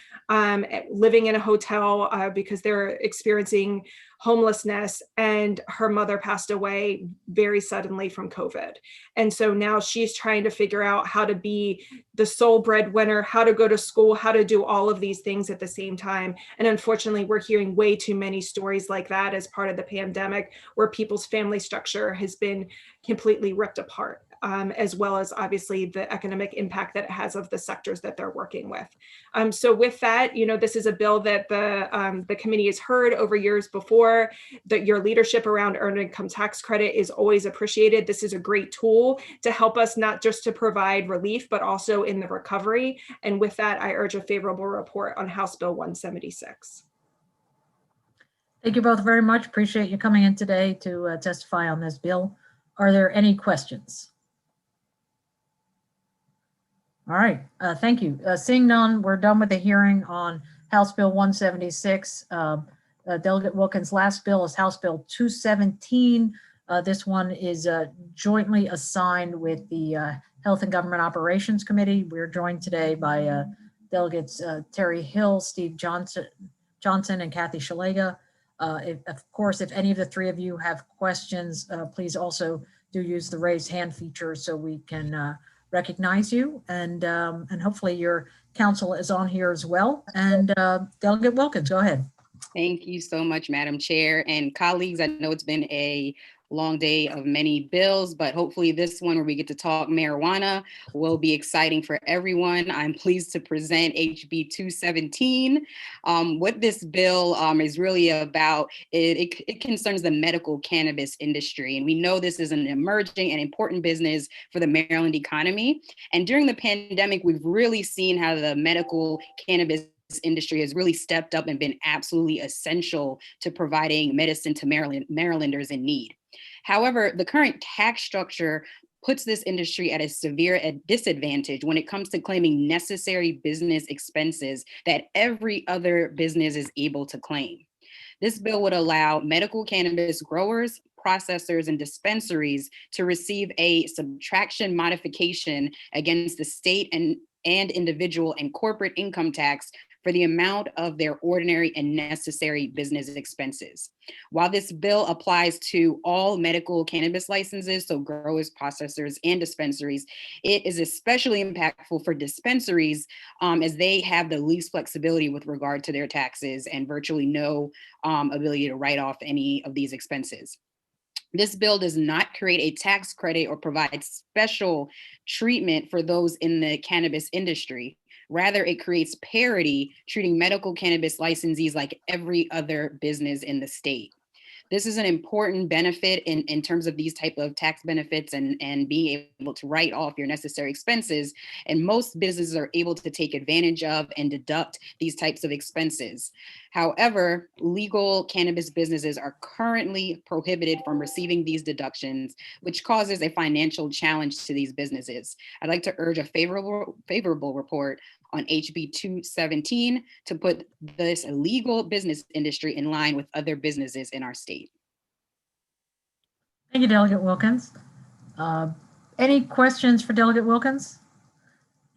living in a hotel because they're experiencing homelessness, and her mother passed away very suddenly from COVID. And so now she's trying to figure out how to be the sole breadwinner, how to go to school, how to do all of these things at the same time. And unfortunately, we're hearing way too many stories like that as part of the pandemic, where people's family structure has been completely ripped apart, as well as obviously the economic impact that it has of the sectors that they're working with. So with that, this is a bill that the committee has heard over years before. That your leadership around earned income tax credit is always appreciated. This is a great tool to help us not just to provide relief, but also in the recovery. And with that, I urge a favorable report on House Bill 176. Thank you both very much. Appreciate you coming in today to testify on this bill. Are there any questions? All right, thank you. Seeing none, we're done with the hearing on House Bill 176. Delegate Wilkins' last bill is House Bill 217. This one is jointly assigned with the Health and Government Operations Committee. We're joined today by Delegates Terry Hill, Steve Johnson, and Kathy Shalega. Of course, if any of the three of you have questions, please also do use the raise hand feature so we can recognize you, and hopefully your counsel is on here as well. And Delegate Wilkins, go ahead. Thank you so much, Madam Chair and colleagues. I know it's been a long day of many bills, but hopefully this one where we get to talk marijuana will be exciting for everyone. I'm pleased to present HB 217. What this bill is really about, it concerns the medical cannabis industry. And we know this is an emerging and important business for the Maryland economy. And during the pandemic, we've really seen how the medical cannabis industry has really stepped up and been absolutely essential to providing medicine to Marylanders in need. However, the current tax structure puts this industry at a severe disadvantage when it comes to claiming necessary business expenses that every other business is able to claim. This bill would allow medical cannabis growers, processors, and dispensaries to receive a subtraction modification against the state and individual and corporate income tax for the amount of their ordinary and necessary business expenses. While this bill applies to all medical cannabis licenses, so growers, processors, and dispensaries, it is especially impactful for dispensaries as they have the least flexibility with regard to their taxes and virtually no ability to write off any of these expenses. This bill does not create a tax credit or provide special treatment for those in the cannabis industry. Rather, it creates parity, treating medical cannabis licensees like every other business in the state. This is an important benefit in terms of these type of tax benefits and being able to write off your necessary expenses. And most businesses are able to take advantage of and deduct these types of expenses. However, legal cannabis businesses are currently prohibited from receiving these deductions, which causes a financial challenge to these businesses. I'd like to urge a favorable report on HB 217 to put this illegal business industry in line with other businesses in our state. Thank you, Delegate Wilkins. Any questions for Delegate Wilkins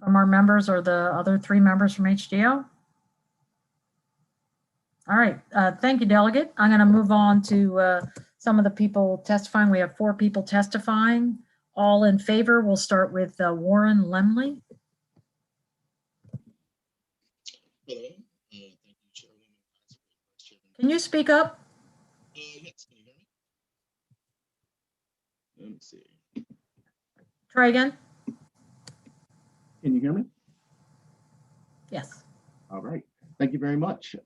from our members or the other 3 members from HDO? All right, thank you, Delegate. I'm going to move on to some of the people testifying. We have 4 people testifying. All in favor. We'll start with Warren Lemley. Hello. Thank you, Chairwoman. Can you speak up? Yes, can you hear me? Let me see. Try again. Can you hear me? Yes. All right. Thank you very much.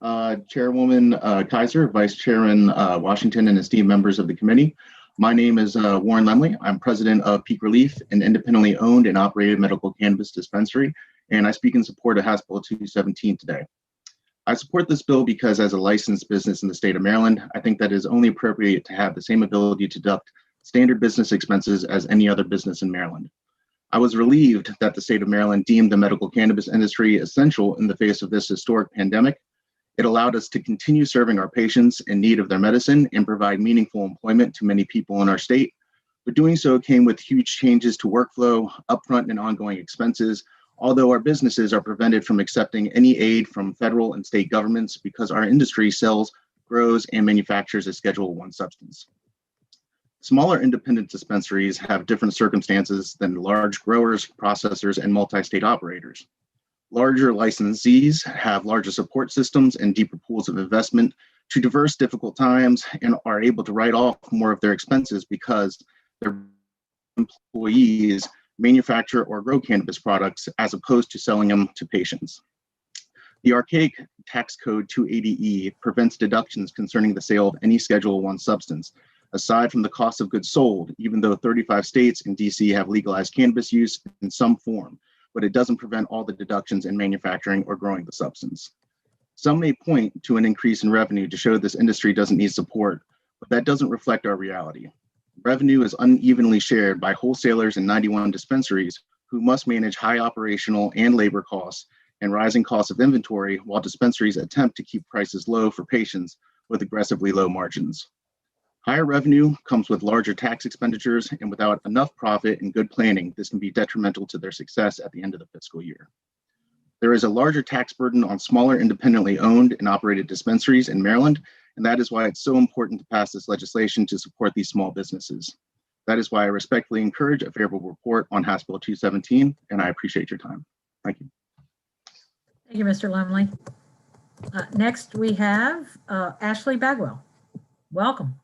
Chairwoman Kaiser, Vice Chairman Washington, and esteemed members of the committee. My name is Warren Lemley. I'm president of Peak Relief, an independently owned and operated medical cannabis dispensary, and I speak in support of House Bill 217 today. I support this bill because as a licensed business in the state of Maryland, I think that it is only appropriate to have the same ability to deduct standard business expenses as any other business in Maryland. I was relieved that the state of Maryland deemed the medical cannabis industry essential in the face of this historic pandemic. It allowed us to continue serving our patients in need of their medicine and provide meaningful employment to many people in our state. But doing so came with huge changes to workflow, upfront and ongoing expenses, although our businesses are prevented from accepting any aid from federal and state governments because our industry sells, grows, and manufactures a Schedule I substance. Smaller independent dispensaries have different circumstances than large growers, processors, and multi-state operators. Larger licensees have larger support systems and deeper pools of investment to traverse difficult times and are able to write off more of their expenses because their employees manufacture or grow cannabis products as opposed to selling them to patients. The archaic tax code 280E prevents deductions concerning the sale of any Schedule I substance, aside from the cost of goods sold, even though 35 states and DC have legalized cannabis use in some form, but it doesn't prevent all the deductions in manufacturing or growing the substance. Some may point to an increase in revenue to show this industry doesn't need support, but that doesn't reflect our reality. Revenue is unevenly shared by wholesalers in 91 dispensaries who must manage high operational and labor costs and rising costs of inventory while dispensaries attempt to keep prices low for patients with aggressively low margins. Higher revenue comes with larger tax expenditures, and without enough profit and good planning, this can be detrimental to their success at the end of the fiscal year. There is a larger tax burden on smaller independently owned and operated dispensaries in Maryland, and that is why it's so important to pass this legislation to support these small businesses. That is why I respectfully encourage a favorable report on House Bill 217, and I appreciate your time. Thank you. Thank you, Mr. Lemley. Next, we have Ashley Bagwell. Welcome.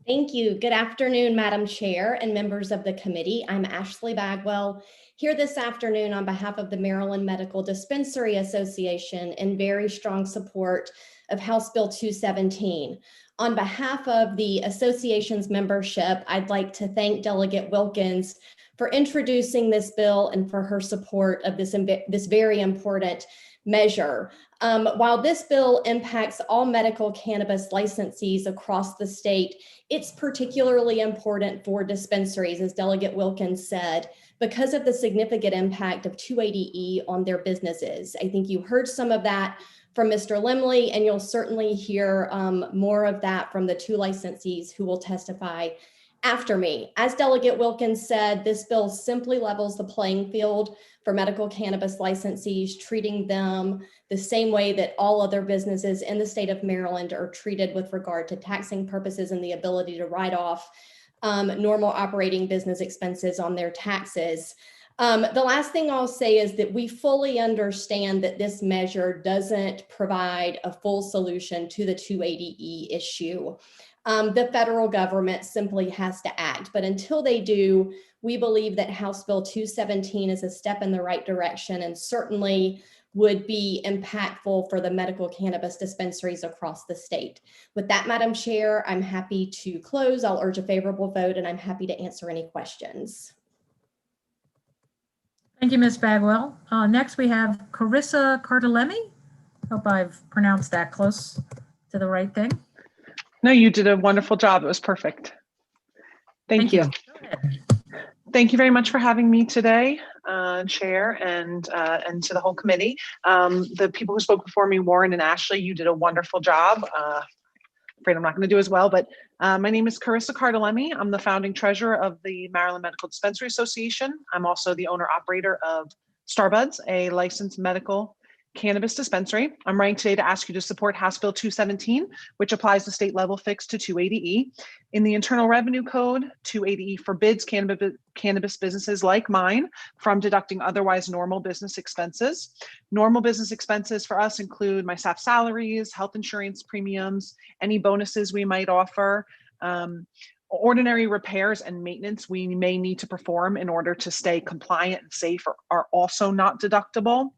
Thank you. Good afternoon, Madam Chair and members of the committee. I'm Ashley Bagwell, here this afternoon on behalf of the Maryland Medical Dispensary Association in very strong support of House Bill 217. On behalf of the association's membership, I'd like to thank Delegate Wilkins for introducing this bill and for her support of this very important measure. While this bill impacts all medical cannabis licensees across the state, it's particularly important for dispensaries, as Delegate Wilkins said, because of the significant impact of 280E on their businesses. I think you heard some of that from Mr. Lemley, and you'll certainly hear more of that from the 2 licensees who will testify after me. As Delegate Wilkins said, this bill simply levels the playing field for medical cannabis licensees, treating them the same way that all other businesses in the state of Maryland are treated with regard to taxing purposes and the ability to write off normal operating business expenses on their taxes. The last thing I'll say is that we fully understand that this measure doesn't provide a full solution to the 280E issue. The federal government simply has to act, but until they do, we believe that House Bill 217 is a step in the right direction and certainly would be impactful for the medical cannabis dispensaries across the state. With that, Madam Chair, I'm happy to close. I'll urge a favorable vote, and I'm happy to answer any questions. Thank you, Ms. Bagwell. Next, we have Carissa Cardellemi. Hope I've pronounced that close to the right thing. No, you did a wonderful job. It was perfect. Thank you. Thank you very much for having me today. Chair, and to the whole committee. The people who spoke before me, Warren and Ashley, you did a wonderful job. Afraid I'm not going to do as well, but my name is Carissa Cardellemi. I'm the founding treasurer of the Maryland Medical Dispensary Association. I'm also the owner-operator of Starbuds, a licensed medical cannabis dispensary. I'm writing today to ask you to support House Bill 217, which applies the state level fix to 280E. In the Internal Revenue Code, 280E forbids cannabis businesses like mine from deducting otherwise normal business expenses. Normal business expenses for us include my staff salaries, health insurance premiums, any bonuses we might offer, ordinary repairs and maintenance we may need to perform in order to stay compliant and safe are also not deductible.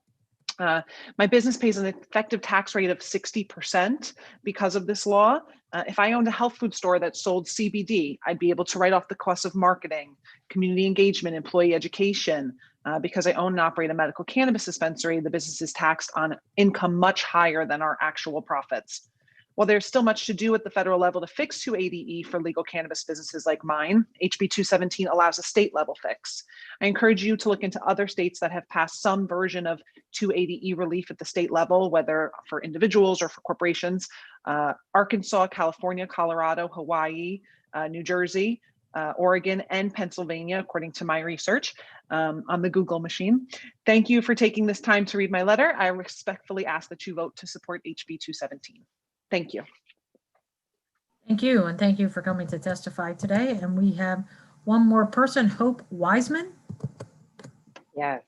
My business pays an effective tax rate of 60% because of this law. If I owned a health food store that sold CBD, I'd be able to write off the costs of marketing, community engagement, employee education. Because I own and operate a medical cannabis dispensary, the business is taxed on income much higher than our actual profits. While there's still much to do at the federal level to fix 280E for legal cannabis businesses like mine, HB 217 allows a state level fix. I encourage you to look into other states that have passed some version of 280E relief at the state level, whether for individuals or for corporations. Arkansas, California, Colorado, Hawaii, New Jersey, Oregon, and Pennsylvania, according to my research on the Google machine. Thank you for taking this time to read my letter. I respectfully ask that you vote to support HB 217. Thank you. Thank you, and thank you for coming to testify today. And we have one more person, Hope Wiseman. Yes.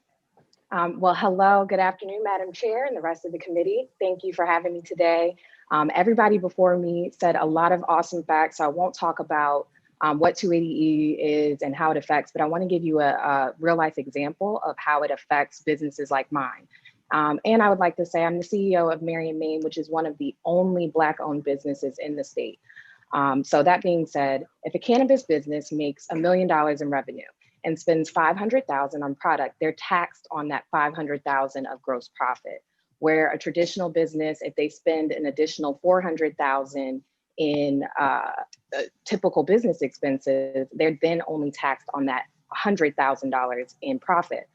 Well, hello, good afternoon, Madam Chair and the rest of the committee. Thank you for having me today. Everybody before me said a lot of awesome facts, so I won't talk about what 280E is and how it affects, but I want to give you a real life example of how it affects businesses like mine. And I would like to say I'm the CEO of Marion, Maine, which is one of the only Black-owned businesses in the state. So that being said, if a cannabis business makes $1 million in revenue and spends $500,000 on product, they're taxed on that $500,000 of gross profit. Where a traditional business, if they spend an additional $400,000 in typical business expenses, they're then only taxed on that $100,000 in profit.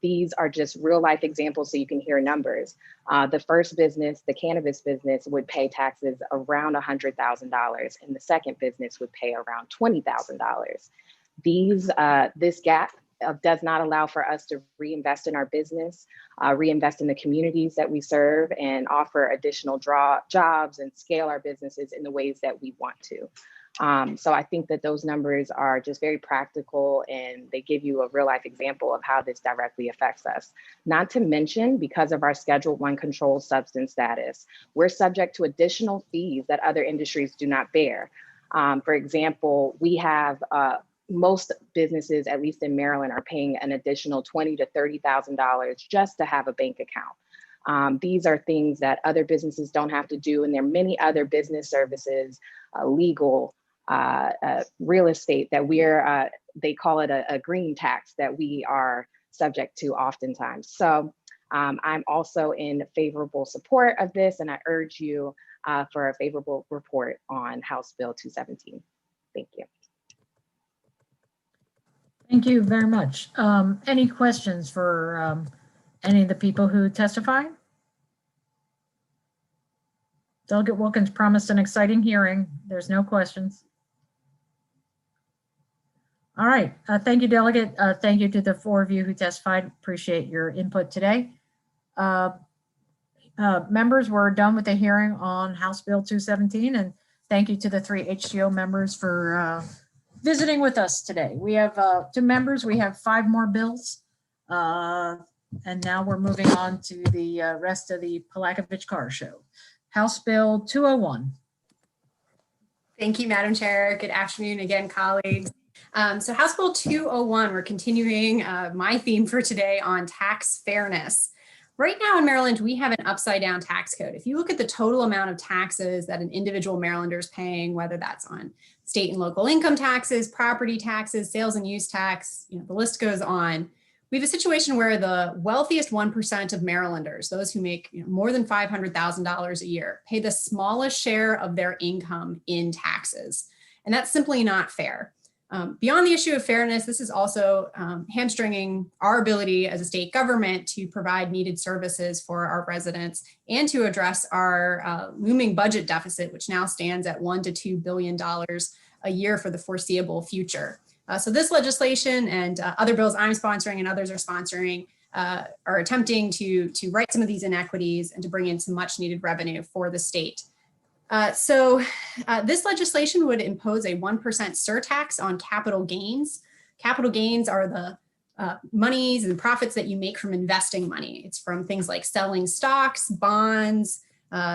These are just real life examples so you can hear numbers. The first business, the cannabis business, would pay taxes around $100,000 and the second business would pay around $20,000. This gap does not allow for us to reinvest in our business, reinvest in the communities that we serve, and offer additional jobs and scale our businesses in the ways that we want to. So I think that those numbers are just very practical and they give you a real life example of how this directly affects us. Not to mention, because of our Schedule I controlled substance status, we're subject to additional fees that other industries do not bear. For example, we have most businesses, at least in Maryland, are paying an additional $20,000 to $30,000 just to have a bank account. These are things that other businesses don't have to do, and there are many other business services, legal, real estate that we're, they call it a green tax that we are subject to oftentimes. So I'm also in favorable support of this, and I urge you for a favorable report on House Bill 217. Thank you. Thank you very much. Any questions for any of the people who testified? Delegate Wilkins promised an exciting hearing. There's no questions. All right. Thank you, Delegate. Thank you to the four of you who testified. Appreciate your input today. Members, we're done with the hearing on House Bill 217, and thank you to the three HCO members for visiting with us today. We have two members. We have 5 more bills. And now we're moving on to the rest of the Palakovich Car Show. House Bill 201. Thank you, Madam Chair. Good afternoon again, colleagues. So House Bill 201, we're continuing my theme for today on tax fairness. Right now in Maryland, we have an upside down tax code. If you look at the total amount of taxes that an individual Marylander is paying, whether that's on state and local income taxes, property taxes, sales and use tax, the list goes on. We have a situation where the wealthiest 1% of Marylanders, those who make more than $500,000 a year, pay the smallest share of their income in taxes. And that's simply not fair. Beyond the issue of fairness, this is also hamstringing our ability as a state government to provide needed services for our residents and to address our looming budget deficit, which now stands at $1 to $2 billion a year for the foreseeable future. So this legislation and other bills I'm sponsoring and others are sponsoring are attempting to right some of these inequities and to bring in some much needed revenue for the state. This legislation would impose a 1% surtax on capital gains. Capital gains are the monies and profits that you make from investing money. It's from things like selling stocks, bonds,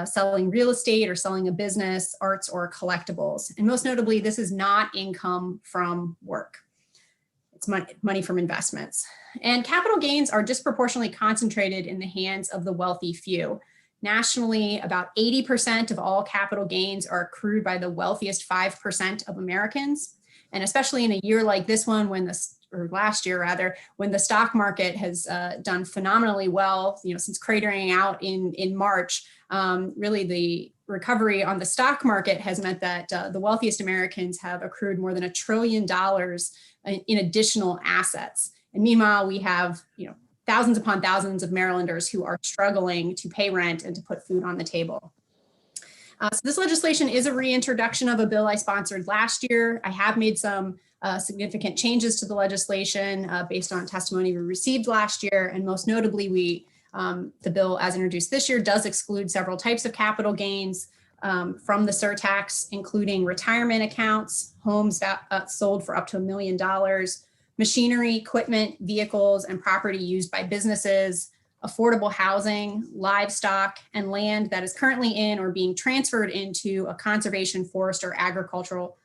selling real estate or selling a business, arts, or collectibles. And most notably, this is not income from work. It's money from investments. And capital gains are disproportionately concentrated in the hands of the wealthy few. Nationally, about 80% of all capital gains are accrued by the wealthiest 5% of Americans. And especially in a year like this one, or last year rather, when the stock market has done phenomenally well, since cratering out in March, really the recovery on the stock market has meant that the wealthiest Americans have accrued more than $1 trillion in additional assets. And meanwhile, we have, thousands upon thousands of Marylanders who are struggling to pay rent and to put food on the table. So this legislation is a reintroduction of a bill I sponsored last year. I have made some significant changes to the legislation based on testimony we received last year. And most notably, the bill as introduced this year does exclude several types of capital gains from the surtax, including retirement accounts, homes sold for up to $1 million, machinery, equipment, vehicles, and property used by businesses, affordable housing, livestock, and land that is currently in or being transferred into a conservation, forest, or agricultural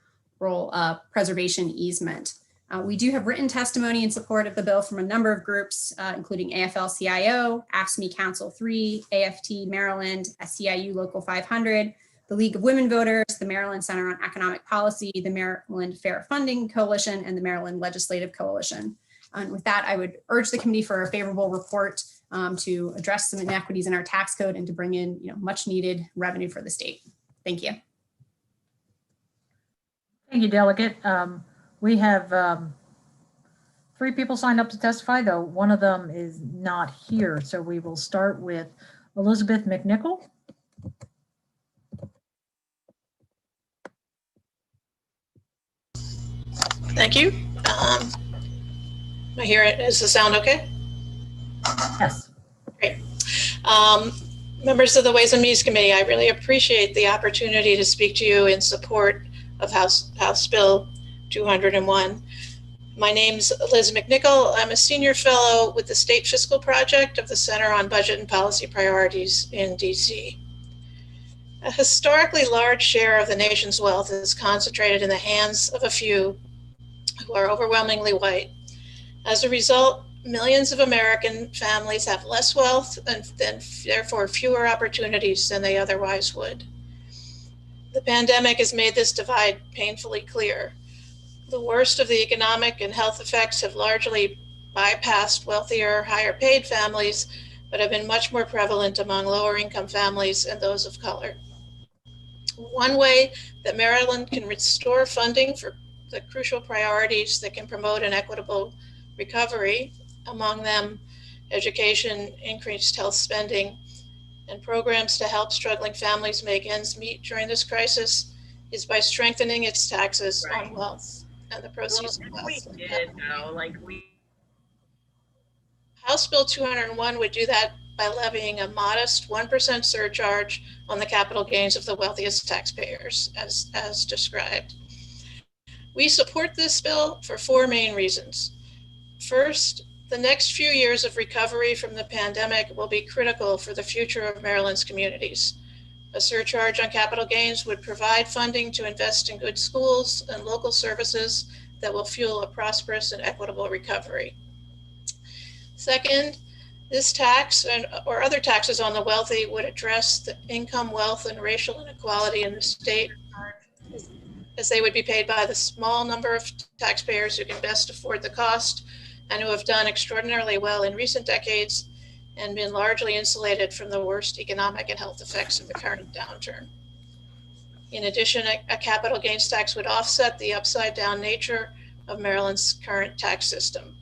preservation easement. We do have written testimony in support of the bill from a number of groups, including AFL-CIO, AFSCME Council 3, AFT Maryland, SEIU Local 500, the League of Women Voters, the Maryland Center on Economic Policy, the Maryland Fair Funding Coalition, and the Maryland Legislative Coalition. And with that, I would urge the committee for a favorable report to address some inequities in our tax code and to bring in much needed revenue for the state. Thank you. Thank you, Delegate. We have 3 people signed up to testify, though one of them is not here. So we will start with Elizabeth McNichol. Thank you. Am I hearing? Is the sound okay? Yes. Great. Members of the Ways and Means Committee, I really appreciate the opportunity to speak to you in support of House Bill 201. My name's Liz McNichol. I'm a senior fellow with the State Fiscal Project of the Center on Budget and Policy Priorities in DC. A historically large share of the nation's wealth is concentrated in the hands of a few who are overwhelmingly white. As a result, millions of American families have less wealth and therefore fewer opportunities than they otherwise would. The pandemic has made this divide painfully clear. The worst of the economic and health effects have largely bypassed wealthier, higher paid families, but have been much more prevalent among lower income families and those of color. One way that Maryland can restore funding for the crucial priorities that can promote an equitable recovery, among them education, increased health spending, and programs to help struggling families make ends meet during this crisis, is by strengthening its taxes on wealth and the proceeds of wealth. House Bill 201 would do that by levying a modest 1% surcharge on the capital gains of the wealthiest taxpayers, as described. We support this bill for 4 main reasons. First, the next few years of recovery from the pandemic will be critical for the future of Maryland's communities. A surcharge on capital gains would provide funding to invest in good schools and local services that will fuel a prosperous and equitable recovery. Second, this tax or other taxes on the wealthy would address the income, wealth, and racial inequality in the state, as they would be paid by the small number of taxpayers who can best afford the cost and who have done extraordinarily well in recent decades and been largely insulated from the worst economic and health effects of the current downturn. In addition, a capital gains tax would offset the upside down nature of Maryland's current tax system.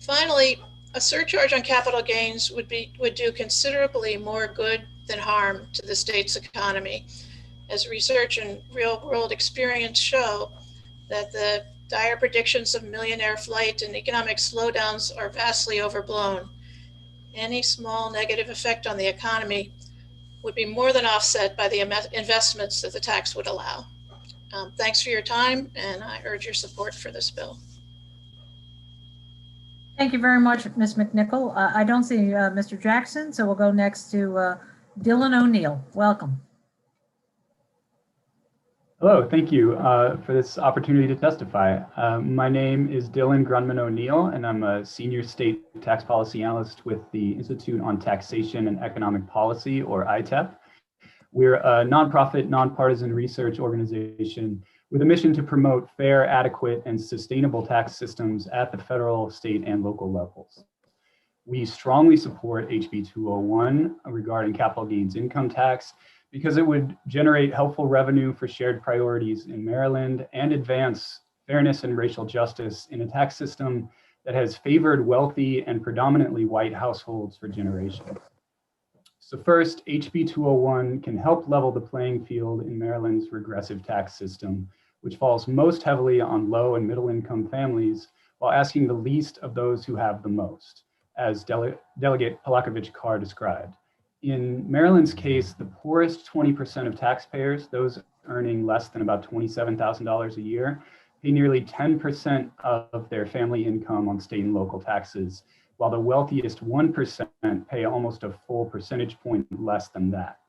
Finally, a surcharge on capital gains would do considerably more good than harm to the state's economy, as research and real-world experience show that the dire predictions of millionaire flight and economic slowdowns are vastly overblown. Any small negative effect on the economy would be more than offset by the investments that the tax would allow. Thanks for your time, and I urge your support for this bill. Thank you very much, Ms. McNichol. I don't see Mr. Jackson, so we'll go next to Dylan O'Neill. Welcome. Hello, thank you for this opportunity to testify. My name is Dylan Grunman O'Neill, and I'm a senior state tax policy analyst with the Institute on Taxation and Economic Policy, or ITEP. We're a nonprofit, nonpartisan research organization with a mission to promote fair, adequate, and sustainable tax systems at the federal, state, and local levels. We strongly support HB 201 regarding capital gains income tax because it would generate helpful revenue for shared priorities in Maryland and advance fairness and racial justice in a tax system that has favored wealthy and predominantly white households for generations. So first, HB 201 can help level the playing field in Maryland's regressive tax system, which falls most heavily on low and middle income families while asking the least of those who have the most, as Delegate Palakovich-Carr described. In Maryland's case, the poorest 20% of taxpayers, those earning less than about $27,000 a year, pay nearly 10% of their family income on state and local taxes, while the wealthiest 1% pay almost a full percentage point less than that.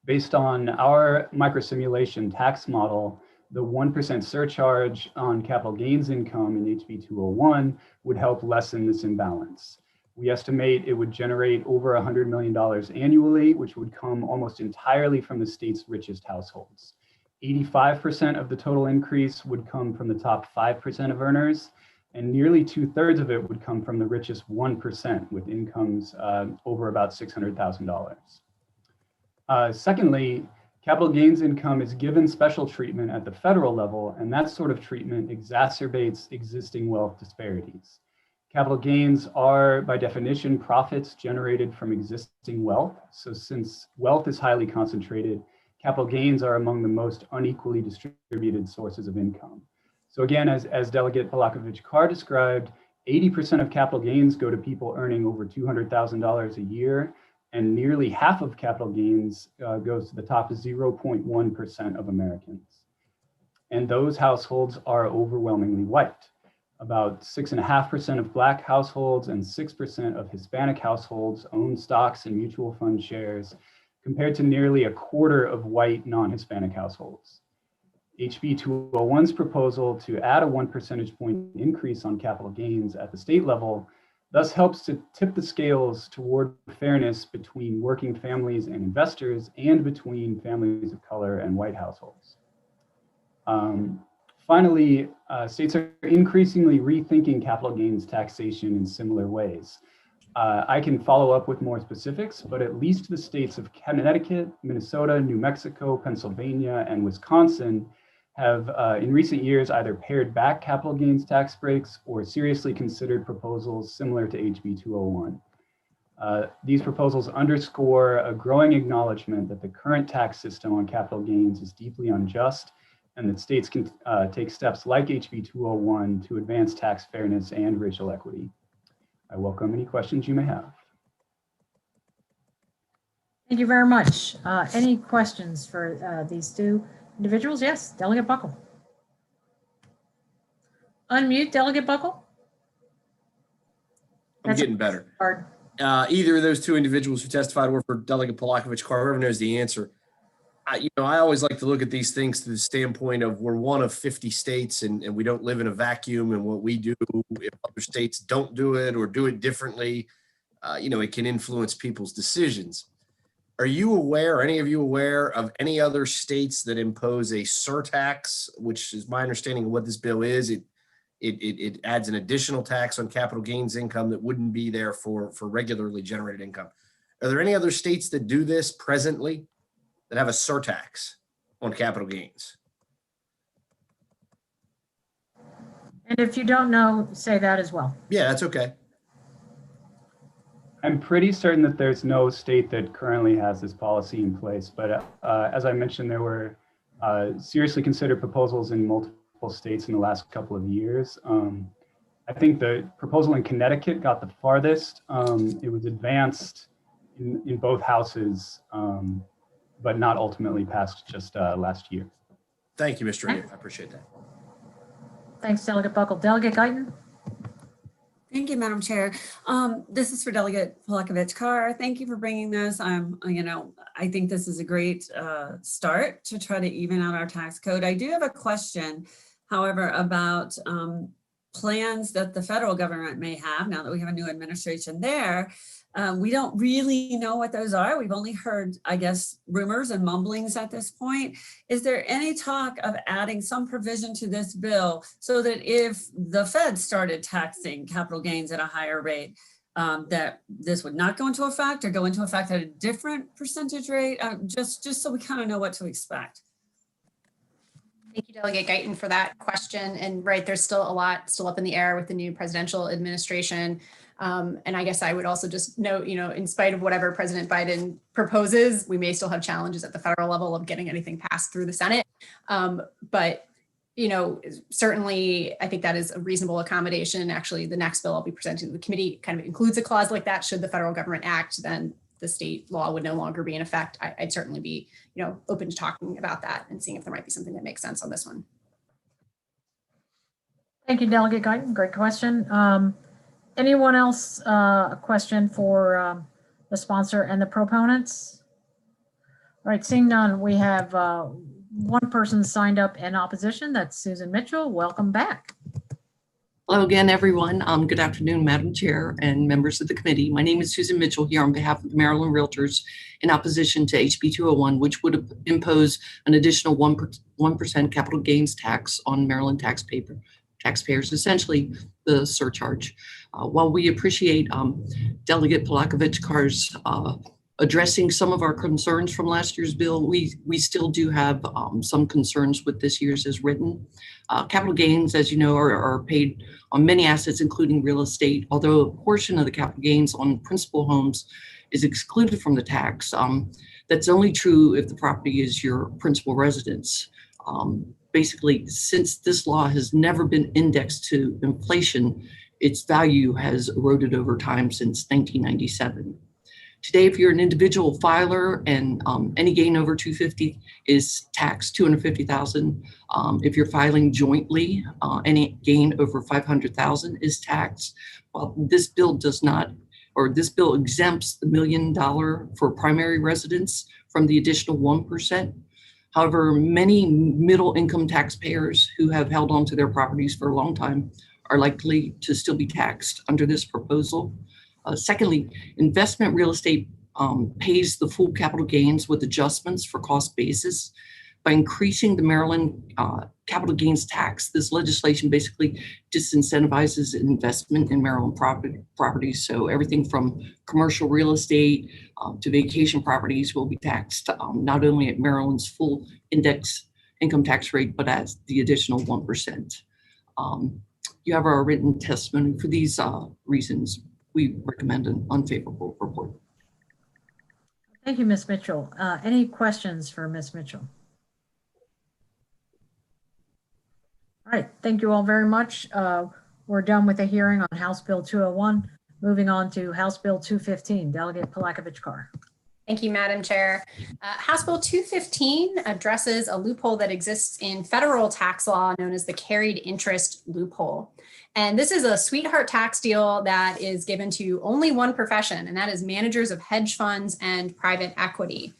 Based on our microsimulation tax model, the 1% surcharge on capital gains income in HB 201 would help lessen this imbalance. We estimate it would generate over $100 million annually, which would come almost entirely from the state's richest households. 85% of the total increase would come from the top 5% of earners, and nearly 2/3 of it would come from the richest 1% with incomes over about $600,000. Secondly, capital gains income is given special treatment at the federal level, and that sort of treatment exacerbates existing wealth disparities. Capital gains are, by definition, profits generated from existing wealth. So since wealth is highly concentrated, capital gains are among the most unequally distributed sources of income. So again, as Delegate Palakovich-Carr described, 80% of capital gains go to people earning over $200,000 a year, and nearly half of capital gains goes to the top 0.1% of Americans. And those households are overwhelmingly white. About 6.5% of Black households and 6% of Hispanic households own stocks and mutual fund shares, compared to nearly a quarter of white non-Hispanic households. HB 201's proposal to add a 1 percentage point increase on capital gains at the state level thus helps to tip the scales toward fairness between working families and investors and between families of color and white households. Finally, states are increasingly rethinking capital gains taxation in similar ways. I can follow up with more specifics, but at least the states of Connecticut, Minnesota, New Mexico, Pennsylvania, and Wisconsin have in recent years either pared back capital gains tax breaks or seriously considered proposals similar to HB 201. These proposals underscore a growing acknowledgement that the current tax system on capital gains is deeply unjust, and that states can take steps like HB 201 to advance tax fairness and racial equity. I welcome any questions you may have. Thank you very much. Any questions for these two individuals? Yes, Delegate Buckle. Unmute, Delegate Buckle. I'm getting better. Either of those two individuals who testified or for Delegate Palakovich-Carr, whoever knows the answer. I always like to look at these things through the standpoint of we're one of 50 states and we don't live in a vacuum, and what we do, if other states don't do it or do it differently, it can influence people's decisions. Are you aware, are any of you aware of any other states that impose a surtax, which is my understanding of what this bill is? It adds an additional tax on capital gains income that wouldn't be there for regularly generated income. Are there any other states that do this presently, that have a surtax on capital gains? And if you don't know, say that as well. Yeah, that's okay. I'm pretty certain that there's no state that currently has this policy in place, but as I mentioned, there were seriously considered proposals in multiple states in the last couple of years. I think the proposal in Connecticut got the farthest. It was advanced in both houses, but not ultimately passed just last year. Thank you, Mr. O'Neill. I appreciate that. Thanks, Delegate Buckle. Delegate Guyton? Thank you, Madam Chair. This is for Delegate Polakovich-Carr. Thank you for bringing this. I think this is a great start to try to even out our tax code. I do have a question, however, about plans that the federal government may have now that we have a new administration there. We don't really know what those are. We've only heard, I guess, rumors and mumblings at this point. Is there any talk of adding some provision to this bill so that if the Fed started taxing capital gains at a higher rate, that this would not go into effect or go into effect at a different percentage rate? Just so we kind of know what to expect. Thank you, Delegate Guyton, for that question. And right, there's still a lot still up in the air with the new presidential administration. And I guess I would also just note, in spite of whatever President Biden proposes, we may still have challenges at the federal level of getting anything passed through the Senate. But certainly I think that is a reasonable accommodation. Actually, the next bill I'll be presenting to the committee kind of includes a clause like that. Should the federal government act, then the state law would no longer be in effect. I'd certainly be, open to talking about that and seeing if there might be something that makes sense on this one. Thank you, Delegate Guyton. Great question. Anyone else a question for the sponsor and the proponents? All right, seeing none, we have one person signed up in opposition. That's Susan Mitchell. Welcome back. Hello again, everyone. Good afternoon, Madam Chair and members of the committee. My name is Susan Mitchell here on behalf of the Maryland Realtors in opposition to HB 201, which would impose an additional 1% capital gains tax on Maryland taxpayers, essentially the surcharge. While we appreciate Delegate Polakovich-Carr's addressing some of our concerns from last year's bill, we still do have some concerns with this year's as written. Capital gains, as you know, are paid on many assets, including real estate, although a portion of the capital gains on principal homes is excluded from the tax. That's only true if the property is your principal residence. Basically, since this law has never been indexed to inflation, its value has eroded over time since 1997. Today, if you're an individual filer and any gain over 250 is taxed $250,000. If you're filing jointly, any gain over 500,000 is taxed. Well, this bill does not, or this bill exempts the $1 million for primary residence from the additional 1%. However, many middle income taxpayers who have held on to their properties for a long time are likely to still be taxed under this proposal. Secondly, investment real estate pays the full capital gains with adjustments for cost basis. By increasing the Maryland capital gains tax, this legislation basically disincentivizes investment in Maryland properties. So everything from commercial real estate to vacation properties will be taxed not only at Maryland's full index income tax rate, but at the additional 1%. You have our written testimony. For these reasons, we recommend an unfavorable report. Thank you, Ms. Mitchell. Any questions for Ms. Mitchell? All right, thank you all very much. We're done with the hearing on House Bill 201. Moving on to House Bill 215. Delegate Polakovich-Carr. Thank you, Madam Chair. House Bill 215 addresses a loophole that exists in federal tax law known as the carried interest loophole. And this is a sweetheart tax deal that is given to only one profession, and that is managers of hedge funds and private equity.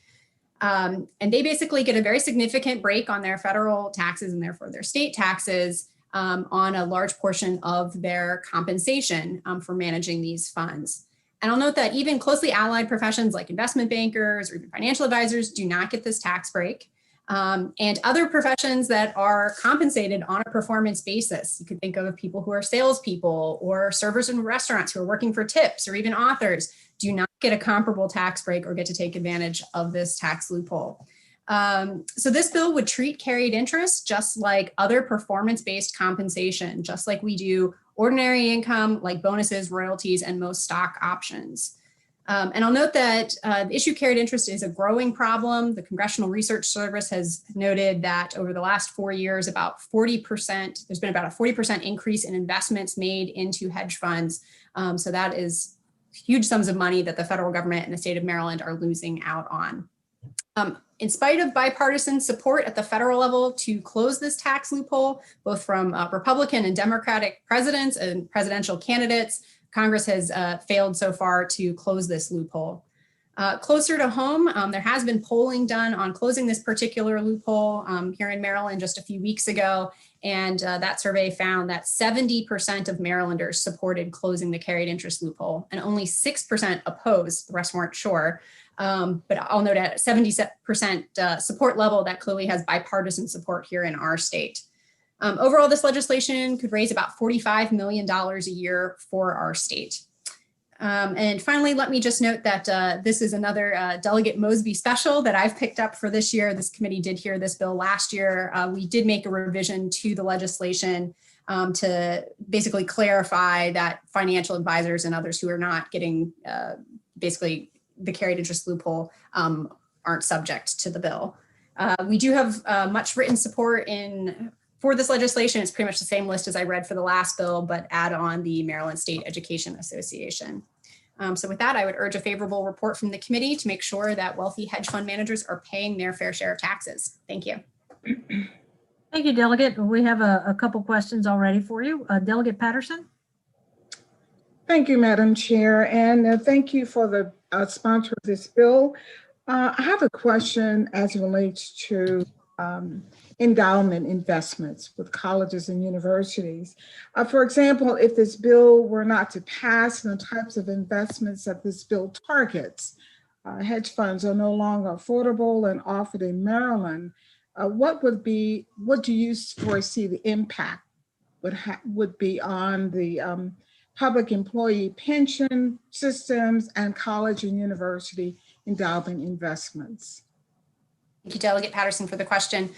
And they basically get a very significant break on their federal taxes and therefore their state taxes on a large portion of their compensation for managing these funds. And I'll note that even closely allied professions like investment bankers or even financial advisors do not get this tax break. And other professions that are compensated on a performance basis. You could think of people who are salespeople or servers in restaurants who are working for tips, or even authors do not get a comparable tax break or get to take advantage of this tax loophole. So this bill would treat carried interest just like other performance-based compensation, just like we do ordinary income like bonuses, royalties, and most stock options. And I'll note that the issue carried interest is a growing problem. The Congressional Research Service has noted that over the last 4 years, about 40%, there's been about a 40% increase in investments made into hedge funds. So that is huge sums of money that the federal government and the state of Maryland are losing out on. In spite of bipartisan support at the federal level to close this tax loophole, both from Republican and Democratic presidents and presidential candidates, Congress has failed so far to close this loophole. Closer to home, there has been polling done on closing this particular loophole here in Maryland just a few weeks ago, and that survey found that 70% of Marylanders supported closing the carried interest loophole, and only 6% opposed. The rest weren't sure. But I'll note at 70% support level, that clearly has bipartisan support here in our state. Overall, this legislation could raise about $45 million a year for our state. And finally, let me just note that this is another Delegate Mosby special that I've picked up for this year. This committee did hear this bill last year. We did make a revision to the legislation to basically clarify that financial advisors and others who are not getting basically the carried interest loophole aren't subject to the bill. We do have much written support for this legislation. It's pretty much the same list as I read for the last bill, but add on the Maryland State Education Association. So with that, I would urge a favorable report from the committee to make sure that wealthy hedge fund managers are paying their fair share of taxes. Thank you. Thank you, Delegate. We have a couple questions already for you. Delegate Patterson. Thank you, Madam Chair, and thank you for the sponsor of this bill. I have a question as it relates to endowment investments with colleges and universities. For example, if this bill were not to pass and the types of investments that this bill targets, hedge funds are no longer affordable and offered in Maryland, what do you foresee the impact would be on the public employee pension systems and college and university endowment investments? Thank you, Delegate Patterson, for the question.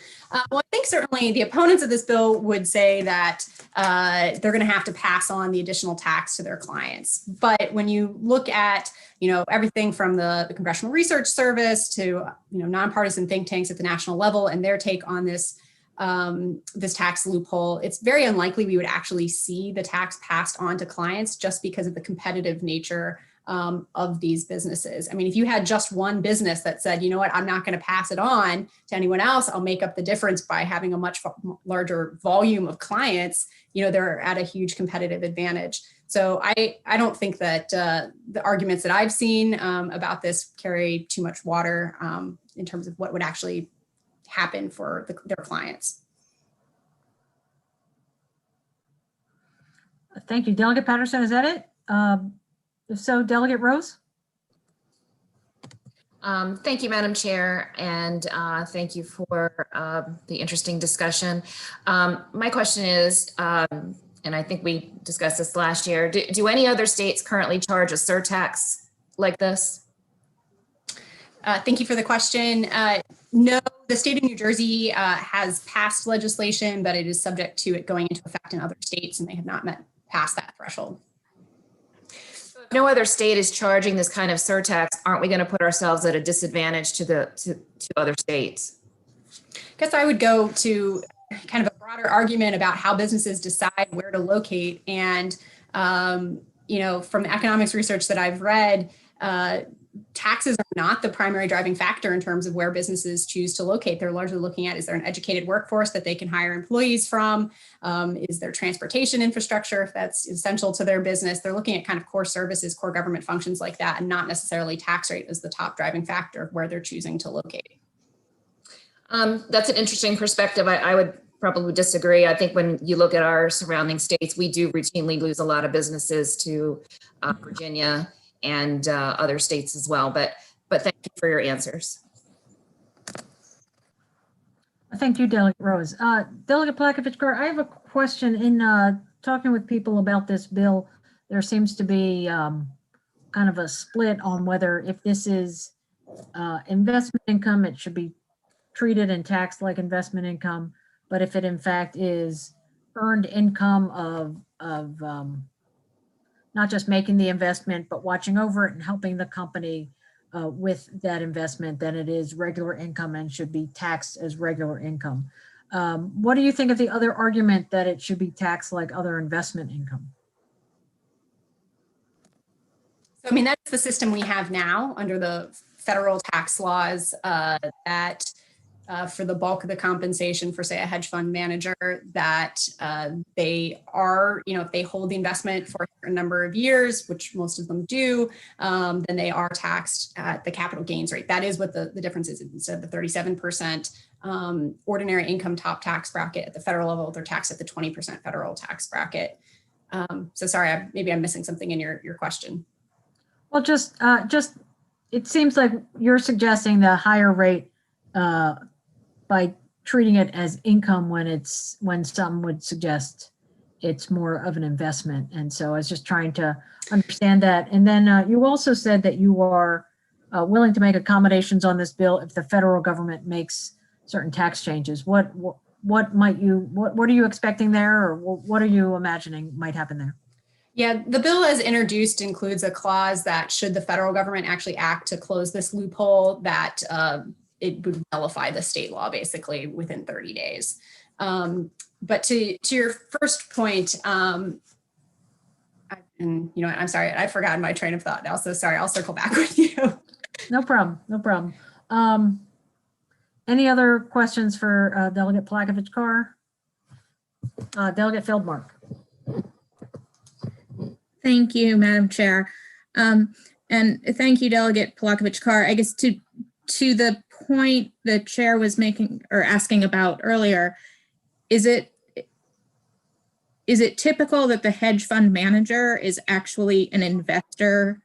Well, I think certainly the opponents of this bill would say that they're going to have to pass on the additional tax to their clients. But when you look at, everything from the Congressional Research Service to, nonpartisan think tanks at the national level and their take on this tax loophole, it's very unlikely we would actually see the tax passed on to clients just because of the competitive nature of these businesses. I mean, if you had just one business that said, you know what, I'm not going to pass it on to anyone else, I'll make up the difference by having a much larger volume of clients, they're at a huge competitive advantage. So I don't think that the arguments that I've seen about this carry too much water in terms of what would actually happen for their clients. Thank you. Delegate Patterson, is that it? If so, Delegate Rose? Thank you, Madam Chair, and thank you for the interesting discussion. My question is, and I think we discussed this last year, do any other states currently charge a surtax like this? Thank you for the question. No, the state of New Jersey has passed legislation, but it is subject to it going into effect in other states, and they have not passed that threshold. If no other state is charging this kind of surtax, aren't we going to put ourselves at a disadvantage to other states? I guess I would go to kind of a broader argument about how businesses decide where to locate. And, from the economics research that I've read, taxes are not the primary driving factor in terms of where businesses choose to locate. They're largely looking at, is there an educated workforce that they can hire employees from? Is there transportation infrastructure, if that's essential to their business? They're looking at kind of core services, core government functions like that, and not necessarily tax rate as the top driving factor of where they're choosing to locate. That's an interesting perspective. I would probably disagree. I think when you look at our surrounding states, we do routinely lose a lot of businesses to Virginia and other states as well. But thank you for your answers. Thank you, Delegate Rose. Delegate Plakovich-Carr, I have a question. In talking with people about this bill, there seems to be kind of a split on whether if this is investment income, it should be treated and taxed like investment income, but if it in fact is earned income of not just making the investment, but watching over it and helping the company with that investment, then it is regular income and should be taxed as regular income. What do you think of the other argument that it should be taxed like other investment income? So, I mean, that's the system we have now under the federal tax laws that for the bulk of the compensation for, say, a hedge fund manager, that they are, you know, if they hold the investment for a number of years, which most of them do, then they are taxed at the capital gains rate. That is what the difference is. Instead of the 37% ordinary income top tax bracket at the federal level, they're taxed at the 20% federal tax bracket. So sorry, maybe I'm missing something in your question. Well, just it seems like you're suggesting the higher rate by treating it as income when some would suggest it's more of an investment. And so I was just trying to understand that. And then you also said that you are willing to make accommodations on this bill if the federal government makes certain tax changes. What are you expecting there, or what are you imagining might happen there? Yeah, the bill as introduced includes a clause that should the federal government actually act to close this loophole, that it would nullify the state law basically within 30 days. But to your first point, and you know, I'm sorry, I've forgotten my train of thought now. So sorry, I'll circle back with you. No problem, no problem. Any other questions for Delegate Plakovich-Carr? Delegate Feldmark. Thank you, Madam Chair. And thank you, Delegate Plakovich-Carr. I guess to the point the chair was making or asking about earlier, is it typical that the hedge fund manager is actually an investor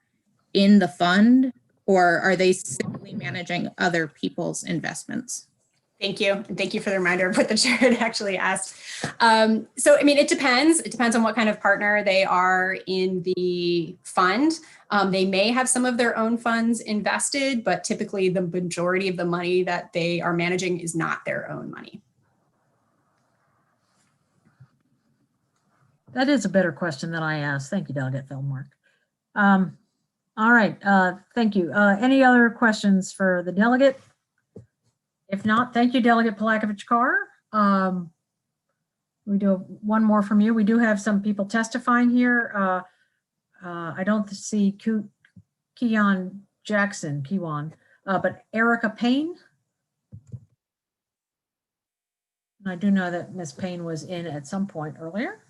in the fund, or are they simply managing other people's investments? Thank you. And thank you for the reminder of what the chair had actually asked. So, I mean, it depends. It depends on what kind of partner they are in the fund. They may have some of their own funds invested, but typically the majority of the money that they are managing is not their own money. That is a better question than I asked. Thank you, Delegate Feldmark. All right, thank you. Any other questions for the delegate? If not, thank you, Delegate Plakovich-Carr. We do have one more from you. We do have some people testifying here. I don't see Keon Jackson, but Erica Payne. And I do know that Ms. Payne was in at some point earlier.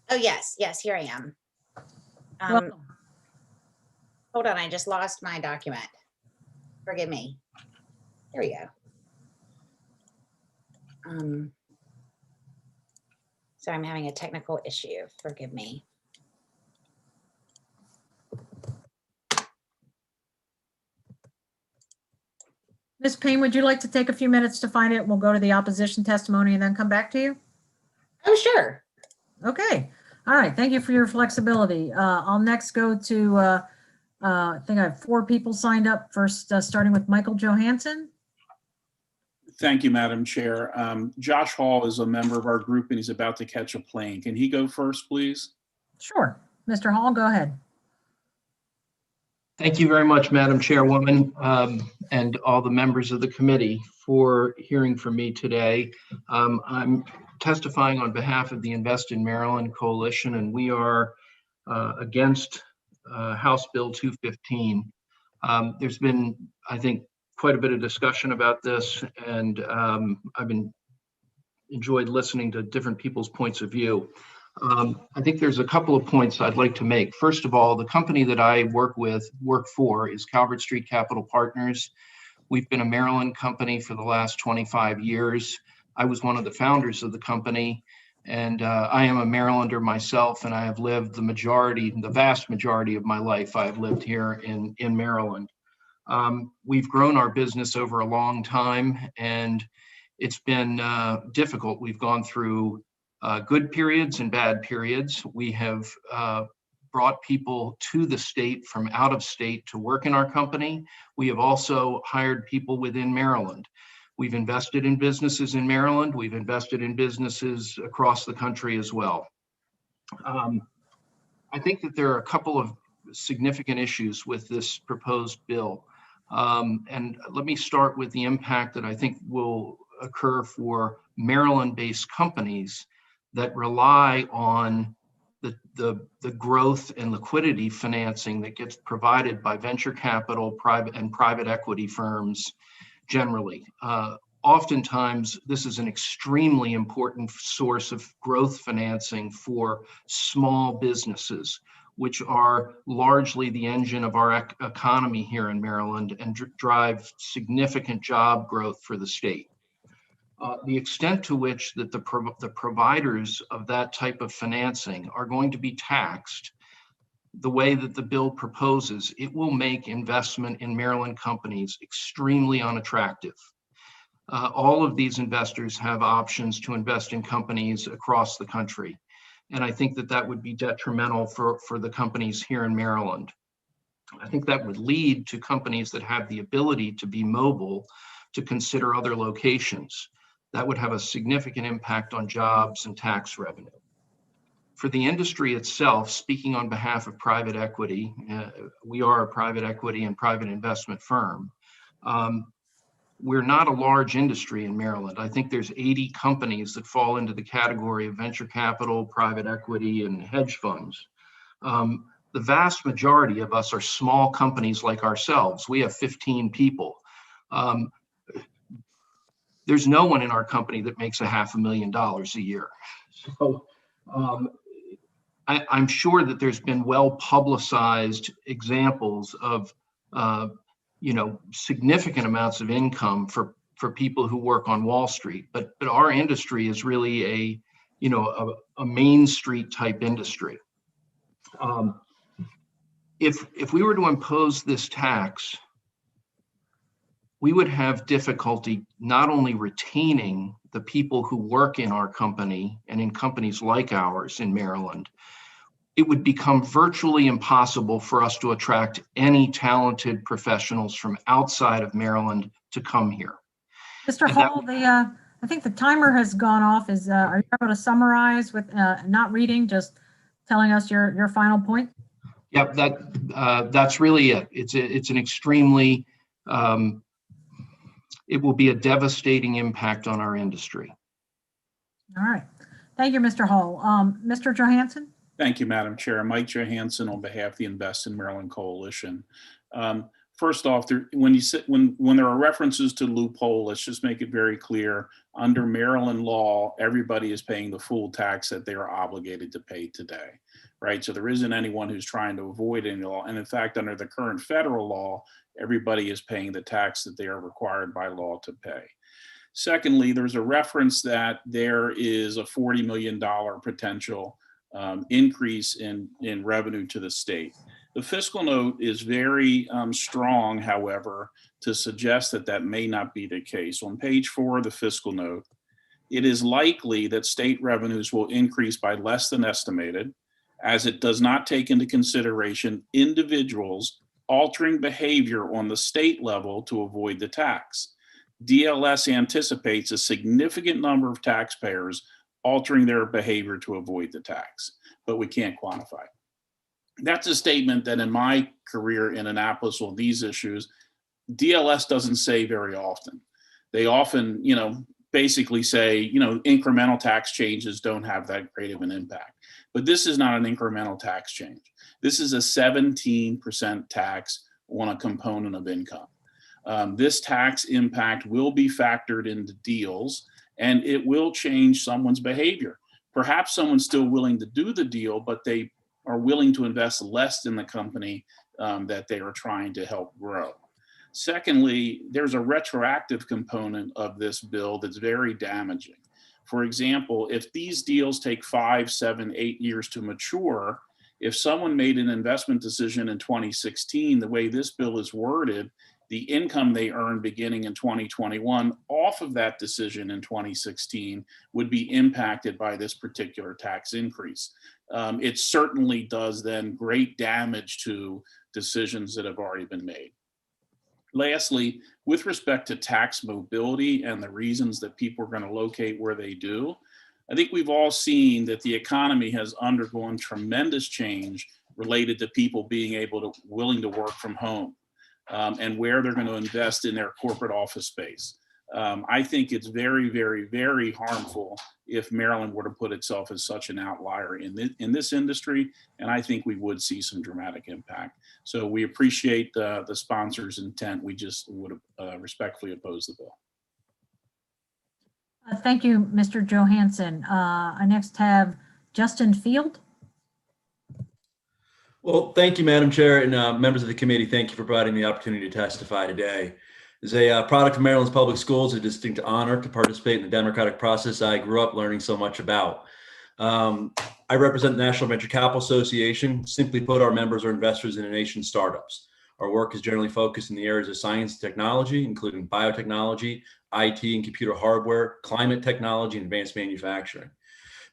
Oh, yes, here I am. Welcome. Hold on, I just lost my document. Forgive me. There we go. So I'm having a technical issue. Forgive me. Ms. Payne, would you like to take a few minutes to find it? We'll go to the opposition testimony and then come back to you. Oh, sure. Okay. All right. Thank you for your flexibility. I'll next go to, I think I have 4 people signed up first, starting with Michael Johansson. Thank you, Madam Chair. Josh Hall is a member of our group and he's about to catch a plane. Can he go first, please? Sure. Mr. Hall, go ahead. Thank you very much, Madam Chairwoman, and all the members of the committee for hearing from me today. I'm testifying on behalf of the Invest in Maryland Coalition, and we are against House Bill 215. There's been, I think, quite a bit of discussion about this, and I've enjoyed listening to different people's points of view. I think there's a couple of points I'd like to make. First of all, the company that I work for is Calvert Street Capital Partners. We've been a Maryland company for the last 25 years. I was one of the founders of the company, and I am a Marylander myself, and I have lived the vast majority of my life I have lived here in Maryland. We've grown our business over a long time, and it's been difficult. We've gone through good periods and bad periods. We have brought people to the state from out of state to work in our company. We have also hired people within Maryland. We've invested in businesses in Maryland. We've invested in businesses across the country as well. I think that there are a couple of significant issues with this proposed bill. And let me start with the impact that I think will occur for Maryland-based companies that rely on the growth and liquidity financing that gets provided by venture capital, private equity firms generally. Oftentimes, this is an extremely important source of growth financing for small businesses, which are largely the engine of our economy here in Maryland and drive significant job growth for the state. The extent to which that the providers of that type of financing are going to be taxed the way that the bill proposes, it will make investment in Maryland companies extremely unattractive. All of these investors have options to invest in companies across the country. And I think that that would be detrimental for the companies here in Maryland. I think that would lead to companies that have the ability to be mobile to consider other locations. That would have a significant impact on jobs and tax revenue. For the industry itself, speaking on behalf of private equity, we are a private equity and private investment firm. We're not a large industry in Maryland. I think there's 80 companies that fall into the category of venture capital, private equity, and hedge funds. The vast majority of us are small companies like ourselves. We have 15 people. There's no one in our company that makes $500,000 a year. So I'm sure that there's been well-publicized examples of significant amounts of income for people who work on Wall Street, but our industry is really a Main Street type industry. If we were to impose this tax, we would have difficulty not only retaining the people who work in our company and in companies like ours in Maryland, it would become virtually impossible for us to attract any talented professionals from outside of Maryland to come here. Mr. Hall, I think the timer has gone off. Are you able to summarize with not reading, just telling us your final point? Yep, that's really it. It's an extremely, it will be a devastating impact on our industry. All right. Thank you, Mr. Hall. Mr. Johansson? Thank you, Madam Chair. Mike Johansson on behalf of the Invest in Maryland Coalition. First off, when there are references to loophole, let's just make it very clear. Under Maryland law, everybody is paying the full tax that they are obligated to pay today, right? So there isn't anyone who's trying to avoid any law. And in fact, under the current federal law, everybody is paying the tax that they are required by law to pay. Secondly, there's a reference that there is a $40 million potential increase in revenue to the state. The fiscal note is very strong, however, to suggest that that may not be the case. On page 4 of the fiscal note, it is likely that state revenues will increase by less than estimated, as it does not take into consideration individuals altering behavior on the state level to avoid the tax. DLS anticipates a significant number of taxpayers altering their behavior to avoid the tax, but we can't quantify. That's a statement that in my career in Annapolis on these issues, DLS doesn't say very often. They often, basically say, incremental tax changes don't have that great of an impact. But this is not an incremental tax change. This is a 17% tax on a component of income. This tax impact will be factored into deals, and it will change someone's behavior. Perhaps someone's still willing to do the deal, but they are willing to invest less in the company that they are trying to help grow. Secondly, there's a retroactive component of this bill that's very damaging. For example, if these deals take 5, 7, 8 years to mature, if someone made an investment decision in 2016, the way this bill is worded, the income they earn beginning in 2021 off of that decision in 2016 would be impacted by this particular tax increase. It certainly does then great damage to decisions that have already been made. Lastly, with respect to tax mobility and the reasons that people are going to locate where they do, I think we've all seen that the economy has undergone tremendous change related to people being willing to work from home and where they're going to invest in their corporate office space. I think it's very, very, very harmful if Maryland were to put itself as such an outlier in this industry, and I think we would see some dramatic impact. So we appreciate the sponsor's intent. We just would respectfully oppose the bill. Thank you, Mr. Johansson. I next have Justin Field. Well, thank you, Madam Chair, and members of the committee. Thank you for providing the opportunity to testify today. As a product of Maryland's public schools, it's a distinct honor to participate in the democratic process I grew up learning so much about. I represent the National Venture Capital Association. Simply put, our members are investors in the nation's startups. Our work is generally focused in the areas of science and technology, including biotechnology, IT and computer hardware, climate technology, and advanced manufacturing.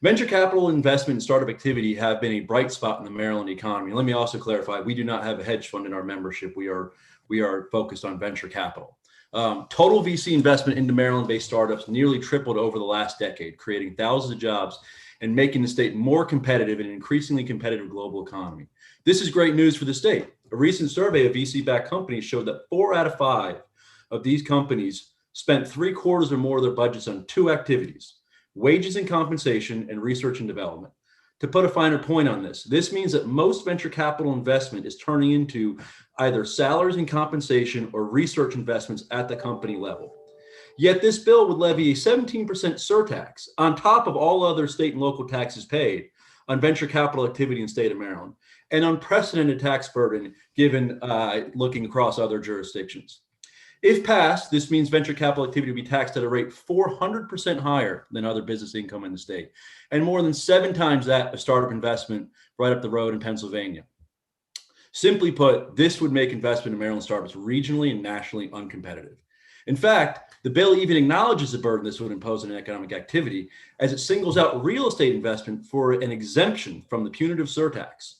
Venture capital investment and startup activity have been a bright spot in the Maryland economy. Let me also clarify, we do not have a hedge fund in our membership. We are focused on venture capital. Total VC investment into Maryland-based startups nearly tripled over the last decade, creating thousands of jobs and making the state more competitive in an increasingly competitive global economy. This is great news for the state. A recent survey of VC-backed companies showed that 4 out of 5 of these companies spent 3/4 or more of their budgets on 2 activities: wages and compensation and research and development. To put a finer point on this means that most venture capital investment is turning into either salaries and compensation or research investments at the company level. Yet this bill would levy a 17% surtax on top of all other state and local taxes paid on venture capital activity in the state of Maryland, an unprecedented tax burden given looking across other jurisdictions. If passed, this means venture capital activity will be taxed at a rate 400% higher than other business income in the state, and more than 7 times that of startup investment right up the road in Pennsylvania. Simply put, this would make investment in Maryland startups regionally and nationally uncompetitive. In fact, the bill even acknowledges the burden this would impose on economic activity, as it singles out real estate investment for an exemption from the punitive surtax.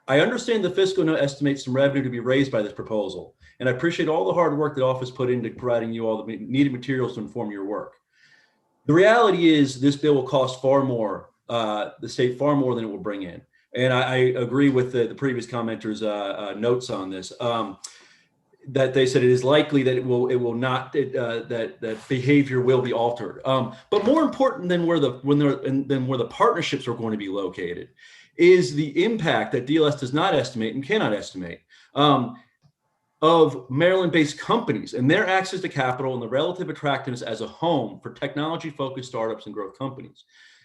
I understand the fiscal note estimates some revenue to be raised by this proposal, and I appreciate all the hard work that office put into providing you all the needed materials to inform your work. The reality is this bill will cost far more, the state far more than it will bring in. And I agree with the previous commenters' notes on this, that they said it is likely that that behavior will be altered. But more important than where the partnerships are going to be located is the impact that DLS does not estimate and cannot estimate of Maryland-based companies and their access to capital and the relative attractiveness as a home for technology-focused startups and growth companies.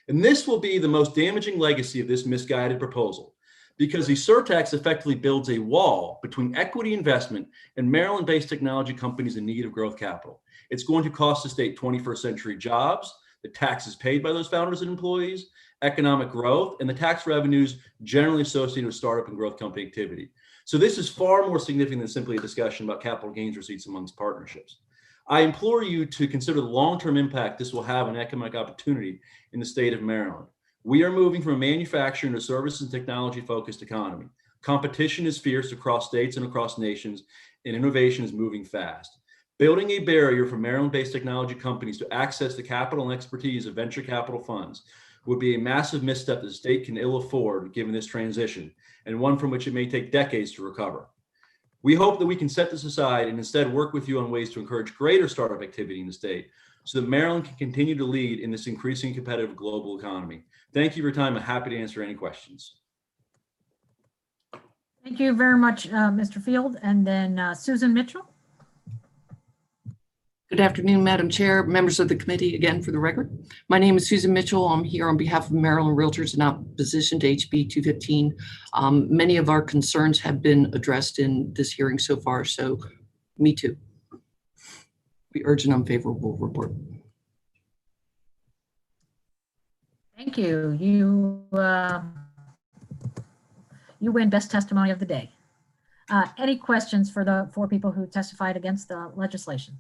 And this will be the most damaging legacy of this misguided proposal, because the surtax effectively builds a wall between equity investment and Maryland-based technology companies in need of growth capital. It's going to cost the state 21st century jobs, the taxes paid by those founders and employees, economic growth, and the tax revenues generally associated with startup and growth company activity. So this is far more significant than simply a discussion about capital gains receipts amongst partnerships. I implore you to consider the long-term impact this will have on economic opportunity in the state of Maryland. We are moving from a manufacturing to service and technology-focused economy. Competition is fierce across states and across nations, and innovation is moving fast. Building a barrier for Maryland-based technology companies to access the capital and expertise of venture capital funds would be a massive misstep that the state can ill afford given this transition, and one from which it may take decades to recover. We hope that we can set this aside and instead work with you on ways to encourage greater startup activity in the state so that Maryland can continue to lead in this increasingly competitive global economy. Thank you for your time. I'm happy to answer any questions. Thank you very much, Mr. Field. And then Susan Mitchell. Good afternoon, Madam Chair, members of the committee. Again, for the record, my name is Susan Mitchell. I'm here on behalf of Maryland Realtors in opposition to HB 215. Many of our concerns have been addressed in this hearing so far, so me too. We urge an unfavorable report. Thank you. You win best testimony of the day. Any questions for the 4 people who testified against the legislation?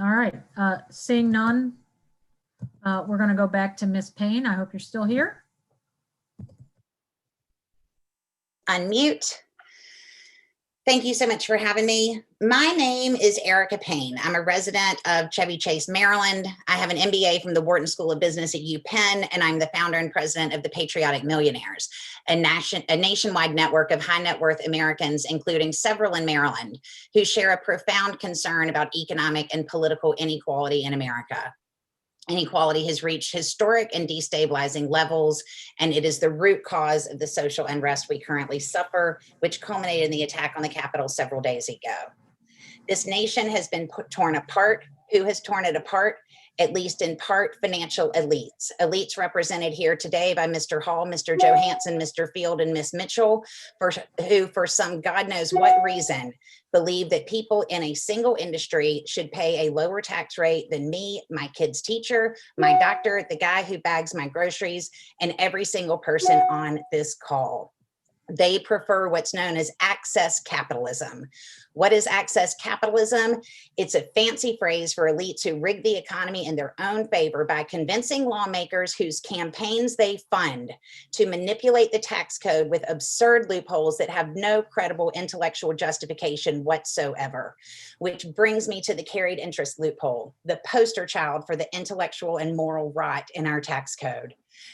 All right, seeing none, we're going to go back to Ms. Payne. I hope you're still here. Unmute. Thank you so much for having me. My name is Erica Payne. I'm a resident of Chevy Chase, Maryland. I have an MBA from the Wharton School of Business at UPenn, and I'm the founder and president of the Patriotic Millionaires, a nationwide network of high net worth Americans, including several in Maryland, who share a profound concern about economic and political inequality in America. Inequality has reached historic and destabilizing levels, and it is the root cause of the social unrest we currently suffer, which culminated in the attack on the Capitol several days ago. This nation has been torn apart. Who has torn it apart? At least in part, financial elites. Elites represented here today by Mr. Hall, Mr. Johansson, Mr. Field, and Ms. Mitchell, who for some God knows what reason, believe that people in a single industry should pay a lower tax rate than me, my kid's teacher, my doctor, the guy who bags my groceries, and every single person on this call. They prefer what's known as access capitalism. What is access capitalism? It's a fancy phrase for elites who rig the economy in their own favor by convincing lawmakers whose campaigns they fund to manipulate the tax code with absurd loopholes that have no credible intellectual justification whatsoever. Which brings me to the carried interest loophole, the poster child for the intellectual and moral rot in our tax code.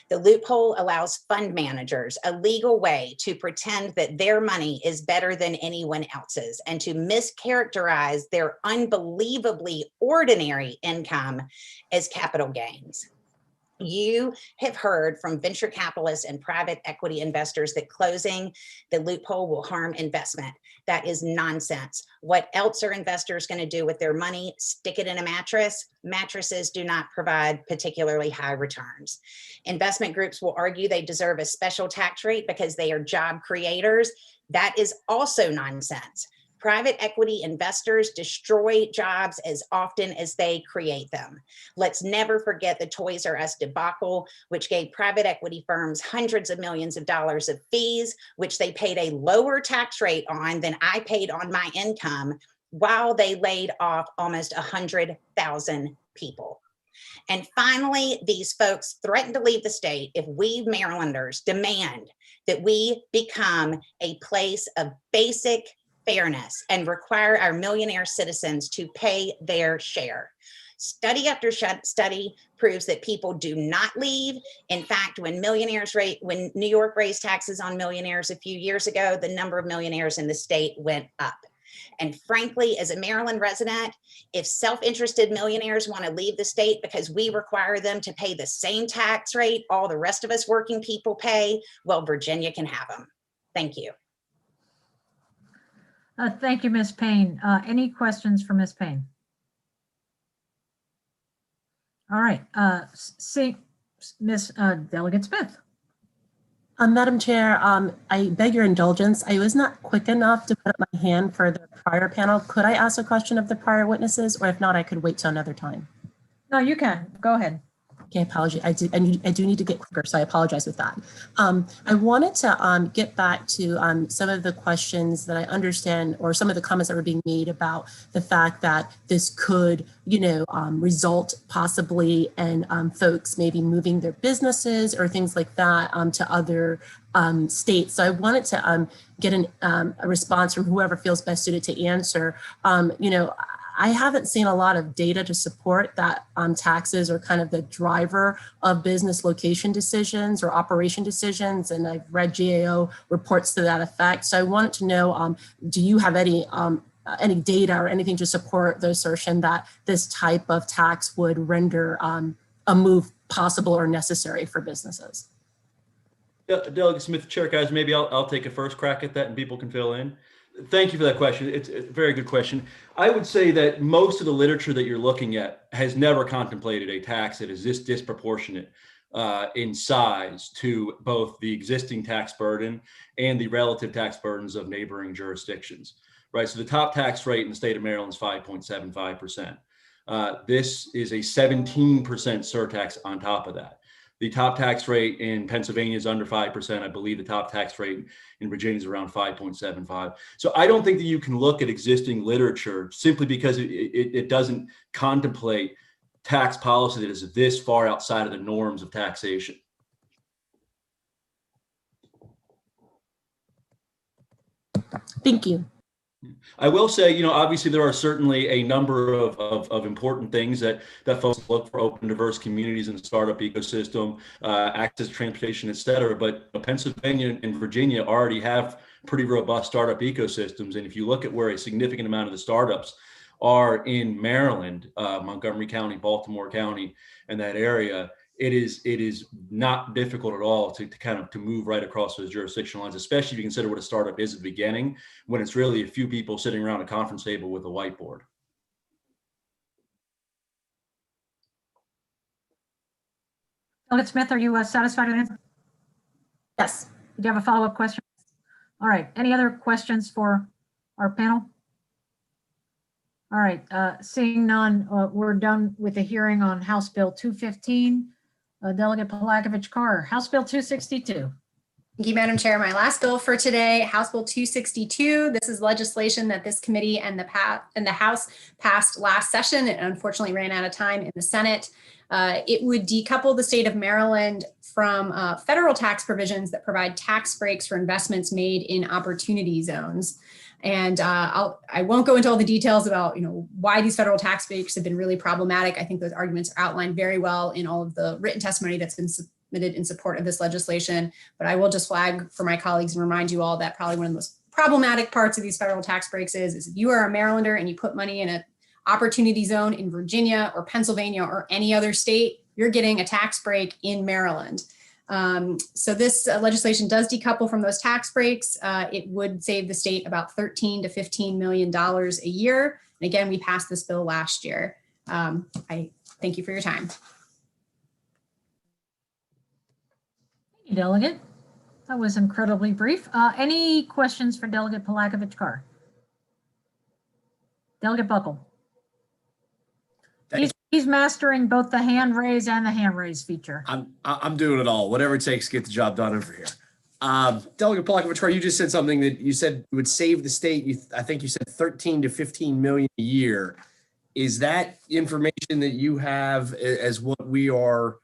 The loophole allows fund managers a legal way to pretend that their money is better than anyone else's and to mischaracterize their unbelievably ordinary income as capital gains. You have heard from venture capitalists and private equity investors that closing the loophole will harm investment. That is nonsense. What else are investors going to do with their money? Stick it in a mattress? Mattresses do not provide particularly high returns. Investment groups will argue they deserve a special tax rate because they are job creators. That is also nonsense. Private equity investors destroy jobs as often as they create them. Let's never forget the Toys R Us debacle, which gave private equity firms hundreds of millions of dollars of fees, which they paid a lower tax rate on than I paid on my income, while they laid off almost 100,000 people. And finally, these folks threaten to leave the state if we Marylanders demand that we become a place of basic fairness and require our millionaire citizens to pay their share. Study after study proves that people do not leave. In fact, when New York raised taxes on millionaires a few years ago, the number of millionaires in the state went up. And frankly, as a Maryland resident, if self-interested millionaires want to leave the state because we require them to pay the same tax rate all the rest of us working people pay, well, Virginia can have them. Thank you. Thank you, Ms. Payne. Any questions for Ms. Payne? All right, Ms. Delegate Smith. Madam Chair, I beg your indulgence. I was not quick enough to put up my hand for the prior panel. Could I ask a question of the prior witnesses, or if not, I could wait till another time? No, you can. Go ahead. Okay, apology. I do need to get quicker, so I apologize with that. I wanted to get back to some of the questions that I understand, or some of the comments that were being made about the fact that this could, result possibly in folks maybe moving their businesses or things like that to other states. So I wanted to get a response from whoever feels best suited to answer. I haven't seen a lot of data to support that taxes are kind of the driver of business location decisions or operation decisions. And I've read GAO reports to that effect. So I wanted to know, do you have any data or anything to support the assertion that this type of tax would render a move possible or necessary for businesses? Delegate Smith, Chair guys, maybe I'll take a first crack at that and people can fill in. Thank you for that question. It's a very good question. I would say that most of the literature that you're looking at has never contemplated a tax that is this disproportionate in size to both the existing tax burden and the relative tax burdens of neighboring jurisdictions, right? So the top tax rate in the state of Maryland is 5.75%. This is a 17% surtax on top of that. The top tax rate in Pennsylvania is under 5%. I believe the top tax rate in Virginia is around 5.75. So I don't think that you can look at existing literature simply because it doesn't contemplate tax policy that is this far outside of the norms of taxation. Thank you. I will say, obviously there are certainly a number of important things that folks look for: open, diverse communities in the startup ecosystem, access to transportation, et cetera. But Pennsylvania and Virginia already have pretty robust startup ecosystems. And if you look at where a significant amount of the startups are in Maryland, Montgomery County, Baltimore County, and that area, it is not difficult at all to move right across those jurisdictional lines, especially if you consider what a startup is at the beginning, when it's really a few people sitting around a conference table with a whiteboard. Delegate Smith, are you satisfied with the answer? Yes. Did you have a follow-up question? All right. Any other questions for our panel? All right. Seeing none, we're done with the hearing on House Bill 215. Delegate Palakovich-Carr, House Bill 262. Thank you, Madam Chair. My last bill for today, House Bill 262. This is legislation that this committee and the House passed last session. It unfortunately ran out of time in the Senate. It would decouple the state of Maryland from federal tax provisions that provide tax breaks for investments made in opportunity zones. And I won't go into all the details about why these federal tax breaks have been really problematic. I think those arguments are outlined very well in all of the written testimony that's been submitted in support of this legislation. But I will just flag for my colleagues and remind you all that probably one of the most problematic parts of these federal tax breaks is if you are a Marylander and you put money in an opportunity zone in Virginia or Pennsylvania or any other state, you're getting a tax break in Maryland. So this legislation does decouple from those tax breaks. It would save the state about $13 to $15 million a year. And again, we passed this bill last year. I thank you for your time. Thank you, Delegate. That was incredibly brief. Any questions for Delegate Palakovich-Carr? Delegate Buckle. He's mastering both the hand raise and the hand raise feature. I'm doing it all. Whatever it takes to get the job done over here. Delegate Palakovich-Carr, you just said something that you said would save the state. I think you said 13 to 15 million a year. Is that information that you have as what we are,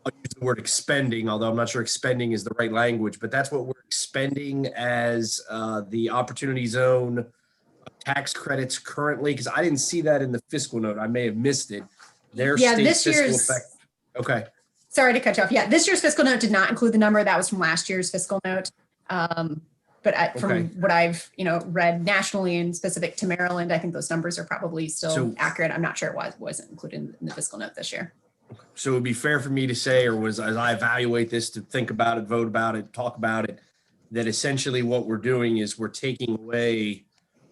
I'll use the word expending, although I'm not sure expending is the right language, but that's what we're expending as the opportunity zone tax credits currently? Because I didn't see that in the fiscal note. I may have missed it. This year's effect. Okay. Sorry to cut you off. Yeah, this year's fiscal note did not include the number. That was from last year's fiscal note. From what I've read nationally and specific to Maryland, I think those numbers are probably still accurate. I'm not sure it wasn't included in the fiscal note this year. So it would be fair for me to say, or as I evaluate this, to think about it, vote about it, talk about it, that essentially what we're doing is we're taking away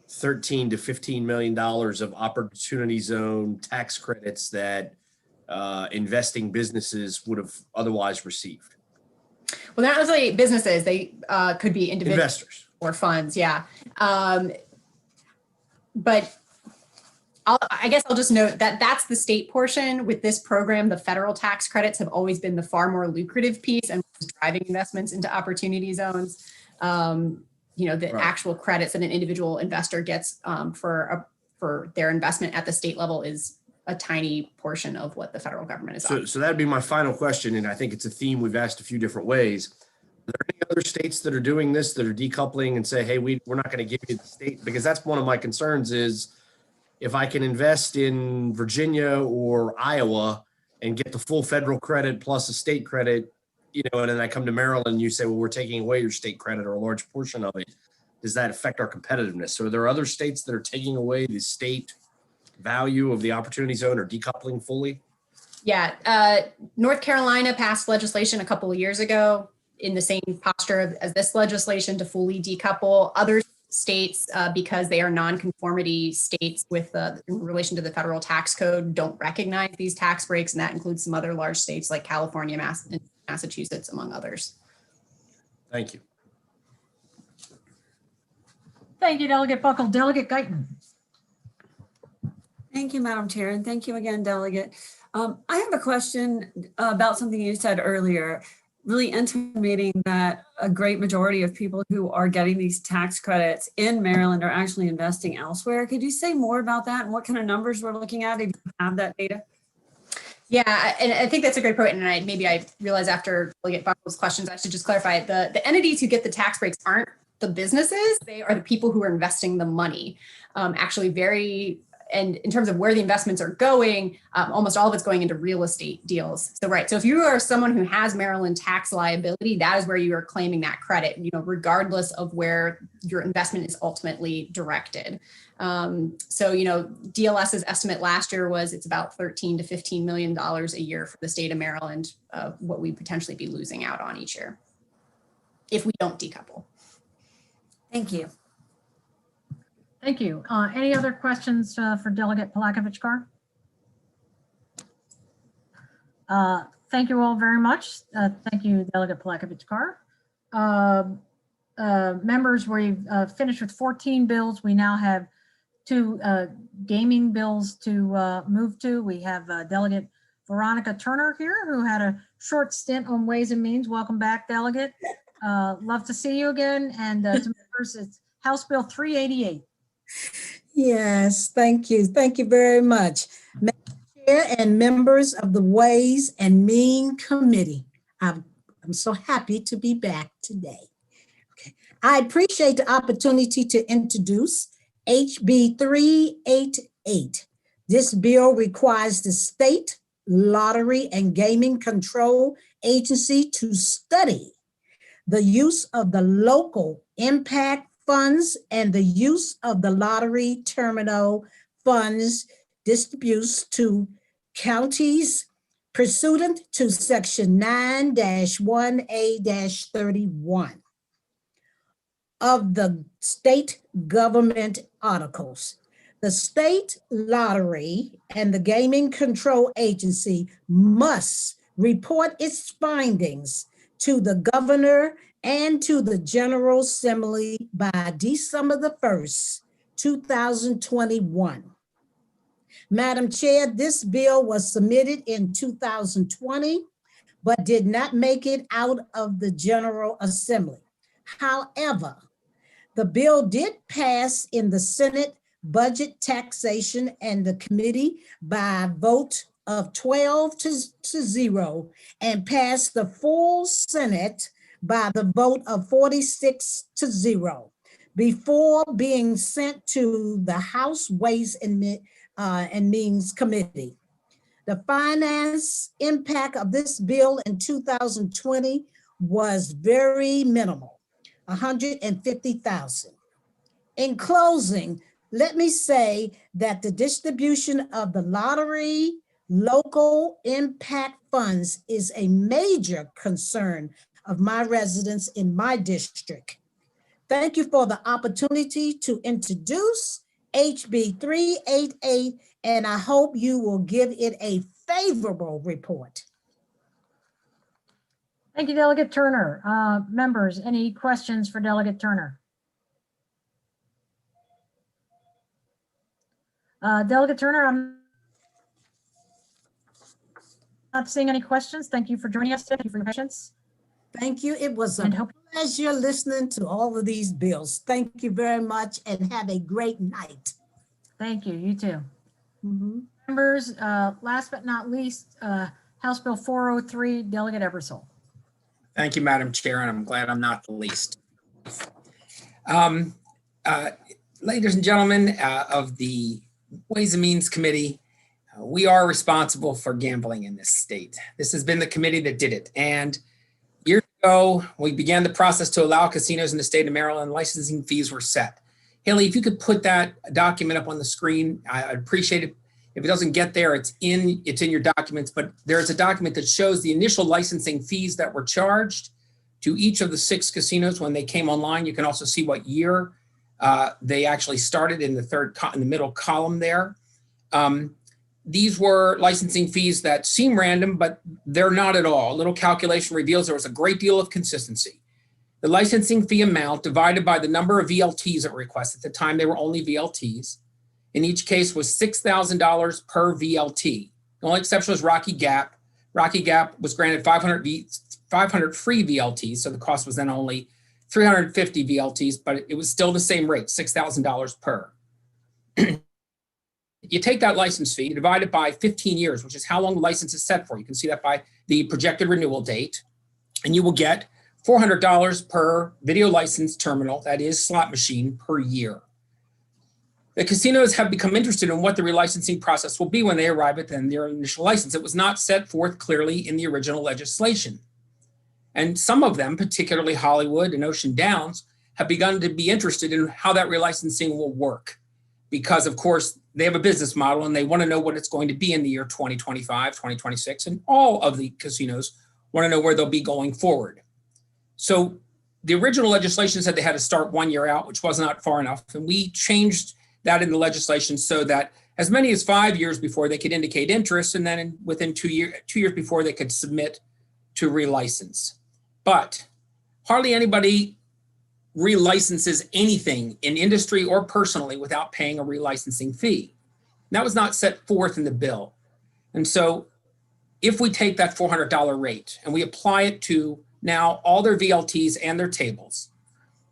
$13 to $15 million of opportunity zone tax credits that investing businesses would have otherwise received. Well, not necessarily businesses. They could be individuals, investors or funds. Yeah. But I guess I'll just note that that's the state portion. With this program, the federal tax credits have always been the far more lucrative piece and driving investments into opportunity zones. The actual credits that an individual investor gets for their investment at the state level is a tiny portion of what the federal government is offering. So that'd be my final question, and I think it's a theme we've asked a few different ways. Are there any other states that are doing this, that are decoupling and say, hey, we're not going to give you the state? Because that's one of my concerns is if I can invest in Virginia or Iowa and get the full federal credit plus a state credit, and then I come to Maryland and you say, well, we're taking away your state credit or a large portion of it. Does that affect our competitiveness? So are there other states that are taking away the state value of the opportunity zone or decoupling fully? Yeah. North Carolina passed legislation a couple of years ago in the same posture as this legislation to fully decouple. Other states, because they are non-conformity states with in relation to the federal tax code, don't recognize these tax breaks. And that includes some other large states like California, Massachusetts, among others. Thank you. Thank you, Delegate Buckle. Delegate Guyton. Thank you, Madam Chair, and thank you again, Delegate. I have a question about something you said earlier, really intimating that a great majority of people who are getting these tax credits in Maryland are actually investing elsewhere. Could you say more about that and what kind of numbers we're looking at if you have that data? Yeah, and I think that's a great point. And I realize after Delegate Buckle's questions, I should just clarify the entities who get the tax breaks aren't the businesses, they are the people who are investing the money. And in terms of where the investments are going, almost all of it's going into real estate deals. So, right. So if you are someone who has Maryland tax liability, that is where you are claiming that credit, regardless of where your investment is ultimately directed. DLS's estimate last year was it's about $13 to $15 million a year for the state of Maryland, what we potentially be losing out on each year if we don't decouple. Thank you. Thank you. Any other questions for Delegate Polakovich-Carr? Thank you all very much. Thank you, Delegate Polakovich-Carr. Members, we've finished with 14 bills. We now have 2 gaming bills to move to. We have Delegate Veronica Turner here, who had a short stint on Ways and Means. Welcome back, Delegate. Love to see you again. And to members, it's House Bill 388. Yes, thank you. Thank you very much. Madam Chair and members of the Ways and Means Committee, I'm so happy to be back today. Okay. I appreciate the opportunity to introduce HB 388. This bill requires the State Lottery and Gaming Control Agency to study the use of the local impact funds and the use of the lottery terminal funds distributes to counties pursuant to section 9-1A-31 of the state government articles. The State Lottery and the Gaming Control Agency must report its findings to the governor and to the General Assembly by December the 1st, 2021. Madam Chair, this bill was submitted in 2020, but did not make it out of the General Assembly. However, the bill did pass in the Senate Budget, Taxation, and the Committee by a vote of 12 to 0 and passed the full Senate by the vote of 46 to 0 before being sent to the House Ways and Means Committee. The finance impact of this bill in 2020 was very minimal, $150,000. In closing, let me say that the distribution of the lottery local impact funds is a major concern of my residents in my district. Thank you for the opportunity to introduce HB 388, and I hope you will give it a favorable report. Thank you, Delegate Turner. Members, any questions for Delegate Turner? Delegate Turner, I'm not seeing any questions. Thank you for joining us today. Thank you for your patience. Thank you. It was a pleasure listening to all of these bills. Thank you very much and have a great night. Thank you. You too. Members, last but not least, House Bill 403, Delegate Ebersol. Thank you, Madam Chair, and I'm glad I'm not the least. Ladies and gentlemen of the Ways and Means Committee, we are responsible for gambling in this state. This has been the committee that did it. And years ago, we began the process to allow casinos in the state of Maryland. Licensing fees were set. Haley, if you could put that document up on the screen, I'd appreciate it. If it doesn't get there, it's in your documents, but there's a document that shows the initial licensing fees that were charged to each of the 6 casinos when they came online. You can also see what year they actually started in the middle column there. These were licensing fees that seem random, but they're not at all. A little calculation reveals there was a great deal of consistency. The licensing fee amount divided by the number of VLTs that were requested. At the time, they were only VLTs. In each case was $6,000 per VLT. The only exception was Rocky Gap. Rocky Gap was granted 500 free VLTs, so the cost was then only 350 VLTs, but it was still the same rate, $6,000 per. You take that license fee, you divide it by 15 years, which is how long the license is set for. You can see that by the projected renewal date, and you will get $400 per video license terminal, that is slot machine, per year. The casinos have become interested in what the relicensing process will be when they arrive at their initial license. It was not set forth clearly in the original legislation. And some of them, particularly Hollywood and Ocean Downs, have begun to be interested in how that relicensing will work. Because, of course, they have a business model and they want to know what it's going to be in the year 2025, 2026, and all of the casinos want to know where they'll be going forward. So the original legislation said they had to start 1 year out, which was not far enough. And we changed that in the legislation so that as many as 5 years before they could indicate interest, and then within 2 years before they could submit to relicense. But hardly anybody relicenses anything in industry or personally without paying a relicensing fee. That was not set forth in the bill. And so if we take that $400 rate and we apply it to now all their VLTs and their tables,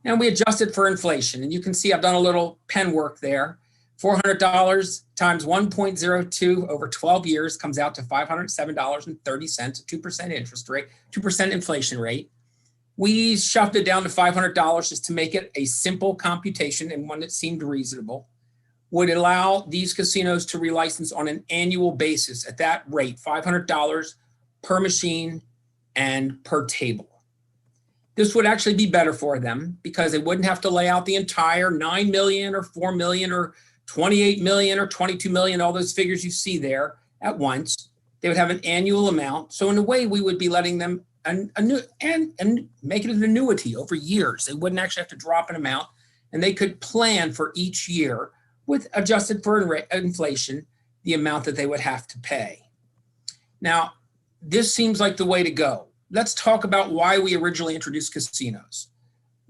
and we adjust it for inflation, and you can see I've done a little pen work there. $400 times 1.02 over 12 years comes out to $507.30, a 2% interest rate, 2% inflation rate. We shoved it down to $500 just to make it a simple computation and one that seemed reasonable, would allow these casinos to relicense on an annual basis at that rate, $500 per machine and per table. This would actually be better for them because they wouldn't have to lay out the entire 9 million or 4 million or 28 million or 22 million, all those figures you see there at once. They would have an annual amount. So in a way, we would be letting them and make it an annuity over years. They wouldn't actually have to drop an amount, and they could plan for each year with adjusted for inflation, the amount that they would have to pay. Now, this seems like the way to go. Let's talk about why we originally introduced casinos.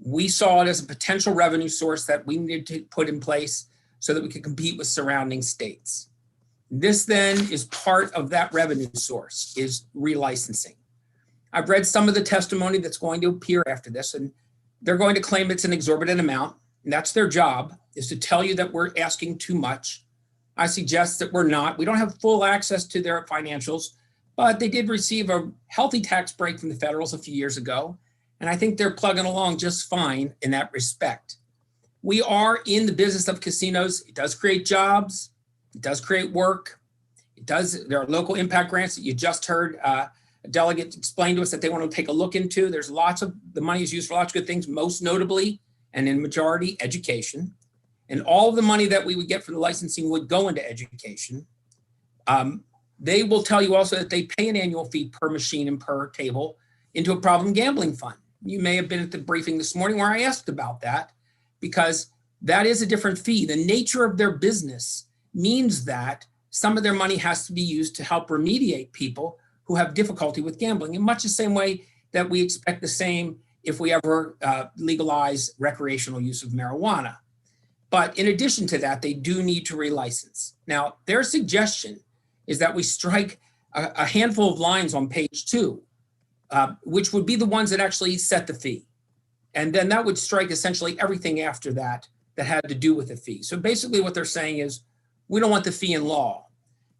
We saw it as a potential revenue source that we needed to put in place so that we could compete with surrounding states. This then is part of that revenue source, is relicensing. I've read some of the testimony that's going to appear after this, and they're going to claim it's an exorbitant amount, and that's their job, is to tell you that we're asking too much. I suggest that we're not. We don't have full access to their financials, but they did receive a healthy tax break from the federals a few years ago, and I think they're plugging along just fine in that respect. We are in the business of casinos. It does create jobs. It does create work. There are local impact grants that you just heard a delegate explain to us that they want to take a look into. There's the money is used for lots of good things, most notably, and in majority, education. And all of the money that we would get from the licensing would go into education. They will tell you also that they pay an annual fee per machine and per table into a problem gambling fund. You may have been at the briefing this morning where I asked about that, because that is a different fee. The nature of their business means that some of their money has to be used to help remediate people who have difficulty with gambling, in much the same way that we expect the same if we ever legalize recreational use of marijuana. But in addition to that, they do need to relicense. Now, their suggestion is that we strike a handful of lines on page 2, which would be the ones that actually set the fee. And then that would strike essentially everything after that that had to do with the fee. So basically what they're saying is, we don't want the fee in law.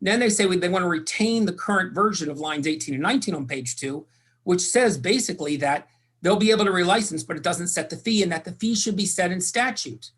Then they say they want to retain the current version of lines 18 and 19 on page 2, which says basically that they'll be able to relicense, but it doesn't set the fee, and that the fee should be set in statute.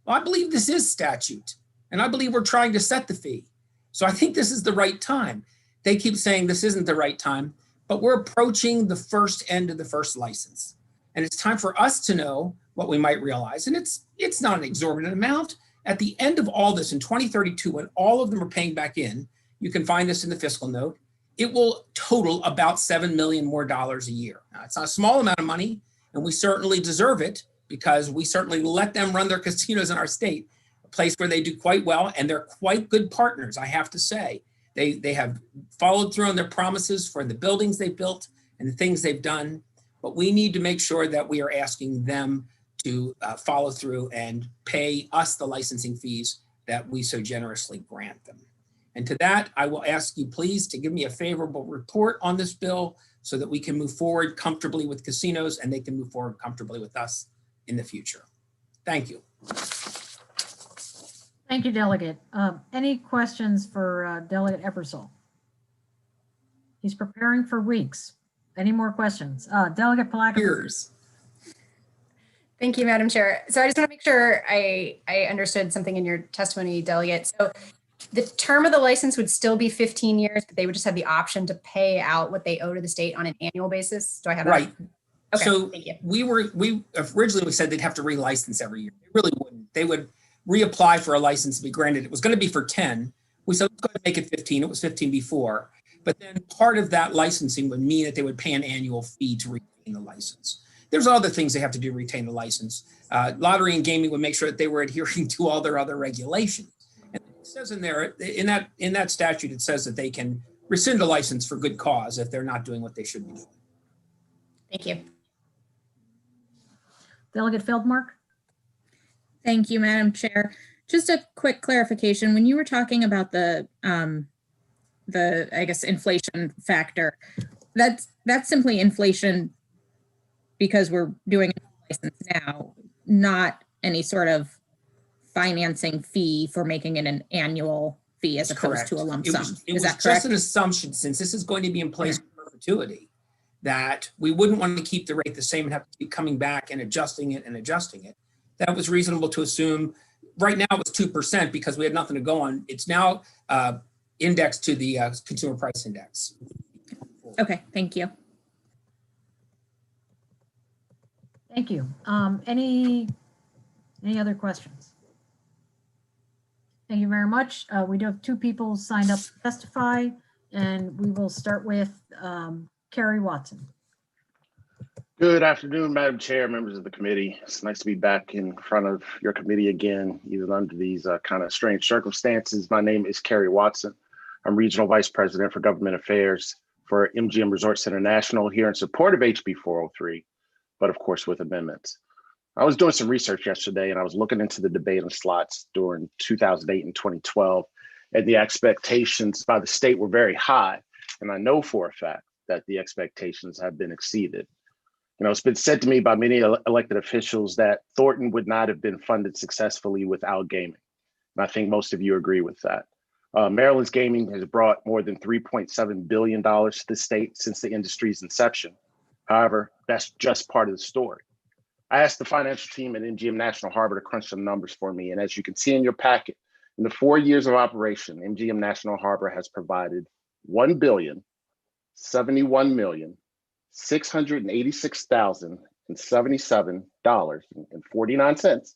Well, I believe this is statute, and I believe we're trying to set the fee. So I think this is the right time. They keep saying this isn't the right time, but we're approaching the first end of the first license. And it's time for us to know what we might realize. And it's not an exorbitant amount. At the end of all this in 2032, when all of them are paying back in, you can find this in the fiscal note, it will total about $7 million more a year. Now, it's not a small amount of money, and we certainly deserve it because we certainly let them run their casinos in our state, a place where they do quite well, and they're quite good partners, I have to say. They have followed through on their promises for the buildings they built and the things they've done, but we need to make sure that we are asking them to follow through and pay us the licensing fees that we so generously grant them. And to that, I will ask you please to give me a favorable report on this bill so that we can move forward comfortably with casinos and they can move forward comfortably with us in the future. Thank you. Thank you, Delegate. Any questions for Delegate Ebersol? He's preparing for weeks. Any more questions? Delegate Palakovich. Thank you, Madam Chair. So I just want to make sure I understood something in your testimony, Delegate. So the term of the license would still be 15 years, but they would just have the option to pay out what they owe to the state on an annual basis. Do I have that? Right. Okay, so thank you. we originally we said they'd have to relicense every year. They really wouldn't. They would reapply for a license to be granted. It was going to be for 10. We said, let's go ahead and make it 15. It was 15 before. But then part of that licensing would mean that they would pay an annual fee to retain the license. There's other things they have to do to retain the license. Lottery and gaming would make sure that they were adhering to all their other regulations. And it says in there, in that statute, it says that they can rescind a license for good cause if they're not doing what they should be doing. Thank you. Delegate Feldmark. Thank you, Madam Chair. Just a quick clarification. When you were talking about the I guess, inflation factor, that's simply inflation because we're doing a license now, not any sort of financing fee for making it an annual fee as opposed to a lump sum. It was just an assumption, since this is going to be in place for perpetuity, that we wouldn't want to keep the rate the same and have to keep coming back and adjusting it. That was reasonable to assume. Right now it was 2% because we had nothing to go on. It's now indexed to the consumer price index. Okay, thank you. Thank you. Any other questions? Thank you very much. We do have 2 people signed up to testify, and we will start with Kerry Watson. Good afternoon, Madam Chair, members of the committee. It's nice to be back in front of your committee again, even under these kind of strange circumstances. My name is Kerry Watson. I'm Regional Vice President for Government Affairs for MGM Resorts International, here in support of HB 403, but of course with amendments. I was doing some research yesterday and I was looking into the debate on slots during 2008 and 2012, and the expectations by the state were very high. And I know for a fact that the expectations have been exceeded. You know, it's been said to me by many elected officials that Thornton would not have been funded successfully without gaming. And I think most of you agree with that. Maryland's gaming has brought more than $3.7 billion to the state since the industry's inception. However, that's just part of the story. I asked the financial team at MGM National Harbor to crunch some numbers for me. And as you can see in your packet, in the 4 years of operation, MGM National Harbor has provided $1,786,077.49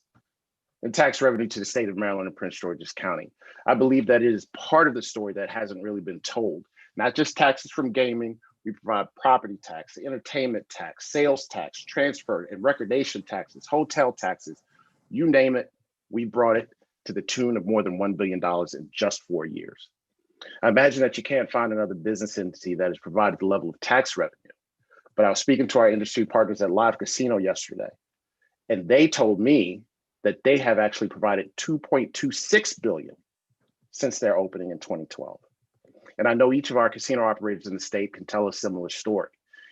in tax revenue to the state of Maryland and Prince George's County. I believe that it is part of the story that hasn't really been told. Not just taxes from gaming, we provide property tax, entertainment tax, sales tax, transfer and recordation taxes, hotel taxes, you name it, we brought it to the tune of more than $1 billion in just 4 years. I imagine that you can't find another business entity that has provided the level of tax revenue. But I was speaking to our industry partners at Live Casino yesterday, and they told me that they have actually provided $2.26 billion since their opening in 2012. And I know each of our casino operators in the state can tell a similar story.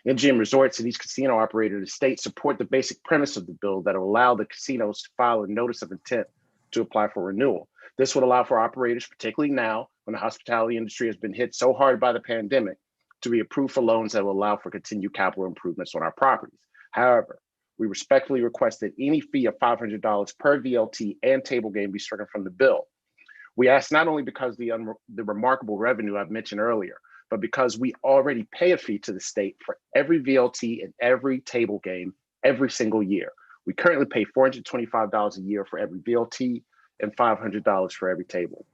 MGM Resorts and each casino operator in the state support the basic premise of the bill that will allow the casinos to file a notice of intent to apply for renewal. This would allow for operators, particularly now when the hospitality industry has been hit so hard by the pandemic, to be approved for loans that will allow for continued capital improvements on our properties. However, we respectfully request that any fee of $500 per VLT and table game be stricken from the bill. We ask not only because the remarkable revenue I've mentioned earlier, but because we already pay a fee to the state for every VLT and every table game every single year. We currently pay $425 a year for every VLT and $500 for every table.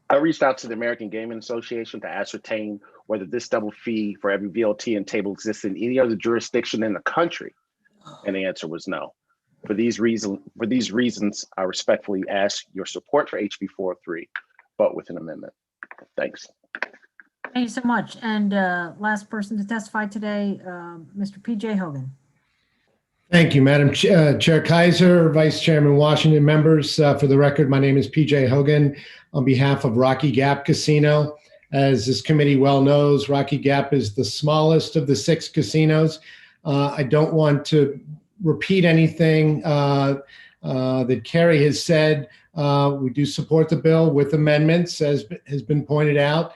I reached out to the American Gaming Association to ascertain whether this double fee for every VLT and table exists in any other jurisdiction in the country, and the answer was no. For these reasons, I respectfully ask your support for HB 403, but with an amendment. Thanks. Thank you so much. And last person to testify today, Mr. PJ Hogan. Thank you, Madam Chair Kaiser, Vice Chairman Washington, members. For the record, my name is PJ Hogan on behalf of Rocky Gap Casino. As this committee well knows, Rocky Gap is the smallest of the 6 casinos. I don't want to repeat anything that Kerry has said. We do support the bill with amendments, as has been pointed out.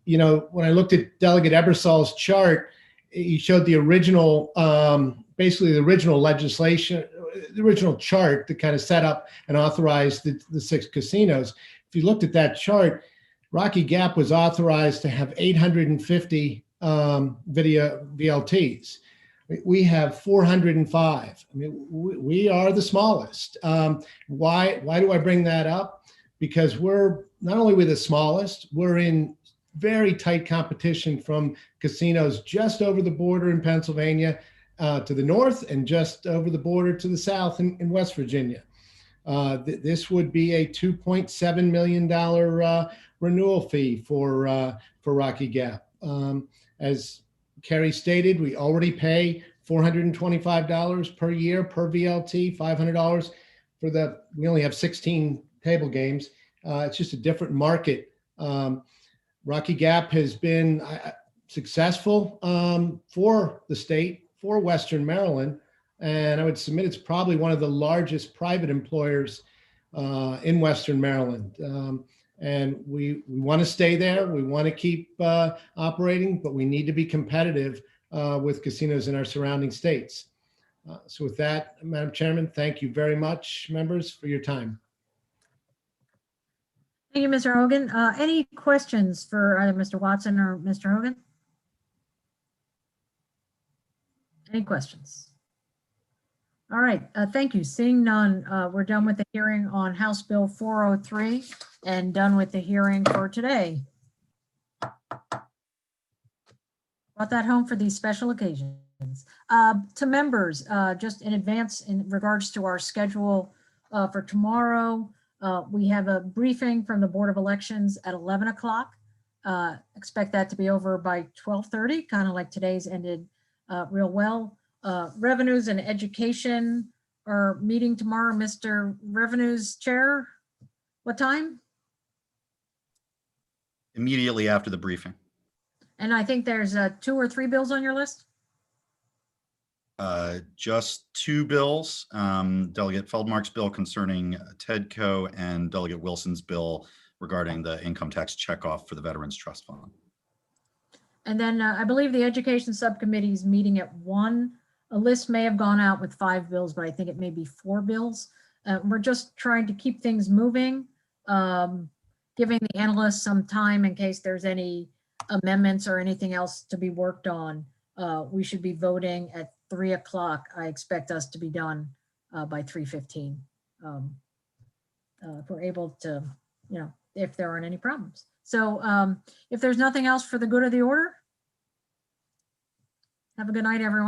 You know, when I looked at Delegate Ebersol's chart, he showed the original, basically the original legislation, the original chart that kind of set up and authorized the 6 casinos. If you looked at that chart, Rocky Gap was authorized to have 850 video VLTs. We have 405. I mean, we are the smallest. Why do I bring that up? Because we're not only the smallest, we're in very tight competition from casinos just over the border in Pennsylvania to the north and just over the border to the south in West Virginia. This would be a $2.7 million renewal fee for Rocky Gap. As Kerry stated, we already pay $425 per year per VLT, $500 for we only have 16 table games. It's just a different market. Rocky Gap has been successful for the state, for Western Maryland, and I would submit it's probably one of the largest private employers in Western Maryland. And we want to stay there. We want to keep operating, but we need to be competitive with casinos in our surrounding states. So with that, Madam Chairman, thank you very much, members, for your time. Thank you, Mr. Hogan. Any questions for either Mr. Watson or Mr. Hogan? Any questions? All right, thank you. Seeing none, we're done with the hearing on House Bill 403 and done with the hearing for today. Brought that home for these special occasions. To members, just in advance in regards to our schedule for tomorrow, we have a briefing from the Board of Elections at 11 o'clock. Expect that to be over by 12:30, kind of like today's ended real well. Revenues and Education are meeting tomorrow. Mr. Revenues Chair, what time? Immediately after the briefing. And I think there's 2 or 3 bills on your list. Just 2 bills, Delegate Feldmark's bill concerning TEDCO and Delegate Wilson's bill regarding the income tax checkoff for the Veterans Trust Fund. And then I believe the Education Subcommittee is meeting at 1. A list may have gone out with 5 bills, but I think it may be 4 bills. We're just trying to keep things moving, giving the analysts some time in case there's any amendments or anything else to be worked on. We should be voting at 3 o'clock. I expect us to be done by 3:15. If we're able to, if there aren't any problems. So if there's nothing else for the good of the order, have a good night, everyone.